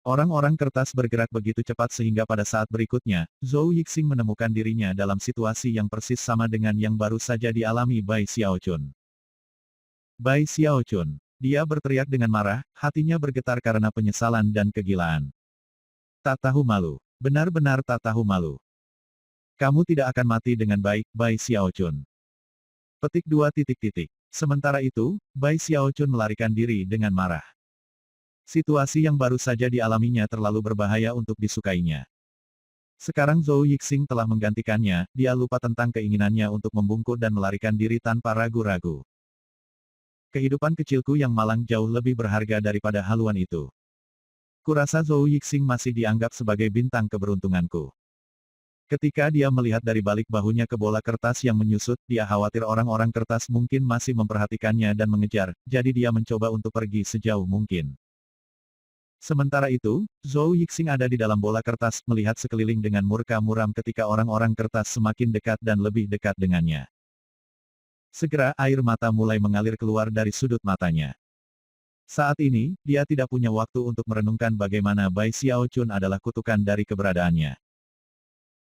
Orang-orang kertas bergerak begitu cepat sehingga pada saat berikutnya, Zhou Yixing menemukan dirinya dalam situasi yang persis sama dengan yang baru saja dialami Bai Xiaochun. Bai Xiaochun. Dia berteriak dengan marah, hatinya bergetar karena penyesalan dan kegilaan. Tak tahu malu. Benar-benar tak tahu malu. Kamu tidak akan mati dengan baik, Bai Xiaochun. Petik 2 titik. Sementara itu, Bai Xiaochun melarikan diri dengan marah. Situasi yang baru saja dialaminya terlalu berbahaya untuk disukainya. Sekarang Zhou Yixing telah menggantikannya, dia lupa tentang keinginannya untuk membungkuk dan melarikan diri tanpa ragu-ragu. Kehidupan kecilku yang malang jauh lebih berharga daripada haluan itu. Kurasa Zhou Yixing masih dianggap sebagai bintang keberuntunganku. Ketika dia melihat dari balik bahunya ke bola kertas yang menyusut, dia khawatir orang-orang kertas mungkin masih memperhatikannya dan mengejar, jadi dia mencoba untuk pergi sejauh mungkin. Sementara itu, Zhou Yixing ada di dalam bola kertas, melihat sekeliling dengan murka muram ketika orang-orang kertas semakin dekat dan lebih dekat dengannya. Segera air mata mulai mengalir keluar dari sudut matanya. Saat ini, dia tidak punya waktu untuk merenungkan bagaimana Bai Xiaochun adalah kutukan dari keberadaannya.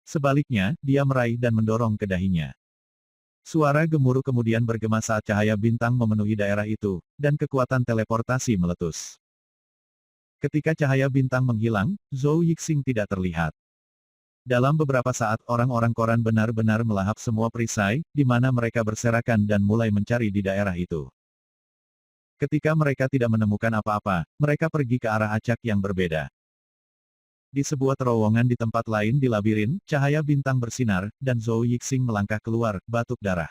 Sebaliknya, dia meraih dan mendorong ke dahinya. Suara gemuruh kemudian bergema saat cahaya bintang memenuhi daerah itu, dan kekuatan teleportasi meletus. Ketika cahaya bintang menghilang, Zhou Yixing tidak terlihat. Dalam beberapa saat, orang-orang koran benar-benar melahap semua perisai, di mana mereka berserakan dan mulai mencari di daerah itu. Ketika mereka tidak menemukan apa-apa, mereka pergi ke arah acak yang berbeda. Di sebuah terowongan di tempat lain di labirin, cahaya bintang bersinar, dan Zhou Yixing melangkah keluar, batuk darah.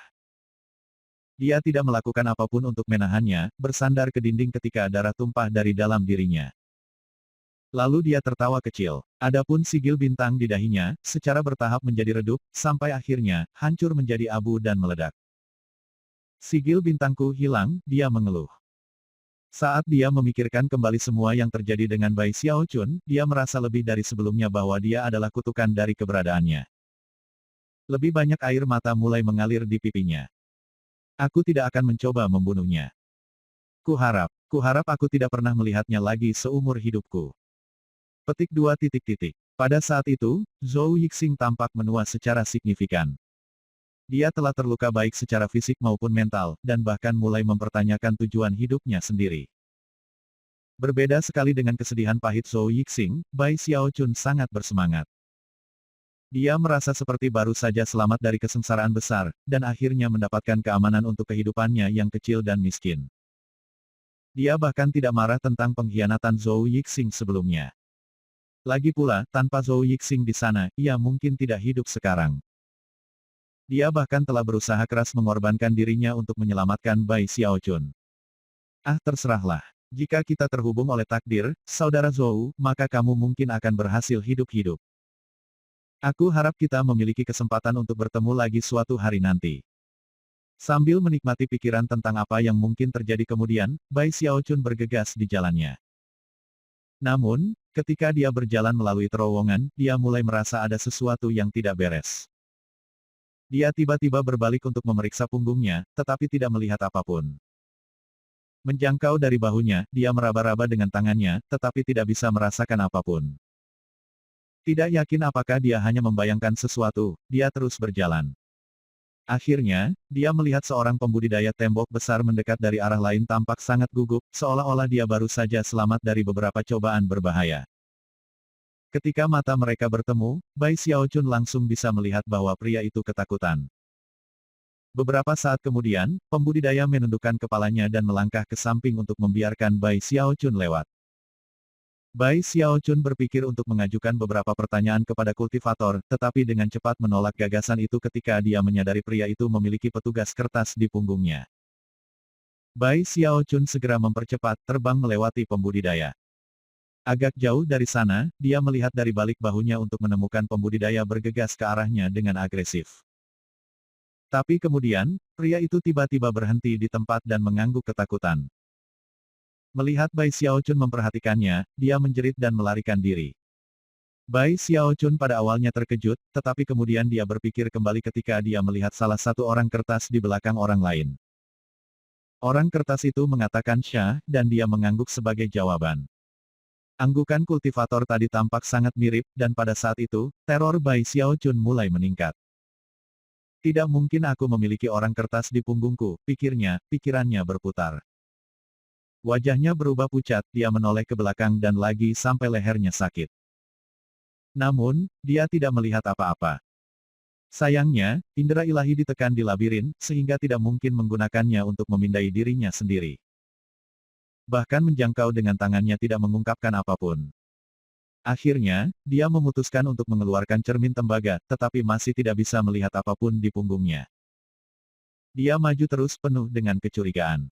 Dia tidak melakukan apapun untuk menahannya, bersandar ke dinding ketika darah tumpah dari dalam dirinya. Lalu dia tertawa kecil. Adapun sigil bintang di dahinya, secara bertahap menjadi redup, sampai akhirnya, hancur menjadi abu dan meledak. Sigil bintangku hilang, dia mengeluh. Saat dia memikirkan kembali semua yang terjadi dengan Bai Xiaochun, dia merasa lebih dari sebelumnya bahwa dia adalah kutukan dari keberadaannya. Lebih banyak air mata mulai mengalir di pipinya. Aku tidak akan mencoba membunuhnya. Kuharap aku tidak pernah melihatnya lagi seumur hidupku. Petik 2 titik. Pada saat itu, Zhou Yixing tampak menua secara signifikan. Dia telah terluka baik secara fisik maupun mental, dan bahkan mulai mempertanyakan tujuan hidupnya sendiri. Berbeda sekali dengan kesedihan pahit Zhou Yixing, Bai Xiaochun sangat bersemangat. Dia merasa seperti baru saja selamat dari kesengsaraan besar, dan akhirnya mendapatkan keamanan untuk kehidupannya yang kecil dan miskin. Dia bahkan tidak marah tentang pengkhianatan Zhou Yixing sebelumnya. Lagi pula, tanpa Zhou Yixing di sana, ia mungkin tidak hidup sekarang. Dia bahkan telah berusaha keras mengorbankan dirinya untuk menyelamatkan Bai Xiaochun. Ah, terserahlah. Jika kita terhubung oleh takdir, saudara Zhou, maka kamu mungkin akan berhasil hidup-hidup. Aku harap kita memiliki kesempatan untuk bertemu lagi suatu hari nanti. Sambil menikmati pikiran tentang apa yang mungkin terjadi kemudian, Bai Xiaochun bergegas di jalannya. Namun, ketika dia berjalan melalui terowongan, dia mulai merasa ada sesuatu yang tidak beres. Dia tiba-tiba berbalik untuk memeriksa punggungnya, tetapi tidak melihat apapun. Menjangkau dari bahunya, dia meraba-raba dengan tangannya, tetapi tidak bisa merasakan apapun. Tidak yakin apakah dia hanya membayangkan sesuatu, dia terus berjalan. Akhirnya, dia melihat seorang pembudidaya tembok besar mendekat dari arah lain tampak sangat gugup, seolah-olah dia baru saja selamat dari beberapa cobaan berbahaya. Ketika mata mereka bertemu, Bai Xiaochun langsung bisa melihat bahwa pria itu ketakutan. Beberapa saat kemudian, pembudidaya menundukkan kepalanya dan melangkah ke samping untuk membiarkan Bai Xiaochun lewat. Bai Xiaochun berpikir untuk mengajukan beberapa pertanyaan kepada kultivator, tetapi dengan cepat menolak gagasan itu ketika dia menyadari pria itu memiliki petugas kertas di punggungnya. Bai Xiaochun segera mempercepat terbang melewati pembudidaya. Agak jauh dari sana, dia melihat dari balik bahunya untuk menemukan pembudidaya bergegas ke arahnya dengan agresif. Tapi kemudian, pria itu tiba-tiba berhenti di tempat dan mengangguk ketakutan. Melihat Bai Xiaochun memperhatikannya, dia menjerit dan melarikan diri. Bai Xiaochun pada awalnya terkejut, tetapi kemudian dia berpikir kembali ketika dia melihat salah satu orang kertas di belakang orang lain. Orang kertas itu mengatakan Syah, dan dia mengangguk sebagai jawaban. Anggukan kultivator tadi tampak sangat mirip, dan pada saat itu, teror Bai Xiaochun mulai meningkat. Tidak mungkin aku memiliki orang kertas di punggungku, pikirannya berputar. Wajahnya berubah pucat, dia menoleh ke belakang dan lagi sampai lehernya sakit. Namun, dia tidak melihat apa-apa. Sayangnya, indera ilahi ditekan di labirin, sehingga tidak mungkin menggunakannya untuk memindai dirinya sendiri. Bahkan menjangkau dengan tangannya tidak mengungkapkan apapun. Akhirnya, dia memutuskan untuk mengeluarkan cermin tembaga, tetapi masih tidak bisa melihat apapun di punggungnya. Dia maju terus penuh dengan kecurigaan.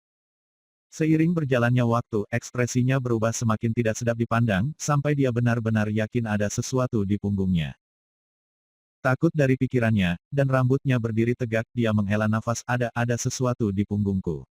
Seiring berjalannya waktu, ekspresinya berubah semakin tidak sedap dipandang, sampai dia benar-benar yakin ada sesuatu di punggungnya. Takut dari pikirannya, dan rambutnya berdiri tegak, dia menghela nafas, ada sesuatu di punggungku.